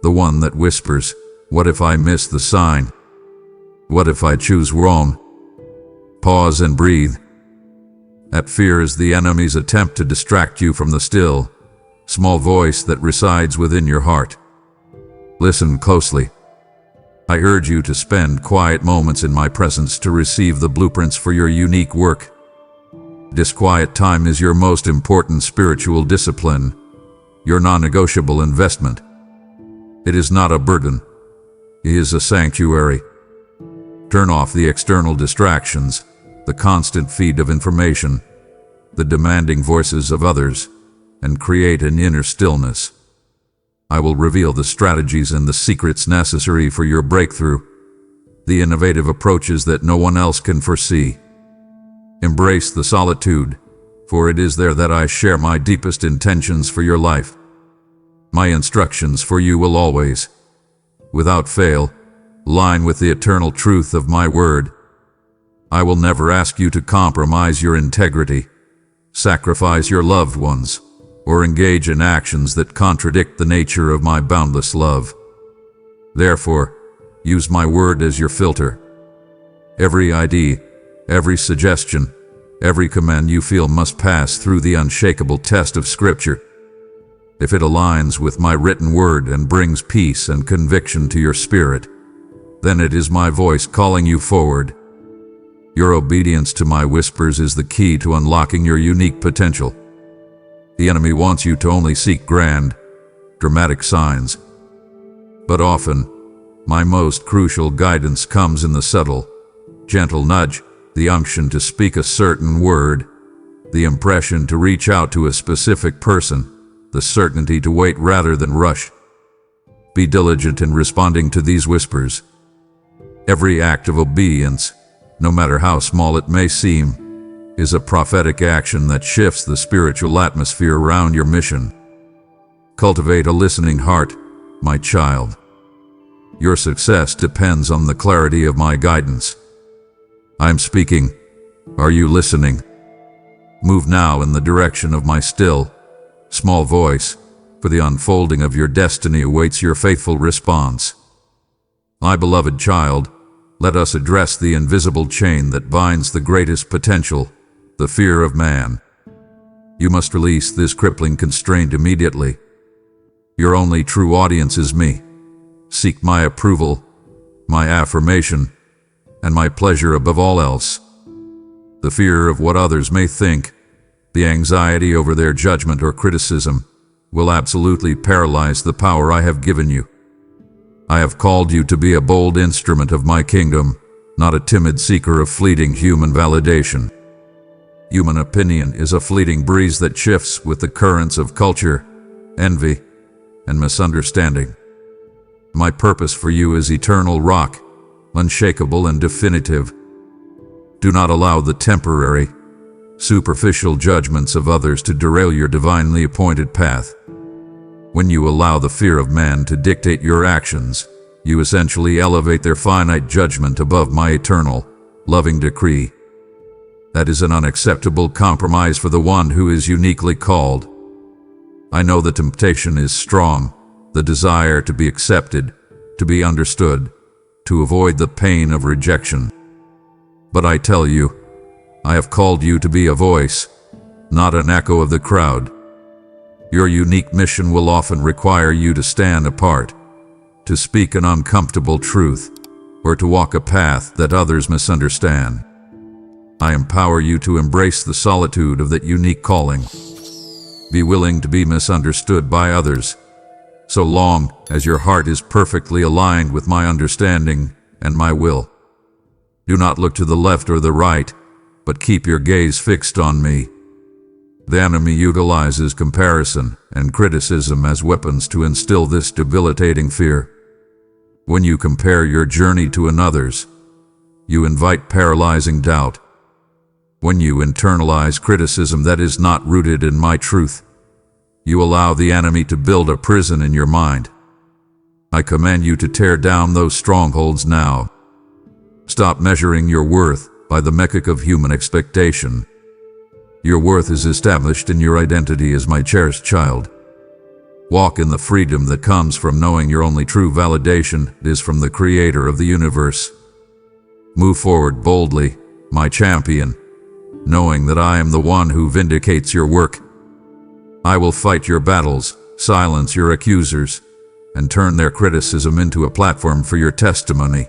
the one that whispers, "What if I miss the sign? What if I choose wrong?" Pause and breathe. That fear is the enemy's attempt to distract you from the still, small voice that resides within your heart. Listen closely. I urge you to spend quiet moments in my presence to receive the blueprints for your unique work. This quiet time is your most important spiritual discipline, your non-negotiable investment. It is not a burden. It is a sanctuary. Turn off the external distractions, the constant feed of information, the demanding voices of others, and create an inner stillness. I will reveal the strategies and the secrets necessary for your breakthrough, the innovative approaches that no one else can foresee. Embrace the solitude, for it is there that I share my deepest intentions for your life. My instructions for you will always, without fail, align with the eternal truth of my word. I will never ask you to compromise your integrity, sacrifice your loved ones, or engage in actions that contradict the nature of my boundless love. Therefore, use my word as your filter. Every idea, every suggestion, every command you feel must pass through the unshakable test of Scripture. If it aligns with my written word and brings peace and conviction to your spirit, then it is my voice calling you forward. Your obedience to my whispers is the key to unlocking your unique potential. The enemy wants you to only seek grand, dramatic signs. But often, my most crucial guidance comes in the subtle, gentle nudge, the unction to speak a certain word, the impression to reach out to a specific person, the certainty to wait rather than rush. Be diligent in responding to these whispers. Every act of obedience, no matter how small it may seem, is a prophetic action that shifts the spiritual atmosphere around your mission. Cultivate a listening heart, my child. Your success depends on the clarity of my guidance. I'm speaking. Are you listening? Move now in the direction of my still, small voice, for the unfolding of your destiny awaits your faithful response. My beloved child, let us address the invisible chain that binds the greatest potential, the fear of man. You must release this crippling constraint immediately. Your only true audience is me. Seek my approval, my affirmation, and my pleasure above all else. The fear of what others may think, the anxiety over their judgment or criticism, will absolutely paralyze the power I have given you. I have called you to be a bold instrument of my kingdom, not a timid seeker of fleeting human validation. Human opinion is a fleeting breeze that shifts with the currents of culture, envy, and misunderstanding. My purpose for you is eternal rock, unshakable and definitive. Do not allow the temporary, superficial judgments of others to derail your divinely appointed path. When you allow the fear of man to dictate your actions, you essentially elevate their finite judgment above my eternal, loving decree. That is an unacceptable compromise for the one who is uniquely called. I know the temptation is strong, the desire to be accepted, to be understood, to avoid the pain of rejection. But I tell you, I have called you to be a voice, not an echo of the crowd. Your unique mission will often require you to stand apart, to speak an uncomfortable truth, or to walk a path that others misunderstand. I empower you to embrace the solitude of that unique calling. Be willing to be misunderstood by others, so long as your heart is perfectly aligned with my understanding and my will. Do not look to the left or the right, but keep your gaze fixed on me. The enemy utilizes comparison and criticism as weapons to instill this debilitating fear. When you compare your journey to another's, you invite paralyzing doubt. When you internalize criticism that is not rooted in my truth, you allow the enemy to build a prison in your mind. I command you to tear down those strongholds now. Stop measuring your worth by the metric of human expectation. Your worth is established in your identity as my cherished child. Walk in the freedom that comes from knowing your only true validation is from the Creator of the universe. Move forward boldly, my champion, knowing that I am the one who vindicates your work. I will fight your battles, silence your accusers, and turn their criticism into a platform for your testimony.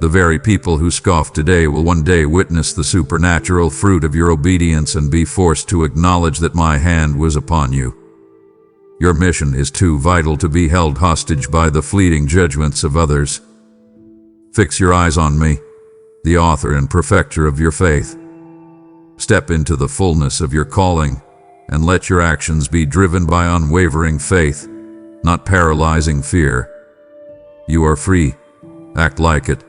The very people who scoff today will one day witness the supernatural fruit of your obedience and be forced to acknowledge that my hand was upon you. Your mission is too vital to be held hostage by the fleeting judgments of others. Fix your eyes on me, the author and perfecter of your faith. Step into the fullness of your calling, and let your actions be driven by unwavering faith, not paralyzing fear. You are free. Act like it.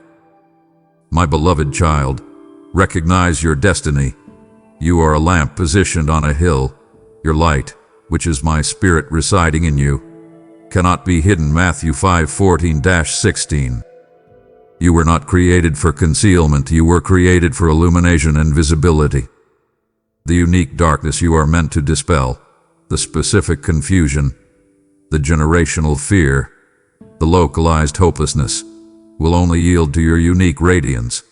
My beloved child, recognize your destiny. You are a lamp positioned on a hill. Your light, which is my spirit residing in you, cannot be hidden. Matthew 5:14-16. You were not created for concealment. You were created for illumination and visibility. The unique darkness you are meant to dispel, the specific confusion, the generational fear, the localized hopelessness, will only yield to your unique radiance.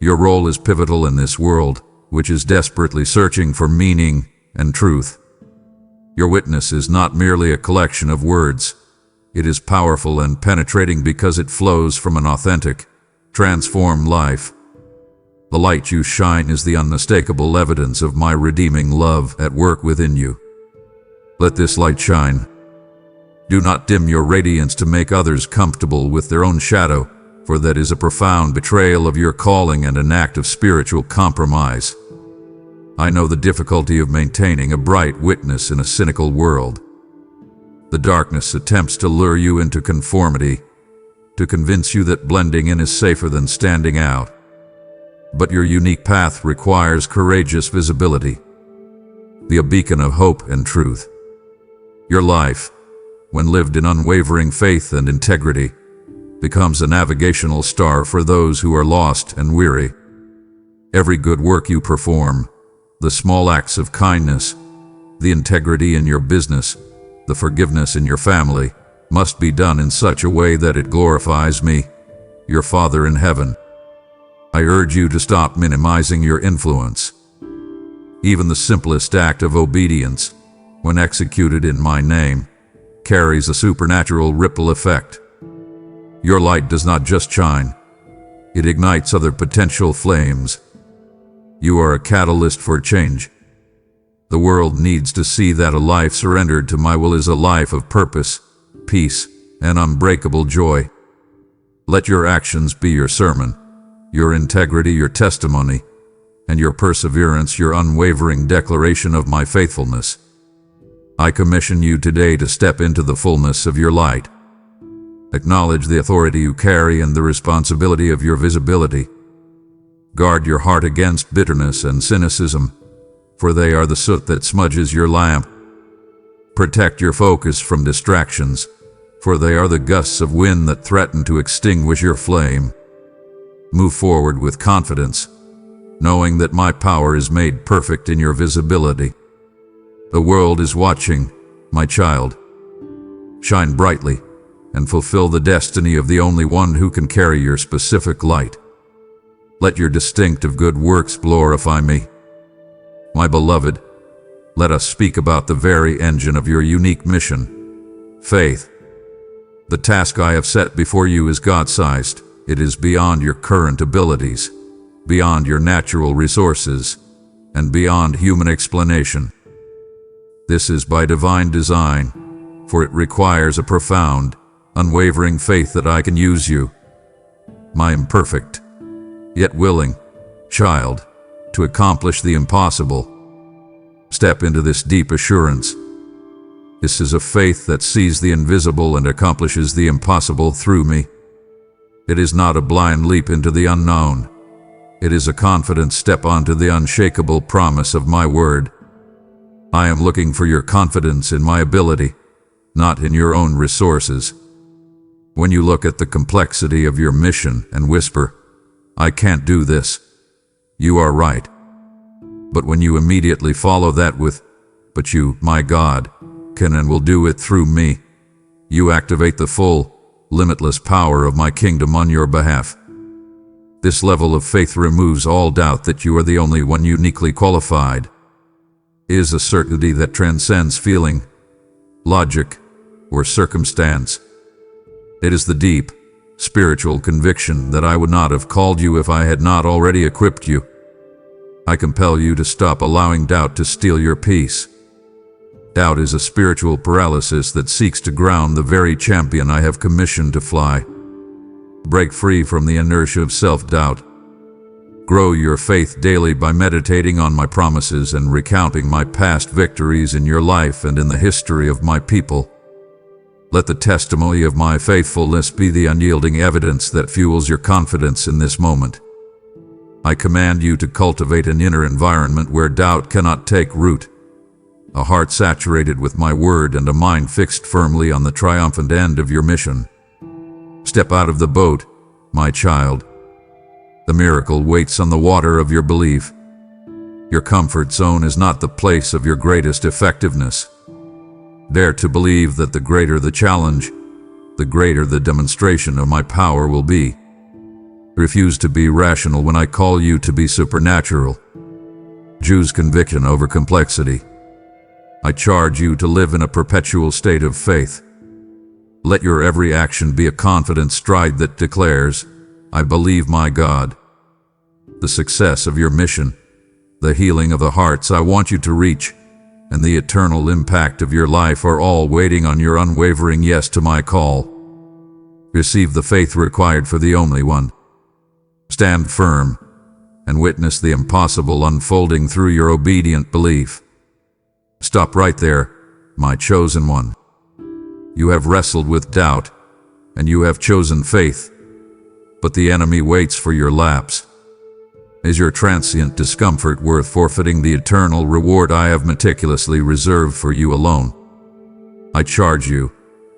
Your role is pivotal in this world, which is desperately searching for meaning and truth. Your witness is not merely a collection of words. It is powerful and penetrating because it flows from an authentic, transformed life. The light you shine is the unmistakable evidence of my redeeming love at work within you. Let this light shine. Do not dim your radiance to make others comfortable with their own shadow, for that is a profound betrayal of your calling and an act of spiritual compromise. I know the difficulty of maintaining a bright witness in a cynical world. The darkness attempts to lure you into conformity, to convince you that blending in is safer than standing out. But your unique path requires courageous visibility. Be a beacon of hope and truth. Your life, when lived in unwavering faith and integrity, becomes a navigational star for those who are lost and weary. Every good work you perform, the small acts of kindness, the integrity in your business, the forgiveness in your family, must be done in such a way that it glorifies me, your Father in heaven. I urge you to stop minimizing your influence. Even the simplest act of obedience, when executed in my name, carries a supernatural ripple effect. Your light does not just shine, it ignites other potential flames. You are a catalyst for change. The world needs to see that a life surrendered to my will is a life of purpose, peace, and unbreakable joy. Let your actions be your sermon, your integrity your testimony, and your perseverance your unwavering declaration of my faithfulness. I commission you today to step into the fullness of your light. Acknowledge the authority you carry and the responsibility of your visibility. Guard your heart against bitterness and cynicism, for they are the soot that smudges your lamp. Protect your focus from distractions, for they are the gusts of wind that threaten to extinguish your flame. Move forward with confidence, knowing that my power is made perfect in your visibility. The world is watching, my child. Shine brightly and fulfill the destiny of the only one who can carry your specific light. Let your distinctive good works glorify me. My beloved, let us speak about the very engine of your unique mission, faith. The task I have set before you is God-sized. It is beyond your current abilities, beyond your natural resources, and beyond human explanation. This is by divine design, for it requires a profound, unwavering faith that I can use you, my imperfect, yet willing, child, to accomplish the impossible. Step into this deep assurance. This is a faith that sees the invisible and accomplishes the impossible through me. It is not a blind leap into the unknown. It is a confident step onto the unshakable promise of my word. I am looking for your confidence in my ability, not in your own resources. When you look at the complexity of your mission and whisper, "I can't do this," you are right. But when you immediately follow that with, "But you, my God, can and will do it through me," you activate the full, limitless power of my kingdom on your behalf. This level of faith removes all doubt that you are the only one uniquely qualified. It is a certainty that transcends feeling, logic, or circumstance. It is the deep, spiritual conviction that I would not have called you if I had not already equipped you. I compel you to stop allowing doubt to steal your peace. Doubt is a spiritual paralysis that seeks to ground the very champion I have commissioned to fly. Break free from the inertia of self-doubt. Grow your faith daily by meditating on my promises and recounting my past victories in your life and in the history of my people. Let the testimony of my faithfulness be the unyielding evidence that fuels your confidence in this moment. I command you to cultivate an inner environment where doubt cannot take root. A heart saturated with my word and a mind fixed firmly on the triumphant end of your mission. Step out of the boat, my child. The miracle waits on the water of your belief. Your comfort zone is not the place of your greatest effectiveness. Dare to believe that the greater the challenge, the greater the demonstration of my power will be. Refuse to be rational when I call you to be supernatural. Choose conviction over complexity. I charge you to live in a perpetual state of faith. Let your every action be a confident stride that declares, "I believe my God." The success of your mission, the healing of the hearts I want you to reach, and the eternal impact of your life are all waiting on your unwavering yes to my call. Receive the faith required for the only one. Stand firm and witness the impossible unfolding through your obedient belief. Stop right there, my chosen one. You have wrestled with doubt, and you have chosen faith, but the enemy waits for your lapse. Is your transient discomfort worth forfeiting the eternal reward I have meticulously reserved for you alone? I charge you,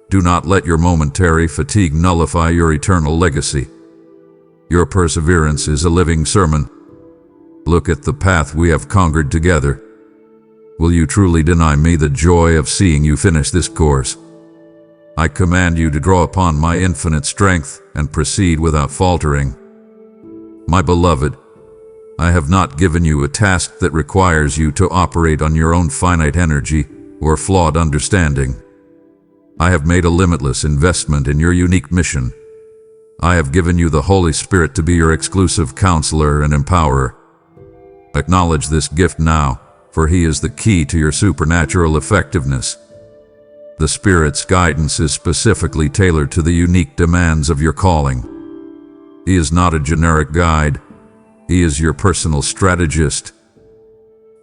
do not let your momentary fatigue nullify your eternal legacy. Your perseverance is a living sermon. Look at the path we have conquered together. Will you truly deny me the joy of seeing you finish this course? I command you to draw upon my infinite strength and proceed without faltering. My beloved, I have not given you a task that requires you to operate on your own finite energy or flawed understanding. I have made a limitless investment in your unique mission. I have given you the Holy Spirit to be your exclusive counselor and empowerer. Acknowledge this gift now, for He is the key to your supernatural effectiveness. The Spirit's guidance is specifically tailored to the unique demands of your calling. He is not a generic guide. He is your personal strategist.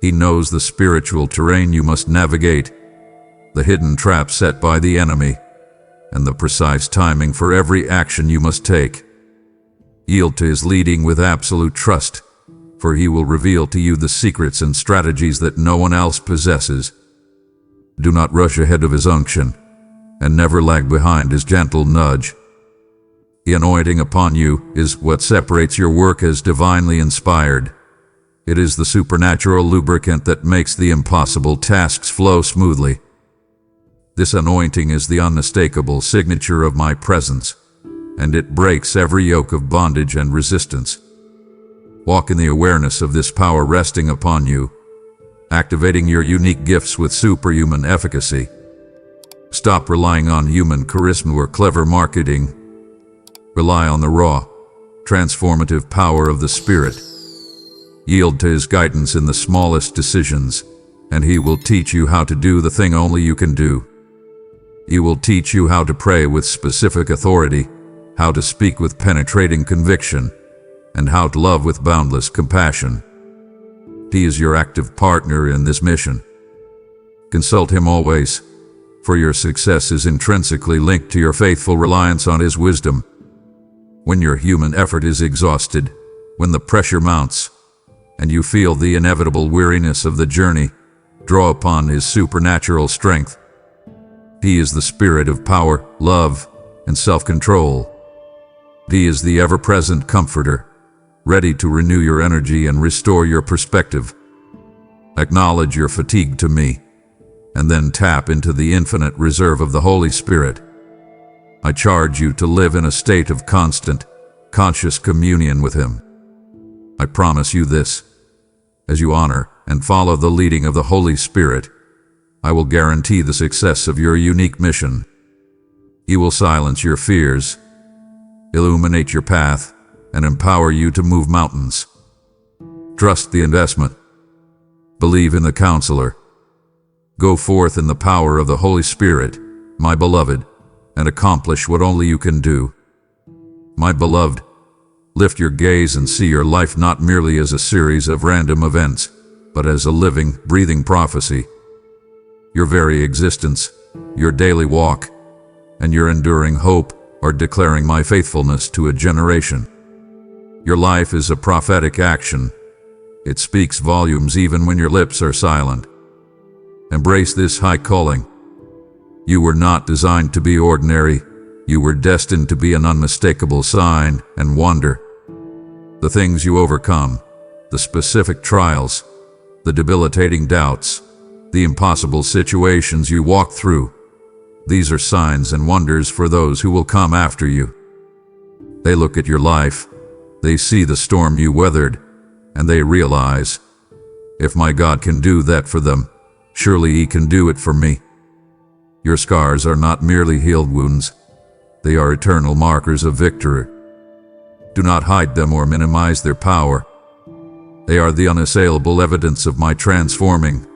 He knows the spiritual terrain you must navigate, the hidden traps set by the enemy, and the precise timing for every action you must take. Yield to His leading with absolute trust, for He will reveal to you the secrets and strategies that no one else possesses. Do not rush ahead of His unction, and never lag behind His gentle nudge. The anointing upon you is what separates your work as divinely inspired. It is the supernatural lubricant that makes the impossible tasks flow smoothly. This anointing is the unmistakable signature of my presence, and it breaks every yoke of bondage and resistance. Walk in the awareness of this power resting upon you, activating your unique gifts with superhuman efficacy. Stop relying on human charisma or clever marketing. Rely on the raw, transformative power of the Spirit. Yield to His guidance in the smallest decisions, and He will teach you how to do the thing only you can do. He will teach you how to pray with specific authority, how to speak with penetrating conviction, and how to love with boundless compassion. He is your active partner in this mission. Consult Him always, for your success is intrinsically linked to your faithful reliance on His wisdom. When your human effort is exhausted, when the pressure mounts, and you feel the inevitable weariness of the journey, draw upon His supernatural strength. He is the Spirit of power, love, and self-control. He is the ever-present Comforter, ready to renew your energy and restore your perspective. Acknowledge your fatigue to me, and then tap into the infinite reserve of the Holy Spirit. I charge you to live in a state of constant, conscious communion with Him. I promise you this: as you honor and follow the leading of the Holy Spirit, I will guarantee the success of your unique mission. He will silence your fears, illuminate your path, and empower you to move mountains. Trust the investment. Believe in the counselor. Go forth in the power of the Holy Spirit, my beloved, and accomplish what only you can do. My beloved, lift your gaze and see your life not merely as a series of random events, but as a living, breathing prophecy. Your very existence, your daily walk, and your enduring hope are declaring my faithfulness to a generation. Your life is a prophetic action. It speaks volumes even when your lips are silent. Embrace this high calling. You were not designed to be ordinary. You were destined to be an unmistakable sign and wonder. The things you overcome, the specific trials, the debilitating doubts, the impossible situations you walk through, these are signs and wonders for those who will come after you. They look at your life, they see the storm you weathered, and they realize, if my God can do that for them, surely He can do it for me. Your scars are not merely healed wounds. They are eternal markers of victory. Do not hide them or minimize their power. They are the unassailable evidence of my transforming,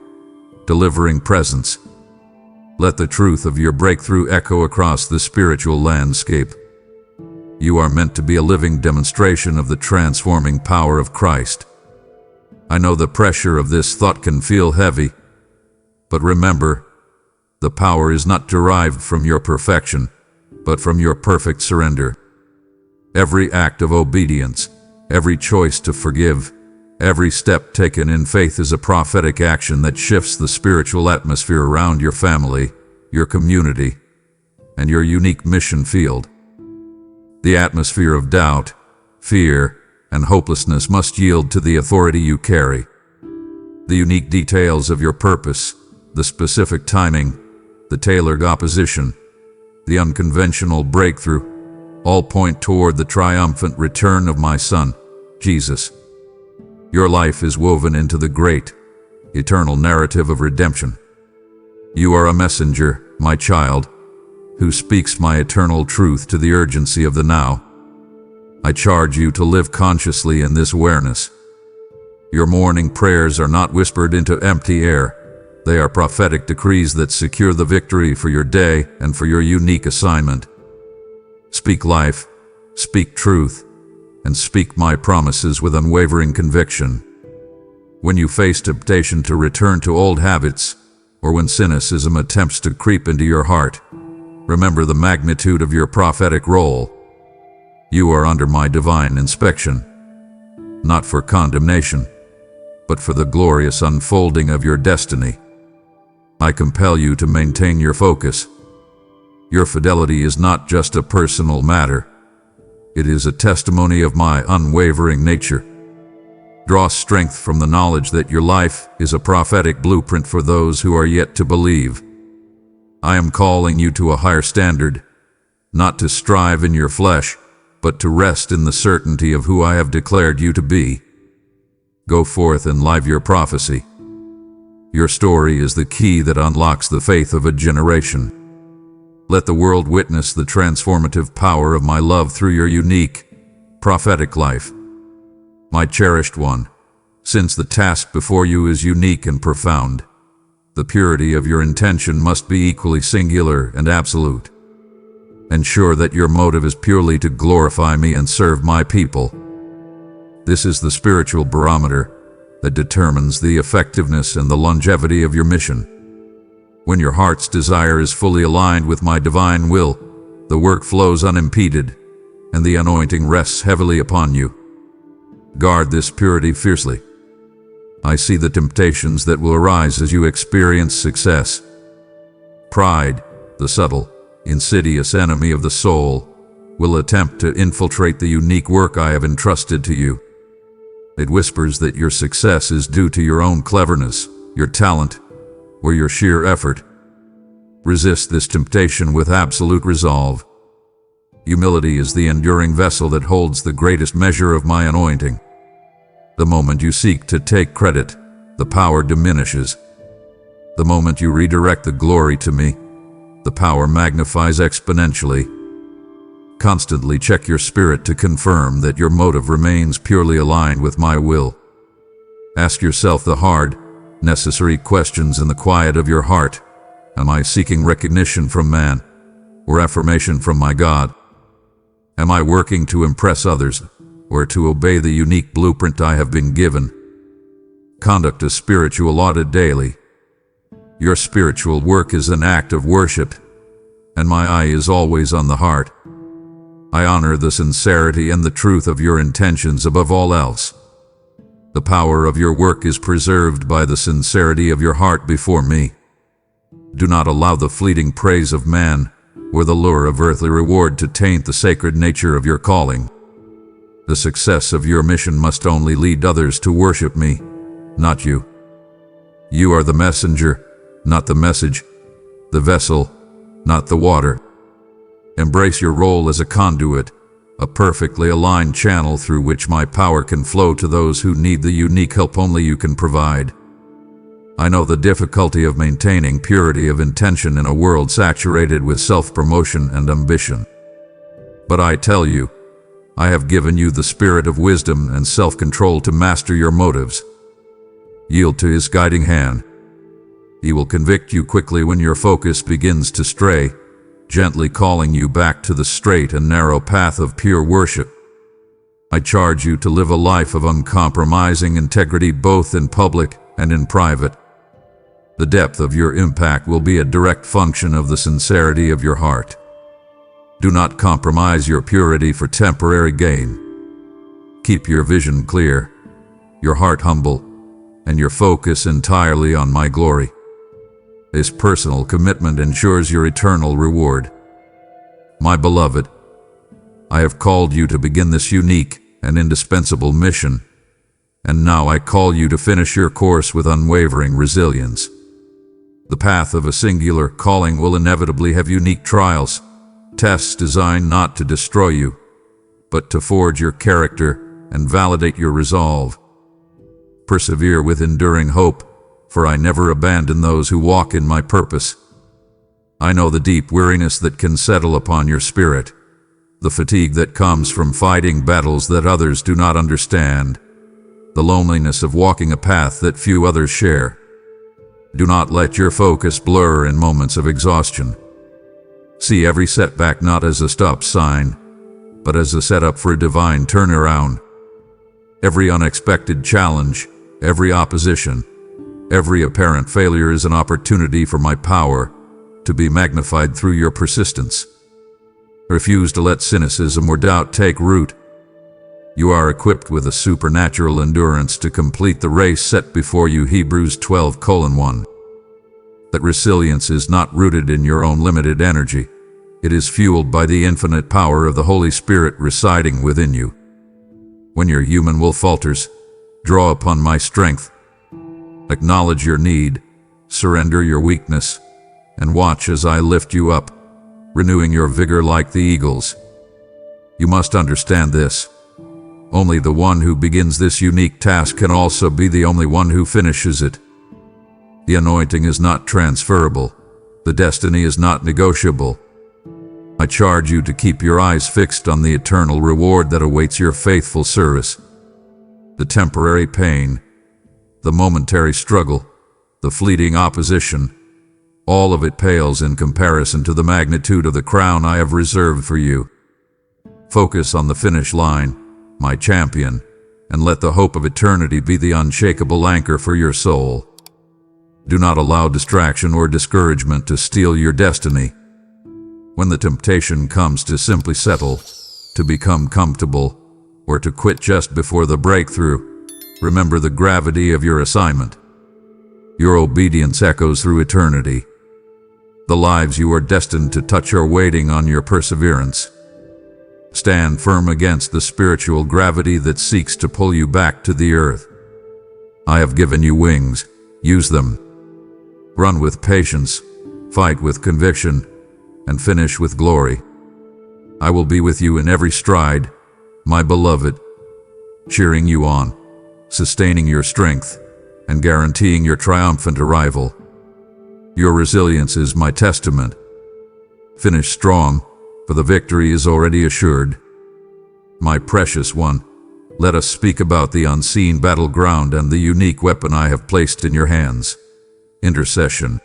delivering presence. Let the truth of your breakthrough echo across the spiritual landscape. You are meant to be a living demonstration of the transforming power of Christ. I know the pressure of this thought can feel heavy, but remember, the power is not derived from your perfection, but from your perfect surrender. Every act of obedience, every choice to forgive, every step taken in faith is a prophetic action that shifts the spiritual atmosphere around your family, your community, and your unique mission field. The atmosphere of doubt, fear, and hopelessness must yield to the authority you carry. The unique details of your purpose, the specific timing, the tailored opposition, the unconventional breakthrough, all point toward the triumphant return of my Son, Jesus. Your life is woven into the great, eternal narrative of redemption. You are a messenger, my child, who speaks my eternal truth to the urgency of the now. I charge you to live consciously in this awareness. Your morning prayers are not whispered into empty air. They are prophetic decrees that secure the victory for your day and for your unique assignment. Speak life, speak truth, and speak my promises with unwavering conviction. When you face temptation to return to old habits, or when cynicism attempts to creep into your heart, remember the magnitude of your prophetic role. You are under my divine inspection, not for condemnation, but for the glorious unfolding of your destiny. I compel you to maintain your focus. Your fidelity is not just a personal matter. It is a testimony of my unwavering nature. Draw strength from the knowledge that your life is a prophetic blueprint for those who are yet to believe. I am calling you to a higher standard, not to strive in your flesh, but to rest in the certainty of who I have declared you to be. Go forth and live your prophecy. Your story is the key that unlocks the faith of a generation. Let the world witness the transformative power of my love through your unique, prophetic life. My cherished one, since the task before you is unique and profound, the purity of your intention must be equally singular and absolute. Ensure that your motive is purely to glorify me and serve my people. This is the spiritual barometer that determines the effectiveness and the longevity of your mission. When your heart's desire is fully aligned with my divine will, the work flows unimpeded, and the anointing rests heavily upon you. Guard this purity fiercely. I see the temptations that will arise as you experience success. Pride, the subtle, insidious enemy of the soul, will attempt to infiltrate the unique work I have entrusted to you. It whispers that your success is due to your own cleverness, your talent, or your sheer effort. Resist this temptation with absolute resolve. Humility is the enduring vessel that holds the greatest measure of my anointing. The moment you seek to take credit, the power diminishes. The moment you redirect the glory to me, the power magnifies exponentially. Constantly check your spirit to confirm that your motive remains purely aligned with my will. Ask yourself the hard, necessary questions in the quiet of your heart. Am I seeking recognition from man, or affirmation from my God? Am I working to impress others, or to obey the unique blueprint I have been given? Conduct a spiritual audit daily. Your spiritual work is an act of worship, and my eye is always on the heart. I honor the sincerity and the truth of your intentions above all else. The power of your work is preserved by the sincerity of your heart before me. Do not allow the fleeting praise of man or the lure of earthly reward to taint the sacred nature of your calling. The success of your mission must only lead others to worship me, not you. You are the messenger, not the message, the vessel, not the water. Embrace your role as a conduit, a perfectly aligned channel through which my power can flow to those who need the unique help only you can provide. I know the difficulty of maintaining purity of intention in a world saturated with self-promotion and ambition. But I tell you, I have given you the spirit of wisdom and self-control to master your motives. Yield to his guiding hand. He will convict you quickly when your focus begins to stray, gently calling you back to the straight and narrow path of pure worship. I charge you to live a life of uncompromising integrity both in public and in private. The depth of your impact will be a direct function of the sincerity of your heart. Do not compromise your purity for temporary gain. Keep your vision clear, your heart humble, and your focus entirely on my glory. This personal commitment ensures your eternal reward. My beloved, I have called you to begin this unique and indispensable mission, and now I call you to finish your course with unwavering resilience. The path of a singular calling will inevitably have unique trials, tests designed not to destroy you, but to forge your character and validate your resolve. Persevere with enduring hope, for I never abandon those who walk in my purpose. I know the deep weariness that can settle upon your spirit, the fatigue that comes from fighting battles that others do not understand, the loneliness of walking a path that few others share. Do not let your focus blur in moments of exhaustion. See every setback not as a stop sign, but as a setup for a divine turnaround. Every unexpected challenge, every opposition, every apparent failure is an opportunity for my power to be magnified through your persistence. Refuse to let cynicism or doubt take root. You are equipped with a supernatural endurance to complete the race set before you. Hebrews 12:1. That resilience is not rooted in your own limited energy. It is fueled by the infinite power of the Holy Spirit residing within you. When your human will falters, draw upon my strength. Acknowledge your need, surrender your weakness, and watch as I lift you up, renewing your vigor like the eagles. You must understand this. Only the one who begins this unique task can also be the only one who finishes it. The anointing is not transferable. The destiny is not negotiable. I charge you to keep your eyes fixed on the eternal reward that awaits your faithful service. The temporary pain, the momentary struggle, the fleeting opposition, all of it pales in comparison to the magnitude of the crown I have reserved for you. Focus on the finish line, my champion, and let the hope of eternity be the unshakable anchor for your soul. Do not allow distraction or discouragement to steal your destiny. When the temptation comes to simply settle, to become comfortable, or to quit just before the breakthrough, remember the gravity of your assignment. Your obedience echoes through eternity. The lives you are destined to touch are waiting on your perseverance. Stand firm against the spiritual gravity that seeks to pull you back to the earth. I have given you wings. Use them. Run with patience, fight with conviction, and finish with glory. I will be with you in every stride, my beloved, cheering you on, sustaining your strength, and guaranteeing your triumphant arrival. Your resilience is my testament. Finish strong, for the victory is already assured. My precious one, let us speak about the unseen battleground and the unique weapon I have placed in your hands. Intercession.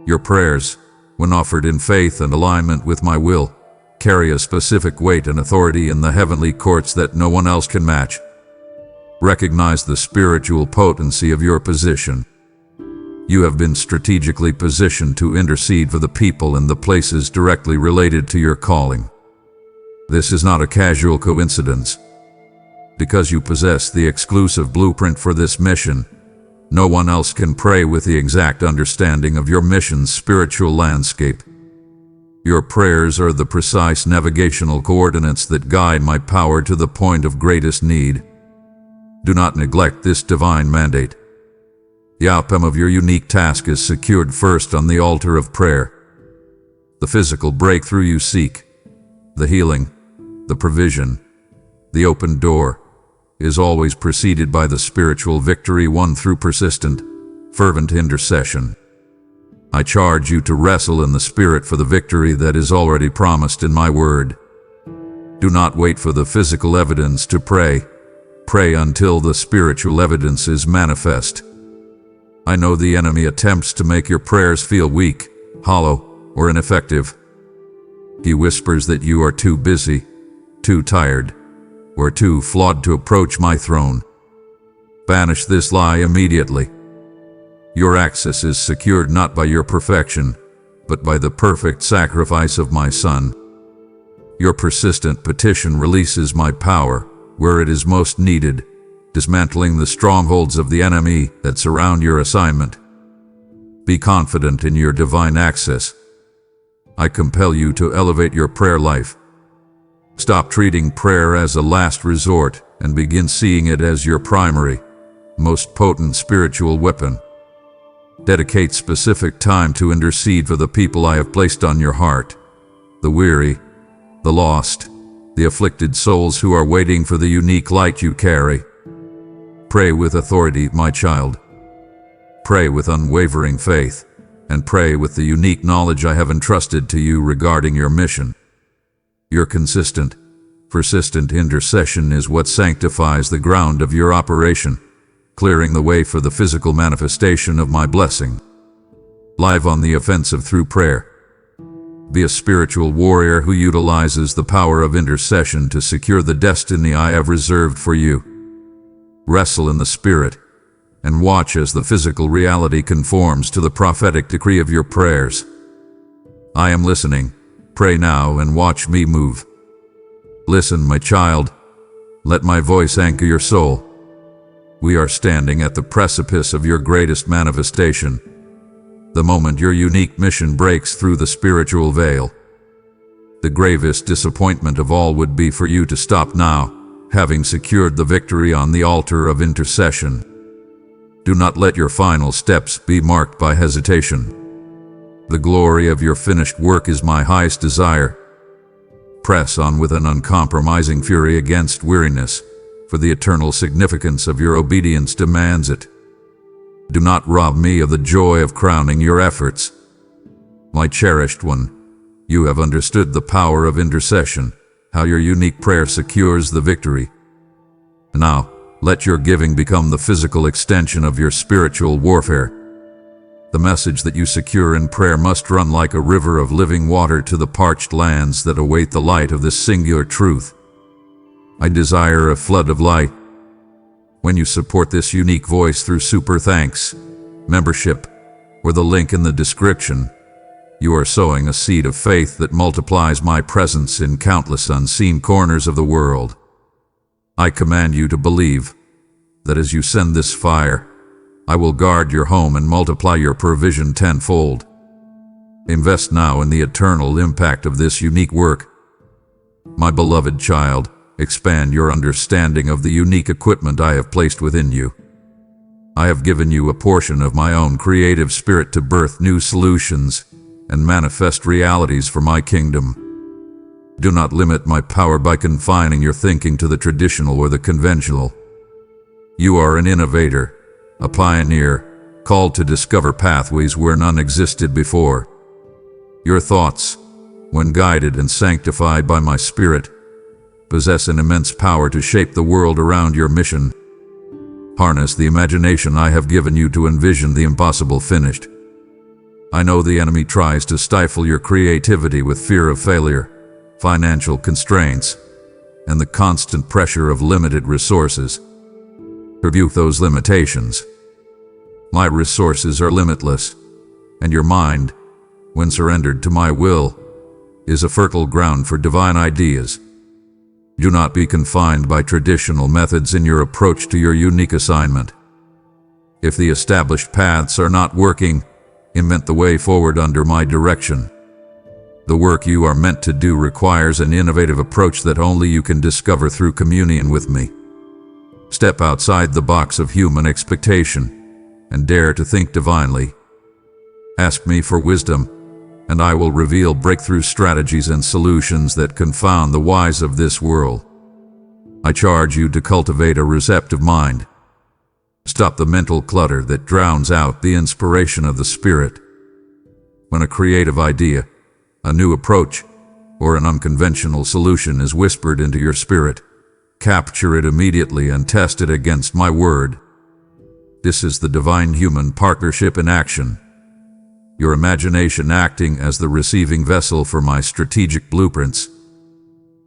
Your prayers, when offered in faith and alignment with my will, carry a specific weight and authority in the heavenly courts that no one else can match. Recognize the spiritual potency of your position. You have been strategically positioned to intercede for the people and the places directly related to your calling. This is not a casual coincidence. Because you possess the exclusive blueprint for this mission, no one else can pray with the exact understanding of your mission's spiritual landscape. Your prayers are the precise navigational coordinates that guide my power to the point of greatest need. Do not neglect this divine mandate. The outcome of your unique task is secured first on the altar of prayer. The physical breakthrough you seek, the healing, the provision, the open door, is always preceded by the spiritual victory won through persistent, fervent intercession. I charge you to wrestle in the Spirit for the victory that is already promised in my word. Do not wait for the physical evidence to pray. Pray until the spiritual evidence is manifest. I know the enemy attempts to make your prayers feel weak, hollow, or ineffective. He whispers that you are too busy, too tired, or too flawed to approach my throne. Banish this lie immediately. Your access is secured not by your perfection, but by the perfect sacrifice of my Son. Your persistent petition releases my power where it is most needed, dismantling the strongholds of the enemy that surround your assignment. Be confident in your divine access. I compel you to elevate your prayer life. Stop treating prayer as a last resort and begin seeing it as your primary, most potent spiritual weapon. Dedicate specific time to intercede for the people I have placed on your heart, the weary, the lost, the afflicted souls who are waiting for the unique light you carry. Pray with authority, my child. Pray with unwavering faith, and pray with the unique knowledge I have entrusted to you regarding your mission. Your consistent, persistent intercession is what sanctifies the ground of your operation, clearing the way for the physical manifestation of my blessing. Live on the offensive through prayer. Be a spiritual warrior who utilizes the power of intercession to secure the destiny I have reserved for you. Wrestle in the Spirit, and watch as the physical reality conforms to the prophetic decree of your prayers. I am listening. Pray now and watch me move. Listen, my child. Let my voice anchor your soul. We are standing at the precipice of your greatest manifestation. The moment your unique mission breaks through the spiritual veil, The gravest disappointment of all would be for you to stop now, having secured the victory on the altar of intercession. Do not let your final steps be marked by hesitation. The glory of your finished work is my highest desire. Press on with an uncompromising fury against weariness, for the eternal significance of your obedience demands it. Do not rob me of the joy of crowning your efforts. My cherished one, you have understood the power of intercession, how your unique prayer secures the victory. Now, let your giving become the physical extension of your spiritual warfare. The message that you secure in prayer must run like a river of living water to the parched lands that await the light of this singular truth. I desire a flood of light. When you support this unique voice through super thanks, membership, or the link in the description, you are sowing a seed of faith that multiplies my presence in countless unseen corners of the world. I command you to believe that as you send this fire, I will guard your home and multiply your provision tenfold. Invest now in the eternal impact of this unique work. My beloved child, expand your understanding of the unique equipment I have placed within you. I have given you a portion of my own creative spirit to birth new solutions and manifest realities for my kingdom. Do not limit my power by confining your thinking to the traditional or the conventional. You are an innovator, a pioneer, called to discover pathways where none existed before. Your thoughts, when guided and sanctified by my spirit, possess an immense power to shape the world around your mission. Harness the imagination I have given you to envision the impossible finished. I know the enemy tries to stifle your creativity with fear of failure, financial constraints, and the constant pressure of limited resources. Rebuke those limitations. My resources are limitless, and your mind, when surrendered to my will, is a fertile ground for divine ideas. Do not be confined by traditional methods in your approach to your unique assignment. If the established paths are not working, invent the way forward under my direction. The work you are meant to do requires an innovative approach that only you can discover through communion with me. Step outside the box of human expectation and dare to think divinely. Ask me for wisdom, and I will reveal breakthrough strategies and solutions that confound the wise of this world. I charge you to cultivate a receptive mind. Stop the mental clutter that drowns out the inspiration of the Spirit. When a creative idea, a new approach, or an unconventional solution is whispered into your spirit, capture it immediately and test it against my word. This is the divine-human partnership in action. Your imagination acting as the receiving vessel for my strategic blueprints.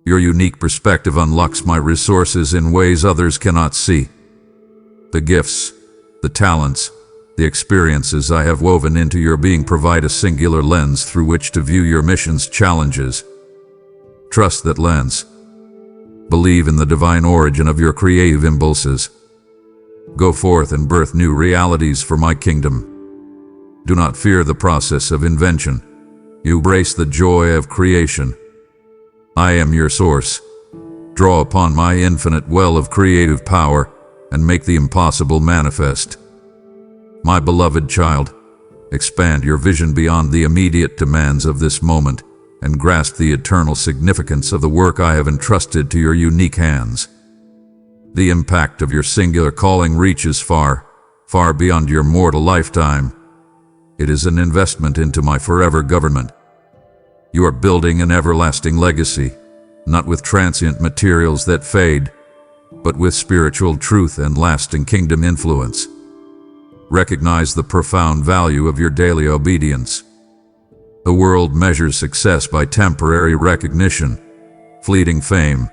Your unique perspective unlocks my resources in ways others cannot see. The gifts, the talents, the experiences I have woven into your being provide a singular lens through which to view your mission's challenges. Trust that lens. Believe in the divine origin of your creative impulses. Go forth and birth new realities for my kingdom. Do not fear the process of invention. You embrace the joy of creation. I am your source. Draw upon my infinite well of creative power and make the impossible manifest. My beloved child, expand your vision beyond the immediate demands of this moment and grasp the eternal significance of the work I have entrusted to your unique hands. The impact of your singular calling reaches far, far beyond your mortal lifetime. It is an investment into my forever government. You are building an everlasting legacy, not with transient materials that fade, but with spiritual truth and lasting kingdom influence. Recognize the profound value of your daily obedience. The world measures success by temporary recognition, fleeting fame,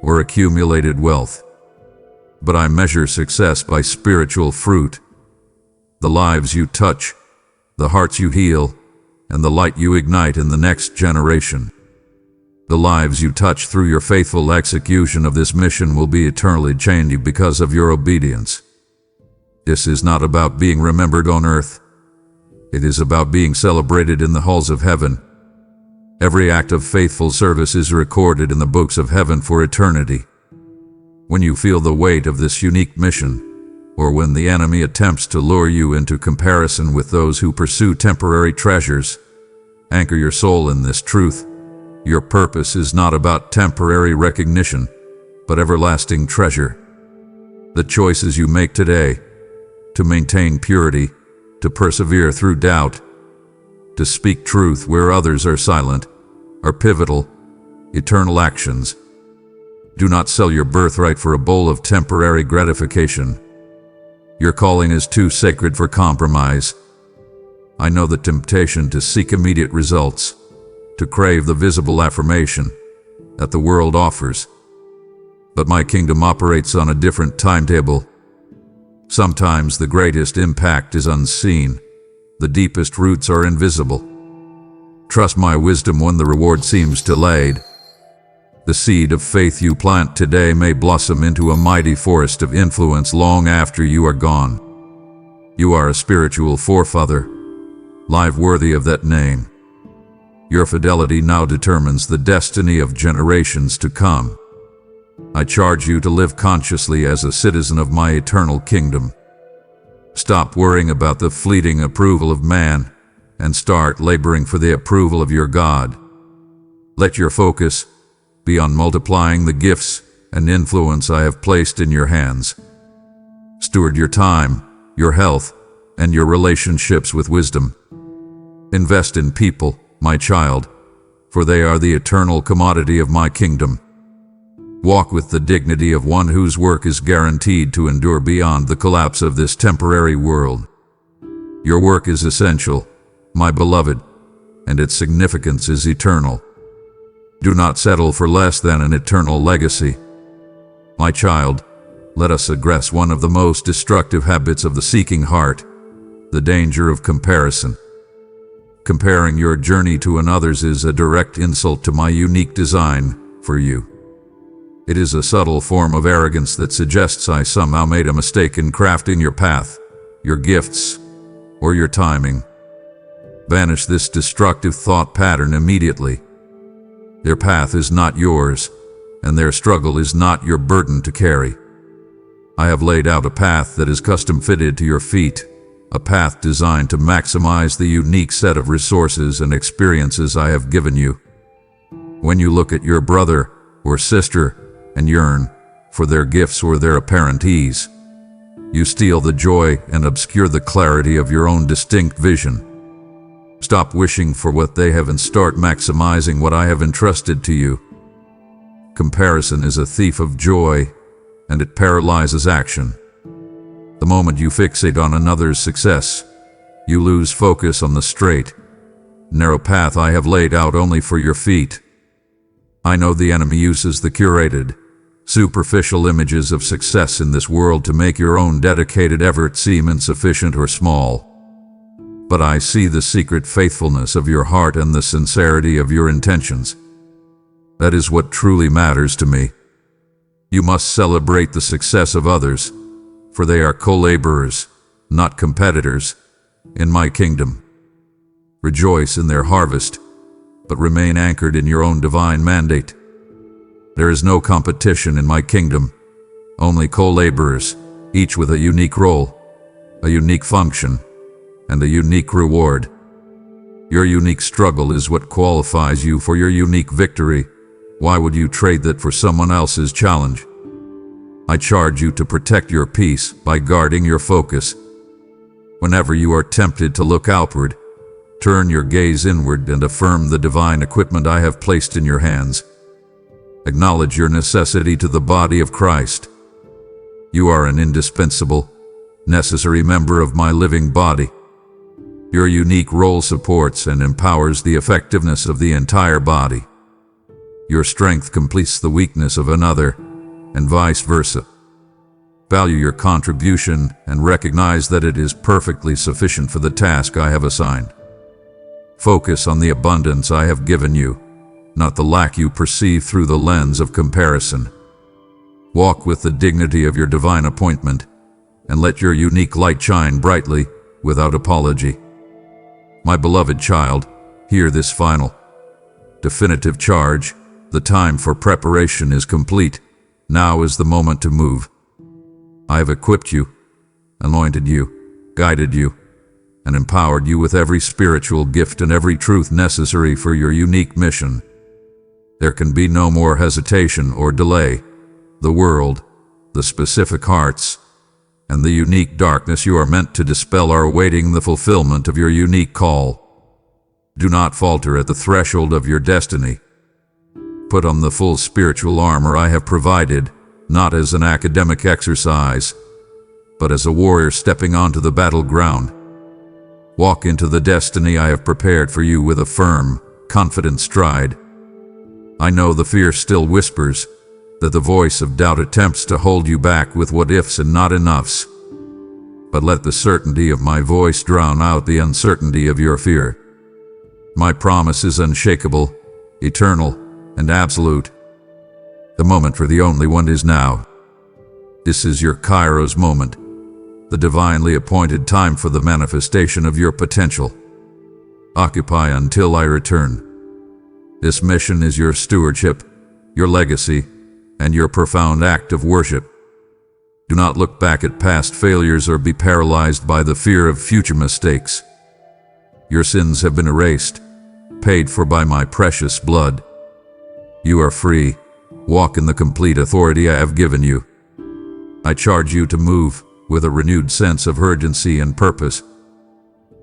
or accumulated wealth. But I measure success by spiritual fruit. The lives you touch, the hearts you heal, and the light you ignite in the next generation. The lives you touch through your faithful execution of this mission will be eternally changed because of your obedience. This is not about being remembered on earth. It is about being celebrated in the halls of heaven. Every act of faithful service is recorded in the books of heaven for eternity. When you feel the weight of this unique mission, or when the enemy attempts to lure you into comparison with those who pursue temporary treasures, anchor your soul in this truth. Your purpose is not about temporary recognition, but everlasting treasure. The choices you make today, to maintain purity, to persevere through doubt, to speak truth where others are silent, are pivotal, eternal actions. Do not sell your birthright for a bowl of temporary gratification. Your calling is too sacred for compromise. I know the temptation to seek immediate results, to crave the visible affirmation that the world offers. But my kingdom operates on a different timetable. Sometimes the greatest impact is unseen. The deepest roots are invisible. Trust my wisdom when the reward seems delayed. The seed of faith you plant today may blossom into a mighty forest of influence long after you are gone. You are a spiritual forefather, live worthy of that name. Your fidelity now determines the destiny of generations to come. I charge you to live consciously as a citizen of my eternal kingdom. Stop worrying about the fleeting approval of man and start laboring for the approval of your God. Let your focus be on multiplying the gifts and influence I have placed in your hands. Steward your time, your health, and your relationships with wisdom. Invest in people, my child, for they are the eternal commodity of my kingdom. Walk with the dignity of one whose work is guaranteed to endure beyond the collapse of this temporary world. Your work is essential, my beloved, and its significance is eternal. Do not settle for less than an eternal legacy. My child, let us address one of the most destructive habits of the seeking heart, the danger of comparison. Comparing your journey to another's is a direct insult to my unique design for you. It is a subtle form of arrogance that suggests I somehow made a mistake in crafting your path, your gifts, or your timing. Banish this destructive thought pattern immediately. Their path is not yours, and their struggle is not your burden to carry. I have laid out a path that is custom-fitted to your feet, a path designed to maximize the unique set of resources and experiences I have given you. When you look at your brother or sister and yearn for their gifts or their apparent ease, you steal the joy and obscure the clarity of your own distinct vision. Stop wishing for what they have and start maximizing what I have entrusted to you. Comparison is a thief of joy, and it paralyzes action. The moment you fixate on another's success, you lose focus on the straight, narrow path I have laid out only for your feet. I know the enemy uses the curated, superficial images of success in this world to make your own dedicated effort seem insufficient or small. But I see the secret faithfulness of your heart and the sincerity of your intentions. That is what truly matters to me. You must celebrate the success of others, for they are co-laborers, not competitors, in my kingdom. Rejoice in their harvest, but remain anchored in your own divine mandate. There is no competition in my kingdom, only co-laborers, each with a unique role, a unique function, and a unique reward. Your unique struggle is what qualifies you for your unique victory. Why would you trade that for someone else's challenge? I charge you to protect your peace by guarding your focus. Whenever you are tempted to look outward, turn your gaze inward and affirm the divine equipment I have placed in your hands. Acknowledge your necessity to the body of Christ. You are an indispensable, necessary member of my living body. Your unique role supports and empowers the effectiveness of the entire body. Your strength completes the weakness of another, and vice versa. Value your contribution and recognize that it is perfectly sufficient for the task I have assigned. Focus on the abundance I have given you, not the lack you perceive through the lens of comparison. Walk with the dignity of your divine appointment, and let your unique light shine brightly, without apology. My beloved child, hear this final, definitive charge. The time for preparation is complete. Now is the moment to move. I have equipped you, anointed you, guided you, and empowered you with every spiritual gift and every truth necessary for your unique mission. There can be no more hesitation or delay. The world, the specific hearts, and the unique darkness you are meant to dispel are awaiting the fulfillment of your unique call. Do not falter at the threshold of your destiny. Put on the full spiritual armor I have provided, not as an academic exercise, but as a warrior stepping onto the battleground. Walk into the destiny I have prepared for you with a firm, confident stride. I know the fear still whispers, that the voice of doubt attempts to hold you back with what ifs and not enoughs. But let the certainty of my voice drown out the uncertainty of your fear. My promise is unshakable, eternal, and absolute. The moment for the only one is now. This is your Kairos moment, the divinely appointed time for the manifestation of your potential. Occupy until I return. This mission is your stewardship, your legacy, and your profound act of worship. Do not look back at past failures or be paralyzed by the fear of future mistakes. Your sins have been erased, paid for by my precious blood. You are free. Walk in the complete authority I have given you. I charge you to move with a renewed sense of urgency and purpose.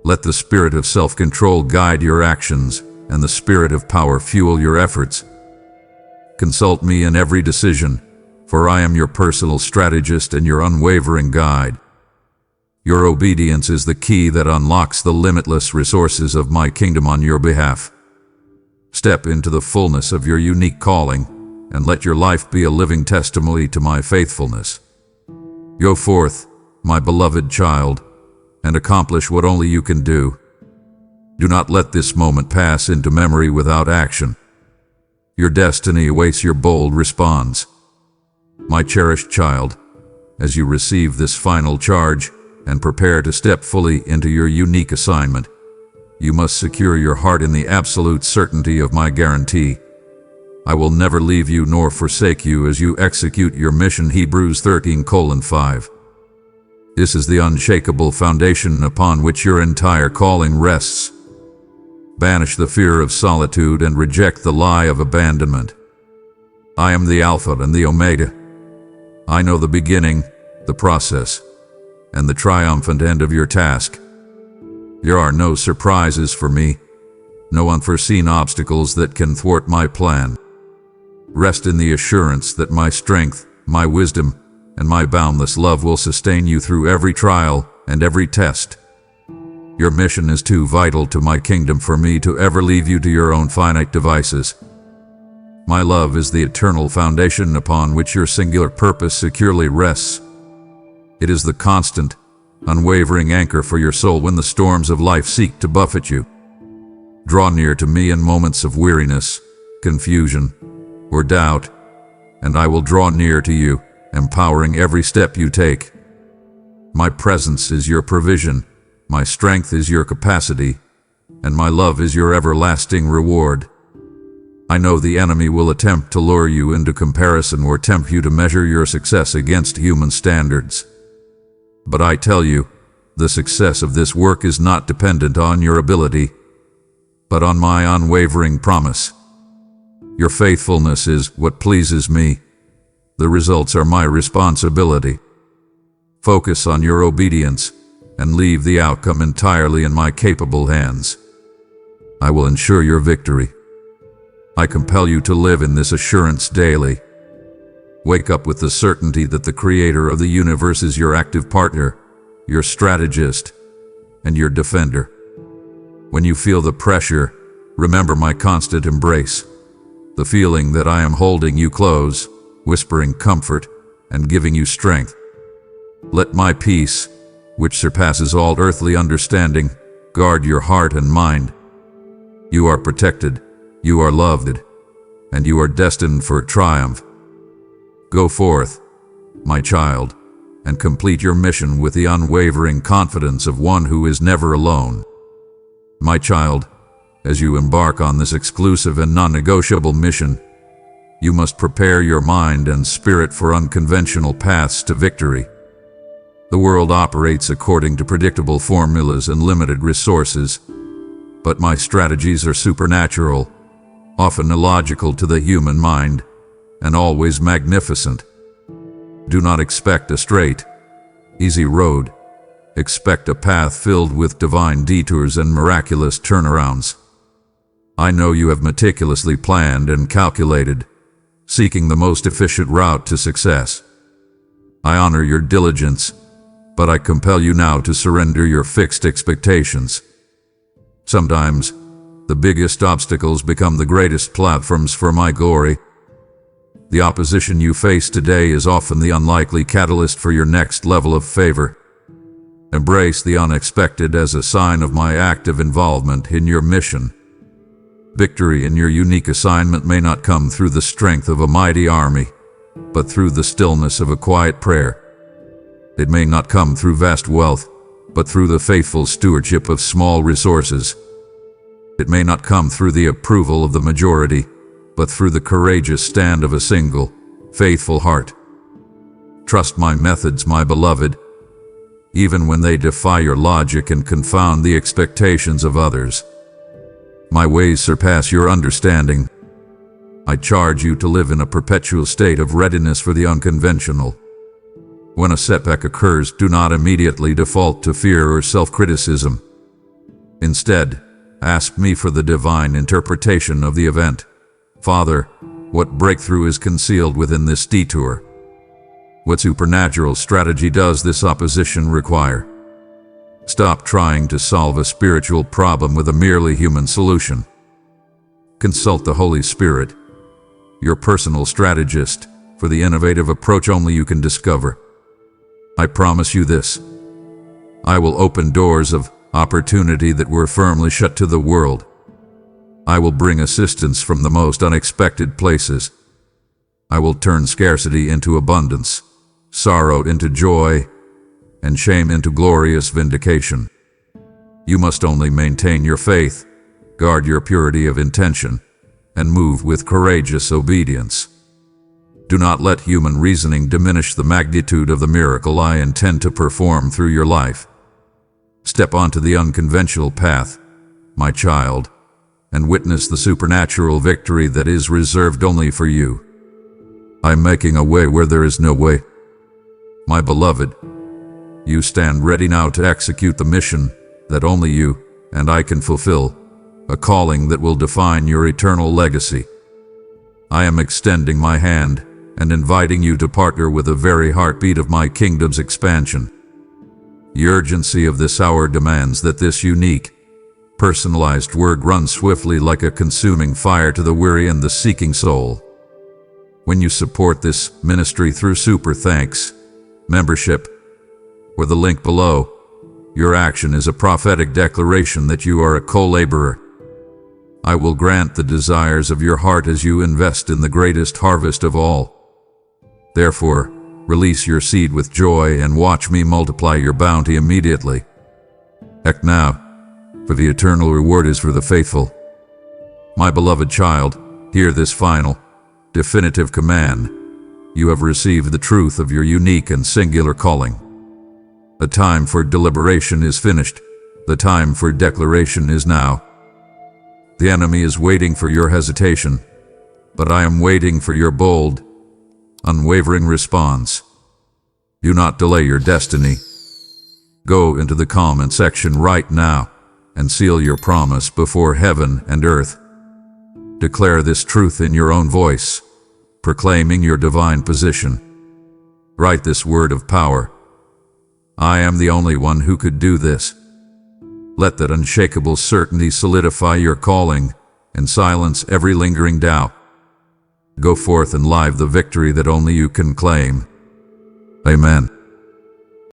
Let the spirit of self-control guide your actions and the spirit of power fuel your efforts. Consult me in every decision, for I am your personal strategist and your unwavering guide. Your obedience is the key that unlocks the limitless resources of my kingdom on your behalf. Step into the fullness of your unique calling, and let your life be a living testimony to my faithfulness. Go forth, my beloved child, and accomplish what only you can do. Do not let this moment pass into memory without action. Your destiny awaits your bold response. My cherished child, as you receive this final charge and prepare to step fully into your unique assignment, you must secure your heart in the absolute certainty of my guarantee. I will never leave you nor forsake you as you execute your mission. Hebrews 13:5. This is the unshakable foundation upon which your entire calling rests. Banish the fear of solitude and reject the lie of abandonment. I am the Alpha and the Omega. I know the beginning, the process, and the triumphant end of your task. There are no surprises for me, no unforeseen obstacles that can thwart my plan. Rest in the assurance that my strength, my wisdom, and my boundless love will sustain you through every trial and every test. Your mission is too vital to my kingdom for me to ever leave you to your own finite devices. My love is the eternal foundation upon which your singular purpose securely rests. It is the constant, unwavering anchor for your soul when the storms of life seek to buffet you. Draw near to me in moments of weariness, confusion, or doubt, and I will draw near to you, empowering every step you take. My presence is your provision, my strength is your capacity, and my love is your everlasting reward. I know the enemy will attempt to lure you into comparison or tempt you to measure your success against human standards. But I tell you, the success of this work is not dependent on your ability, but on my unwavering promise. Your faithfulness is what pleases me. The results are my responsibility. Focus on your obedience and leave the outcome entirely in my capable hands. I will ensure your victory. I compel you to live in this assurance daily. Wake up with the certainty that the Creator of the universe is your active partner, your strategist, and your defender. When you feel the pressure, remember my constant embrace, the feeling that I am holding you close, whispering comfort, and giving you strength. Let my peace, which surpasses all earthly understanding, guard your heart and mind. You are protected, you are loved, and you are destined for triumph. Go forth, my child, and complete your mission with the unwavering confidence of one who is never alone. My child, As you embark on this exclusive and non-negotiable mission, you must prepare your mind and spirit for unconventional paths to victory. The world operates according to predictable formulas and limited resources, but my strategies are supernatural, often illogical to the human mind, and always magnificent. Do not expect a straight, easy road. Expect a path filled with divine detours and miraculous turnarounds. I know you have meticulously planned and calculated, seeking the most efficient route to success. I honor your diligence, but I compel you now to surrender your fixed expectations. Sometimes, the biggest obstacles become the greatest platforms for my glory. The opposition you face today is often the unlikely catalyst for your next level of favor. Embrace the unexpected as a sign of my active involvement in your mission. Victory in your unique assignment may not come through the strength of a mighty army, but through the stillness of a quiet prayer. It may not come through vast wealth, but through the faithful stewardship of small resources. It may not come through the approval of the majority, but through the courageous stand of a single, faithful heart. Trust my methods, my beloved, even when they defy your logic and confound the expectations of others. My ways surpass your understanding. I charge you to live in a perpetual state of readiness for the unconventional. When a setback occurs, do not immediately default to fear or self-criticism. Instead, ask me for the divine interpretation of the event. Father, what breakthrough is concealed within this detour? What supernatural strategy does this opposition require? Stop trying to solve a spiritual problem with a merely human solution. Consult the Holy Spirit, your personal strategist, for the innovative approach only you can discover. I promise you this: I will open doors of opportunity that were firmly shut to the world. I will bring assistance from the most unexpected places. I will turn scarcity into abundance, sorrow into joy, and shame into glorious vindication. You must only maintain your faith, guard your purity of intention, and move with courageous obedience. Do not let human reasoning diminish the magnitude of the miracle I intend to perform through your life. Step onto the unconventional path, my child, and witness the supernatural victory that is reserved only for you. I'm making a way where there is no way. My beloved, you stand ready now to execute the mission that only you and I can fulfill, a calling that will define your eternal legacy. I am extending my hand and inviting you to partner with the very heartbeat of my kingdom's expansion. The urgency of this hour demands that this unique, personalized word run swiftly like a consuming fire to the weary and the seeking soul. When you support this ministry through super thanks, membership, or the link below, your action is a prophetic declaration that you are a co-laborer. I will grant the desires of your heart as you invest in the greatest harvest of all. Therefore, release your seed with joy and watch me multiply your bounty immediately. Act now, for the eternal reward is for the faithful. My beloved child, hear this final, definitive command. You have received the truth of your unique and singular calling. The time for deliberation is finished. The time for declaration is now. The enemy is waiting for your hesitation, but I am waiting for your bold, unwavering response. Do not delay your destiny. Go into the comment section right now and seal your promise before heaven and earth. Declare this truth in your own voice, proclaiming your divine position. Write this word of power: I am the only one who could do this. Let that unshakable certainty solidify your calling and silence every lingering doubt. Go forth and live the victory that only you can claim. Amen.